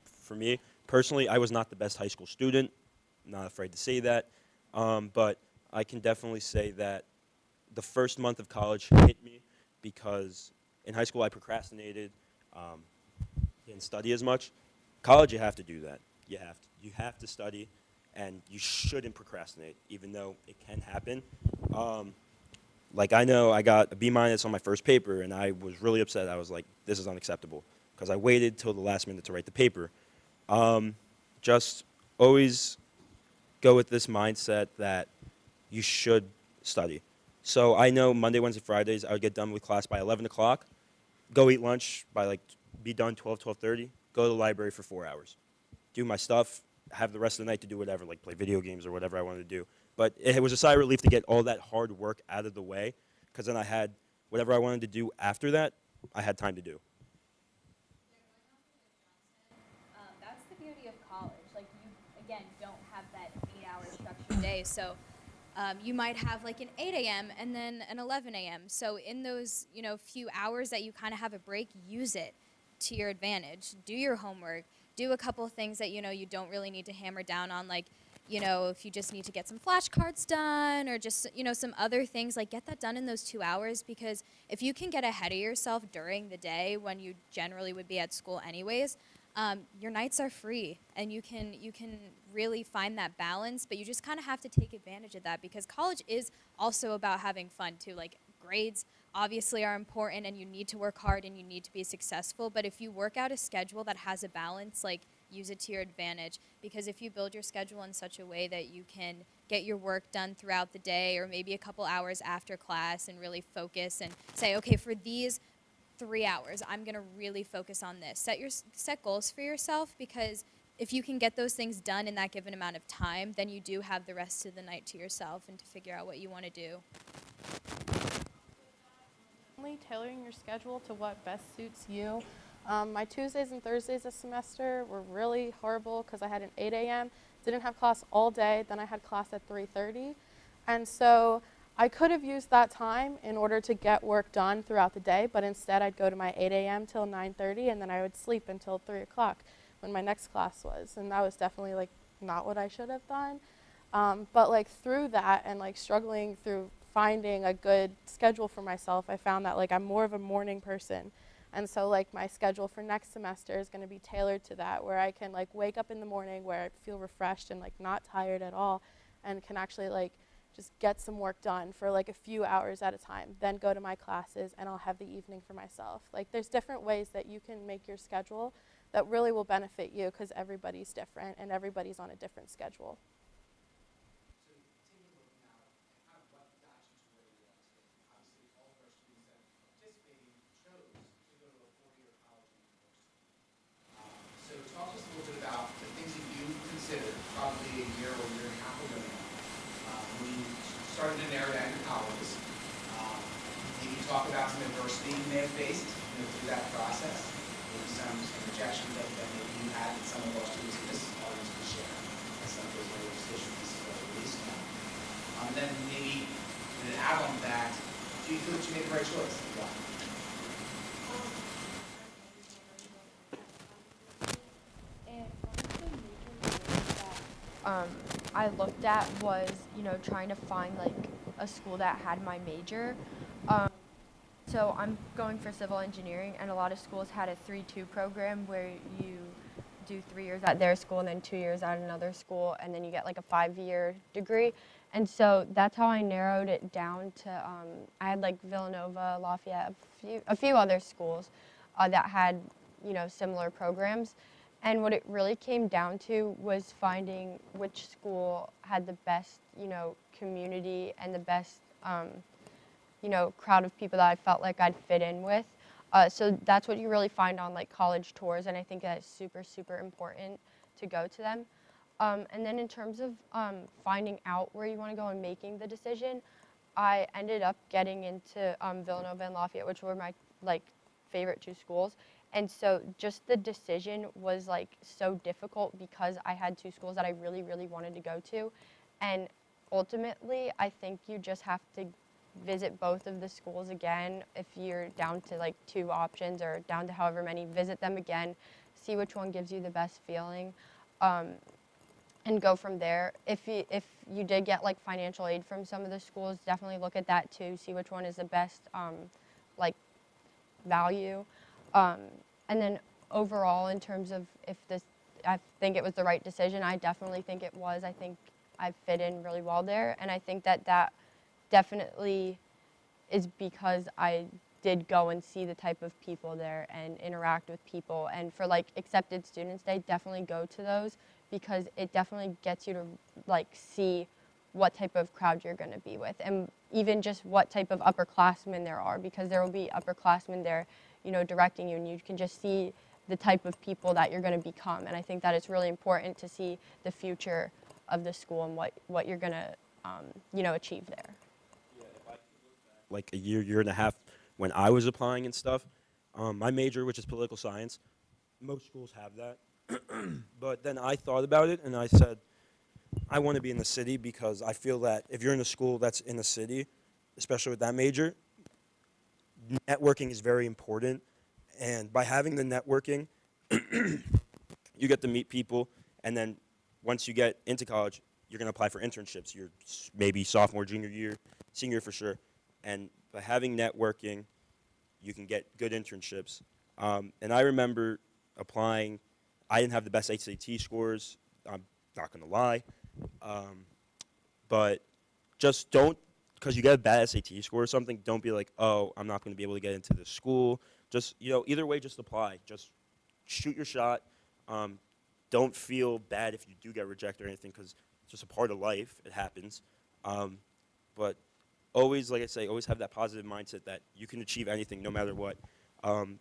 for me, personally, I was not the best high school student. Not afraid to say that. But I can definitely say that the first month of college hit me because in high school I procrastinated, didn't study as much. College, you have to do that. You have to study, and you shouldn't procrastinate, even though it can happen. Like I know I got a B- on my first paper, and I was really upset. I was like, this is unacceptable, because I waited till the last minute to write the paper. Just always go with this mindset that you should study. So I know Monday, Wednesday, Fridays, I would get done with class by 11 o'clock, go eat lunch by like, be done 12, 12:30, go to the library for 4 hours, do my stuff, have the rest of the night to do whatever, like play video games or whatever I wanted to do. But it was a sigh of relief to get all that hard work out of the way, because then I had whatever I wanted to do after that, I had time to do. That's the beauty of college. Like you, again, don't have that 8-hour structured day. So you might have like an 8 a.m. and then an 11 a.m. So in those, few hours that you kind of have a break, use it to your advantage. Do your homework. Do a couple things that, you don't really need to hammer down on, like, if you just need to get some flashcards done or just, some other things, like get that done in those 2 hours, because if you can get ahead of yourself during the day when you generally would be at school anyways, your nights are free and you can really find that balance, but you just kind of have to take advantage of that, because college is also about having fun too. Like grades obviously are important and you need to work hard and you need to be successful, but if you work out a schedule that has a balance, like use it to your advantage, because if you build your schedule in such a way that you can get your work done throughout the day or maybe a couple hours after class and really focus and say, okay, for these 3 hours, I'm going to really focus on this. Set goals for yourself, because if you can get those things done in that given amount of time, then you do have the rest of the night to yourself and to figure out what you want to do. Tailoring your schedule to what best suits you. My Tuesdays and Thursdays this semester were really horrible because I had an 8 a.m., didn't have class all day, then I had class at 3:30. And so I could have used that time in order to get work done throughout the day, but instead I'd go to my 8 a.m. till 9:30, and then I would sleep until 3 o'clock when my next class was. And that was definitely like not what I should have done. But like through that and like struggling through finding a good schedule for myself, I found that like I'm more of a morning person. And so like my schedule for next semester is going to be tailored to that, where I can like wake up in the morning where I feel refreshed and like not tired at all, and can actually like just get some work done for like a few hours at a time, then go to my classes, and I'll have the evening for myself. Like there's different ways that you can make your schedule that really will benefit you, because everybody's different and everybody's on a different schedule. Probably a year or a year and a half ago now, when you started to narrow down your colleges. Can you talk about some adversity you may have faced through that process? Maybe some rejection that maybe you had that some of our students in this audience could share, and some of those other decisions released now. Then maybe an add-on to that, do you feel that you made the right choice? Why? I looked at was, trying to find like a school that had my major. So I'm going for civil engineering, and a lot of schools had a 3-2 program where you do 3 years at their school and then 2 years at another school, and then you get like a 5-year degree. And so that's how I narrowed it down to, I had like Villanova, Lafayette, a few other schools that had, similar programs. And what it really came down to was finding which school had the best, community and the best, crowd of people that I felt like I'd fit in with. So that's what you really find on like college tours, and I think that is super, super important to go to them. And then in terms of finding out where you want to go and making the decision, I ended up getting into Villanova and Lafayette, which were my like favorite 2 schools. And so just the decision was like so difficult because I had 2 schools that I really, really wanted to go to. And ultimately, I think you just have to visit both of the schools again. If you're down to like 2 options or down to however many, visit them again, see which one gives you the best feeling, and go from there. If you did get like financial aid from some of the schools, definitely look at that too, see which one is the best like value. And then overall, in terms of I think it was the right decision, I definitely think it was. I think I fit in really well there, and I think that definitely is because I did go and see the type of people there and interact with people. And for like Accepted Students Day, definitely go to those because it definitely gets you to like see what type of crowd you're going to be with, and even just what type of upperclassmen there are, because there will be upperclassmen there, directing you, and you can just see the type of people that you're going to become. And I think that it's really important to see the future of the school and what you're going to, achieve there. Like a year and a half when I was applying and stuff, my major, which is political science, most schools have that. But then I thought about it and I said, I want to be in the city because I feel that if you're in a school that's in the city, especially with that major, networking is very important. And by having the networking, you get to meet people, and then once you get into college, you're going to apply for internships. You're maybe sophomore, junior year, senior for sure. And by having networking, you can get good internships. And I remember applying. I didn't have the best SAT scores. I'm not going to lie. But just don't, because you get a bad SAT score or something, don't be like, oh, I'm not going to be able to get into this school. Just, either way, just apply. Just shoot your shot. Don't feel bad if you do get rejected or anything, because it's just a part of life. It happens. But always, like I say, always have that positive mindset that you can achieve anything no matter what.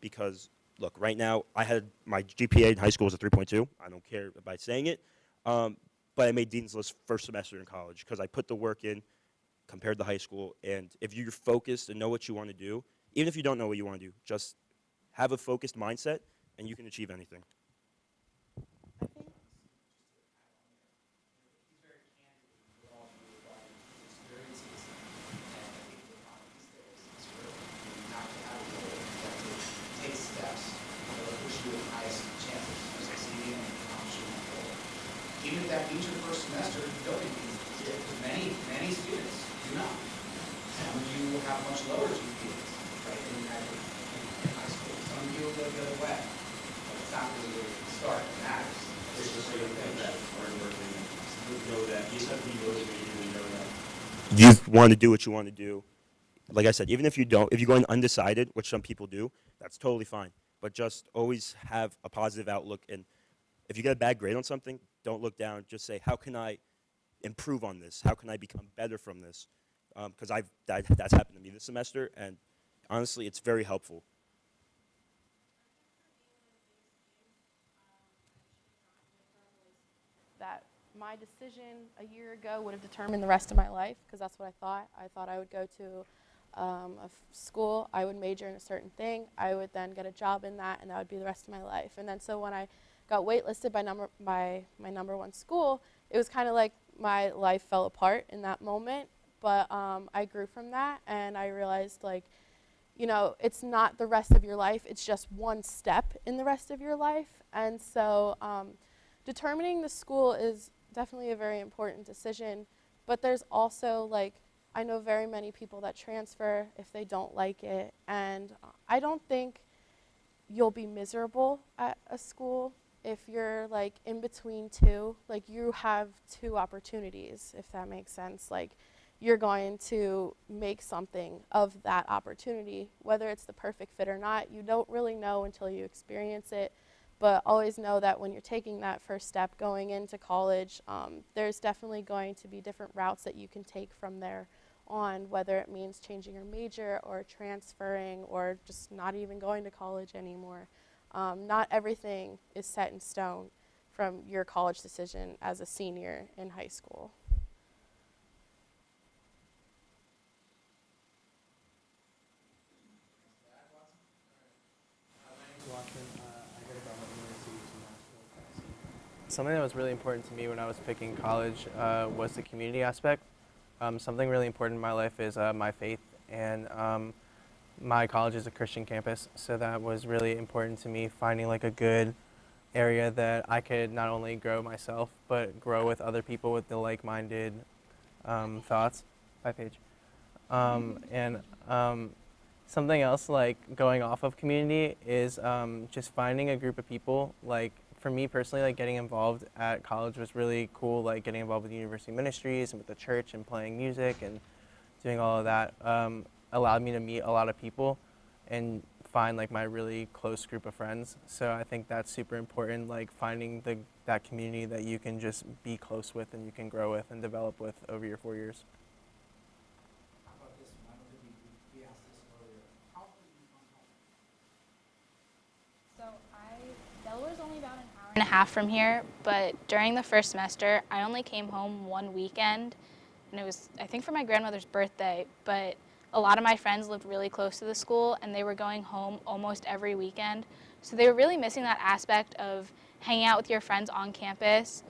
Because, look, right now, I had my GPA in high school was a 3.2. I don't care about saying it. But I made Dean's List first semester in college because I put the work in compared to high school. And if you're focused and know what you want to do, even if you don't know what you want to do, just have a focused mindset and you can achieve anything. Even if that means your first semester, you don't get many students do not. Some of you will have much lower GPAs, right, than you had in high school. Some of you will go the other way. But it's not really where you start. It matters. It's just so you think that hard work and know that you just have to be motivated and know that you want to do what you want to do. Like I said, even if you don't, if you go in undecided, which some people do, that's totally fine. But just always have a positive outlook, and if you get a bad grade on something, don't look down. Just say, how can I improve on this? How can I become better from this? Because that's happened to me this semester, and honestly, it's very helpful. That my decision a year ago would have determined the rest of my life, because that's what I thought. I thought I would go to school, I would major in a certain thing, I would then get a job in that, and that would be the rest of my life. And then so when I got waitlisted by my number one school, it was kind of like my life fell apart in that moment, but I grew from that, and I realized, like, you know, it's not the rest of your life, it's just one step in the rest of your life. And so determining the school is definitely a very important decision, but there's also, like, I know very many people that transfer if they don't like it, and I don't think you'll be miserable at a school if you're, like, in between two. Like, you have two opportunities, if that makes sense. Like, you're going to make something of that opportunity. Whether it's the perfect fit or not, you don't really know until you experience it. But always know that when you're taking that first step going into college, there's definitely going to be different routes that you can take from there on, whether it means changing your major or transferring or just not even going to college anymore. Not everything is set in stone from your college decision as a senior in high school. Something that was really important to me when I was picking college was the community aspect. Something really important in my life is my faith, and my college is a Christian campus, so that was really important to me, finding like a good area that I could not only grow myself, but grow with other people with the like-minded thoughts. Bye, Paige. Something else, like going off of community, is just finding a group of people. Like for me personally, like getting involved at college was really cool. Like getting involved with university ministries and with the church and playing music and doing all of that allowed me to meet a lot of people and find like my really close group of friends. So I think that's super important, like finding that community that you can just be close with and you can grow with and develop with over your 4 years. Delaware's only about an hour and a half from here, but during the first semester, I only came home one weekend, and it was, I think, for my grandmother's birthday, but a lot of my friends lived really close to the school, and they were going home almost every weekend, so they were really missing that aspect of hanging out with your friends on campus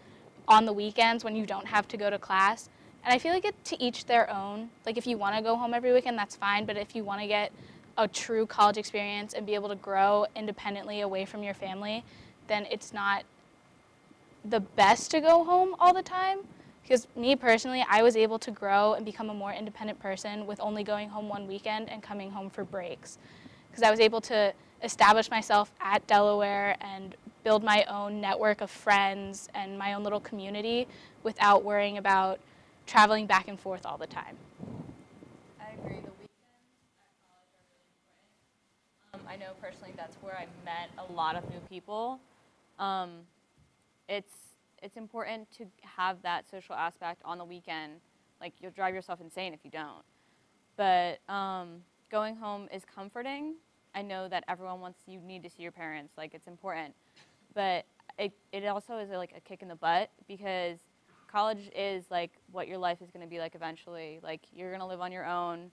on the weekends when you don't have to go to class. And I feel like it's to each their own. Like, if you want to go home every weekend, that's fine, but if you want to get a true college experience and be able to grow independently away from your family, then it's not the best to go home all the time. Because me personally, I was able to grow and become a more independent person with only going home one weekend and coming home for breaks. Because I was able to establish myself at Delaware and build my own network of friends and my own little community without worrying about traveling back and forth all the time. I agree. The weekends at college are really important. I know personally that's where I met a lot of new people. It's important to have that social aspect on the weekend. Like, you'll drive yourself insane if you don't. But going home is comforting. I know that you need to see your parents. Like, it's important. But it also is like a kick in the butt, because college is like what your life is going to be like eventually. Like, you're going to live on your own.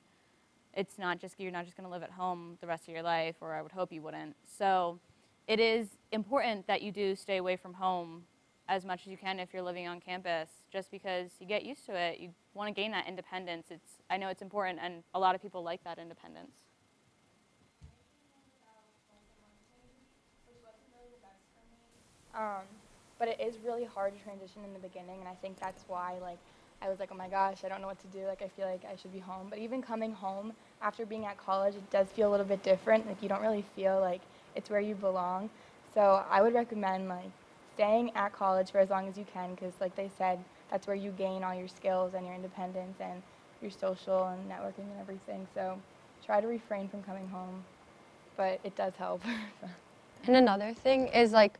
You're not just going to live at home the rest of your life, or I would hope you wouldn't. So it is important that you do stay away from home as much as you can if you're living on campus, just because you get used to it. You want to gain that independence. I know it's important, and a lot of people like that independence. But it is really hard to transition in the beginning, and I think that's why, like, I was like, oh my gosh, I don't know what to do. Like, I feel like I should be home. But even coming home after being at college, it does feel a little bit different. Like, you don't really feel like it's where you belong. So I would recommend, like, staying at college for as long as you can, because, like they said, that's where you gain all your skills and your independence and your social and networking and everything. So try to refrain from coming home, but it does help. And another thing is, like,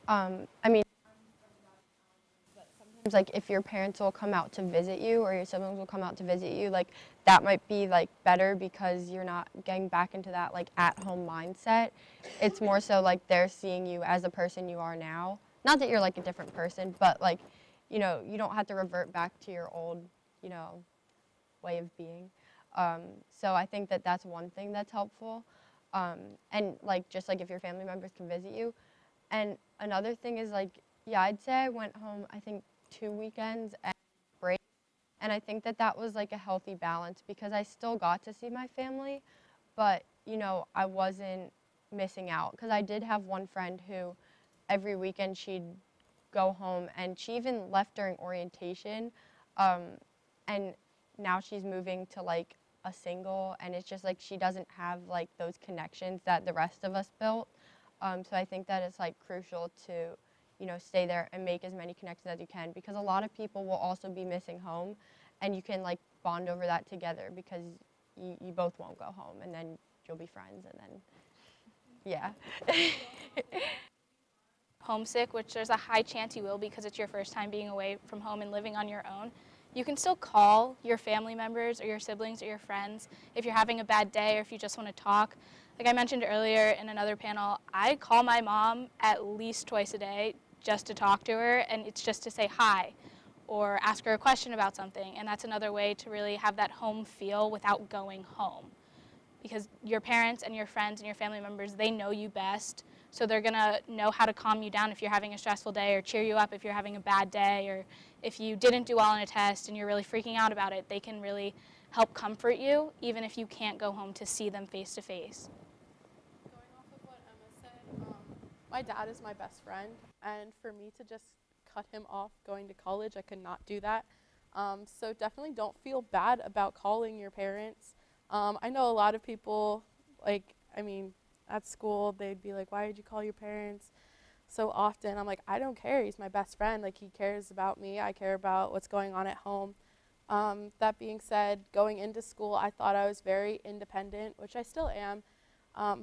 I mean, sometimes, like, if your parents will come out to visit you or your siblings will come out to visit you, like, that might be, like, better because you're not getting back into that, like, at-home mindset. It's more so, like, they're seeing you as the person you are now. Not that you're, like, a different person, but, like, you know, you don't have to revert back to your old, you know, way of being. So I think that that's one thing that's helpful. And, like, just, like, if your family members can visit you. And another thing is, like, yeah, I'd say I went home, I think, 2 weekends, and And I think that that was like a healthy balance because I still got to see my family, but you know, I wasn't missing out because I did have one friend who every weekend she'd go home, and she even left during orientation, and now she's moving to like a single, and it's just like she doesn't have like those connections that the rest of us built. So I think that it's like crucial to, you know, stay there and make as many connections as you can, because a lot of people will also be missing home, and you can like bond over that together because you both won't go home, and then you'll be friends, and then yeah. Homesick, which there's a high chance you will because it's your first time being away from home and living on your own, you can still call your family members or your siblings or your friends if you're having a bad day or if you just want to talk. Like I mentioned earlier in another panel, I call my mom at least twice a day just to talk to her, and it's just to say hi or ask her a question about something, and that's another way to really have that home feel without going home. Because your parents and your friends and your family members, they know you best, so they're gonna know how to calm you down if you're having a stressful day, or cheer you up if you're having a bad day, or if you didn't do well on a test and you're really freaking out about it, they can really help comfort you, even if you can't go home to see them face to face. Going off of what Emma said, my dad is my best friend, and for me to just cut him off going to college, I could not do that. So definitely don't feel bad about calling your parents. I know a lot of people, like, I mean, at school, they'd be like, why did you call your parents so often? I'm like, I don't care. He's my best friend. Like, he cares about me. I care about what's going on at home. That being said, going into school, I thought I was very independent, which I still am.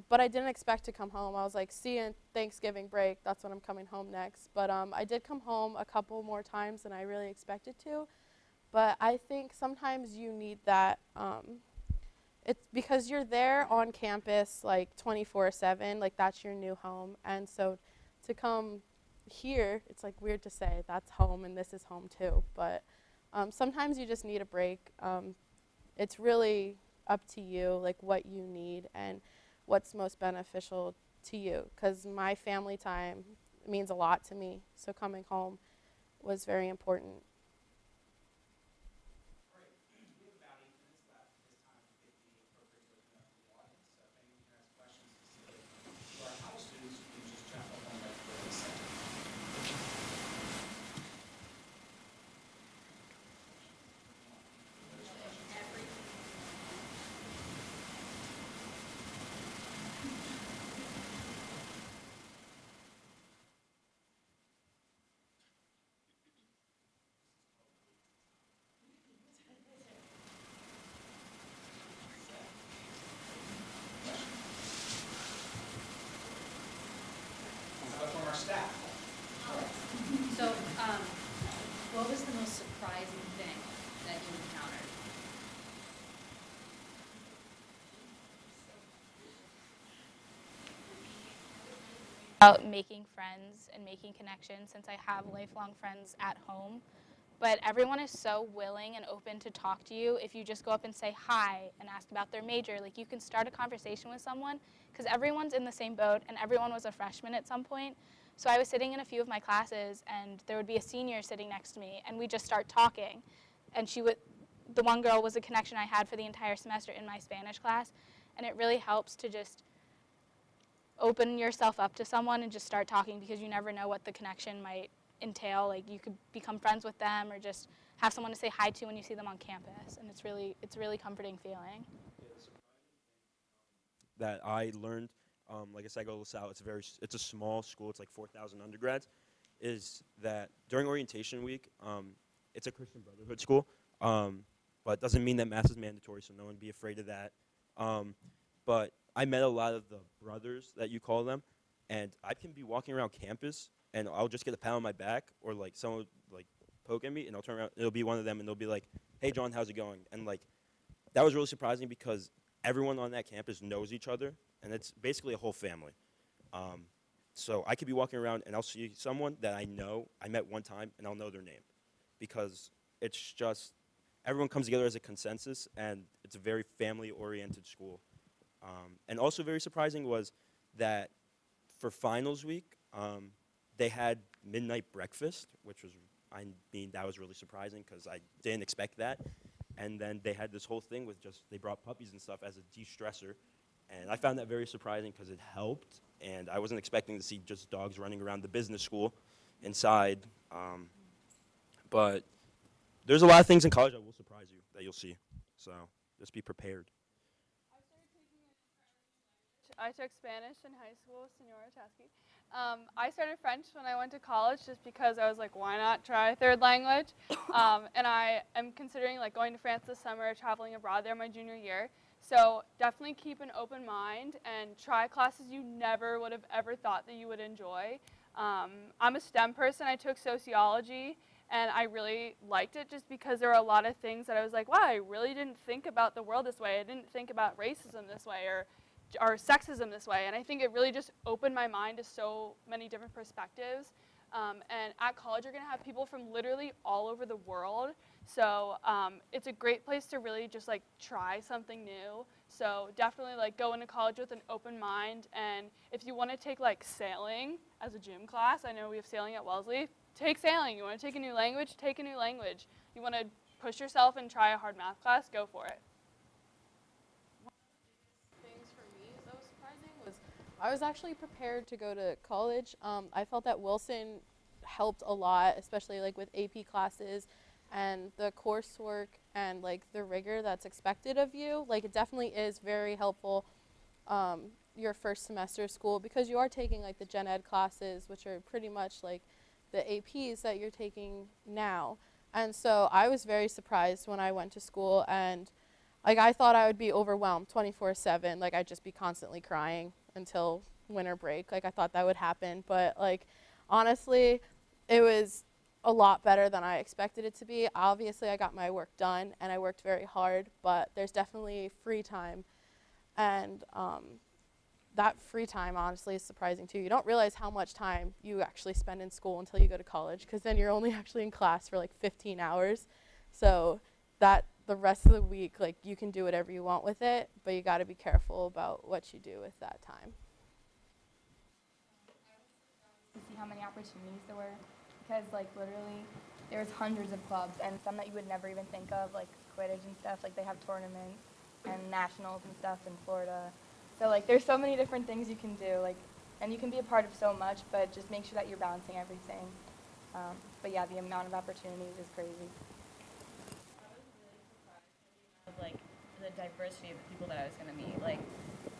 But I didn't expect to come home. I was like, see you in Thanksgiving break. That's when I'm coming home next. But I did come home a couple more times than I really expected to. But I think sometimes you need that. It's because you're there on campus like 24/7, like that's your new home. And so to come here, it's like weird to say that's home and this is home too. But sometimes you just need a break. It's really up to you, like what you need and what's most beneficial to you. Because my family time means a lot to me. So coming home was very important. From our staff. So, what was the most surprising thing that you encountered? About making friends and making connections, since I have lifelong friends at home. But everyone is so willing and open to talk to you if you just go up and say hi and ask about their major. Like, you can start a conversation with someone because everyone's in the same boat and everyone was a freshman at some point. So I was sitting in a few of my classes and there would be a senior sitting next to me and we just start talking. And the one girl was a connection I had for the entire semester in my Spanish class. And it really helps to just open yourself up to someone and just start talking, because you never know what the connection might entail. Like, you could become friends with them or just have someone to say hi to when you see them on campus, and it's a really comforting feeling. That I learned, like I said, I go to LaSalle. It's a small school. It's like 4,000 undergrads. Is that during orientation week, it's a Christian Brotherhood school, but it doesn't mean that Mass is mandatory, so no one be afraid of that. But I met a lot of the brothers that you call them, and I can be walking around campus, and I'll just get a pat on my back, or like someone would, like, poke at me, and I'll turn around. It'll be one of them, and they'll be like, "Hey, John, how's it going?" And like, that was really surprising because everyone on that campus knows each other, and it's basically a whole family. So I could be walking around, and I'll see someone that I know, I met one time, and I'll know their name, because it's just everyone comes together as a consensus, and it's a very family-oriented school. And also very surprising was that for finals week, they had midnight breakfast, which was, I mean, that was really surprising because I didn't expect that. And then they had this whole thing with they brought puppies and stuff as a de-stressor. And I found that very surprising because it helped. And I wasn't expecting to see just dogs running around the business school inside. But there's a lot of things in college that will surprise you that you'll see. So just be prepared. I took Spanish in high school, Senora Chesky. I started French when I went to college just because I was like, why not try a third language? And I am considering like going to France this summer, traveling abroad there my junior year. So definitely keep an open mind and try classes you never would have ever thought that you would enjoy. I'm a STEM person. I took sociology, and I really liked it just because there were a lot of things that I was like, wow, I really didn't think about the world this way. I didn't think about racism this way or sexism this way. And I think it really just opened my mind to so many different perspectives. And at college, you're going to have people from literally all over the world. So it's a great place to really just like try something new. So definitely like go into college with an open mind. And if you want to take like sailing as a gym class, I know we have sailing at Wellesley, take sailing. You want to take a new language, take a new language. You want to push yourself and try a hard math class, go for it. I was actually prepared to go to college. I felt that Wilson helped a lot, especially like with AP classes and the coursework and like the rigor that's expected of you. Like it definitely is very helpful your first semester of school because you are taking like the gen ed classes, which are pretty much like the APs that you're taking now. And so I was very surprised when I went to school, and like I thought I would be overwhelmed 24/7. Like I'd just be constantly crying until winter break. Like I thought that would happen, but like honestly it was a lot better than I expected it to be. Obviously I got my work done and I worked very hard, but there's definitely free time, and that free time honestly is surprising too. You don't realize how much time you actually spend in school until you go to college, because then you're only actually in class for like 15 hours. So that the rest of the week, like you can do whatever you want with it, but you got to be careful about what you do with that time. To see how many opportunities there were, because like literally there was hundreds of clubs, and some that you would never even think of, like Quidditch and stuff. Like they have tournaments and nationals and stuff in Florida. So like there's so many different things you can do, like, and you can be a part of so much, but just make sure that you're balancing everything. But yeah, the amount of opportunities is crazy. Like the diversity of the people that I was going to meet. Like,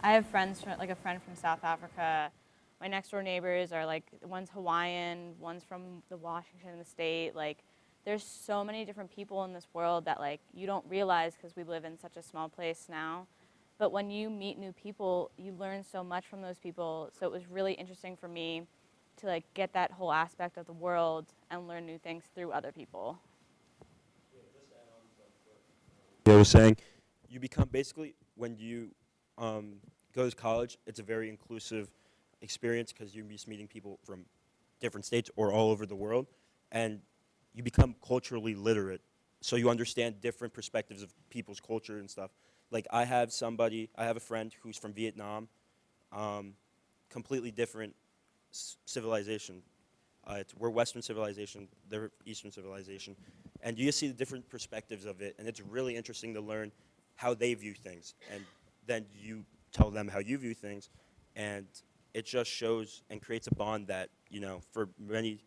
I have friends, like a friend from South Africa. My next door neighbors are like, one's Hawaiian, one's from the Washington state. Like, there's so many different people in this world that like you don't realize because we live in such a small place now. But when you meet new people, you learn so much from those people. So it was really interesting for me to like get that whole aspect of the world and learn new things through other people. I was saying, you become basically, when you go to college, it's a very inclusive experience because you're just meeting people from different states or all over the world, and you become culturally literate, so you understand different perspectives of people's culture and stuff. Like I have a friend who's from Vietnam, completely different civilization. We're Western civilization, they're Eastern civilization. And you just see the different perspectives of it, and it's really interesting to learn how they view things. And then you tell them how you view things, and it just shows and creates a bond that, you know, for many,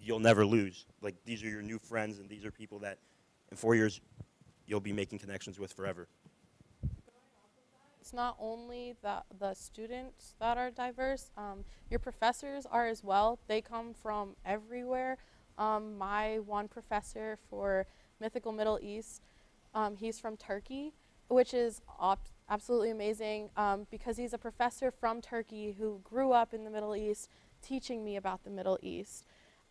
you'll never lose. Like, these are your new friends, and these are people that in 4 years you'll be making connections with forever. It's not only the students that are diverse, your professors are as well. They come from everywhere. My one professor for Mythical Middle East, he's from Turkey, which is absolutely amazing because he's a professor from Turkey who grew up in the Middle East teaching me about the Middle East.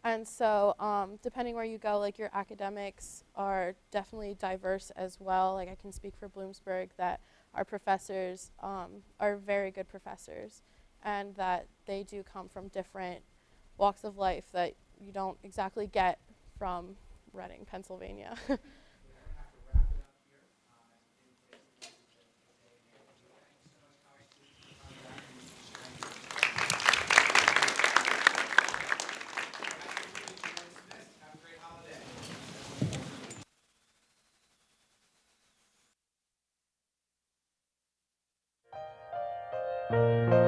And so depending where you go, like your academics are definitely diverse as well. Like I can speak for Bloomsburg that our professors are very good professors, and that they do come from different walks of life that you don't exactly get from Reading, Pennsylvania. you.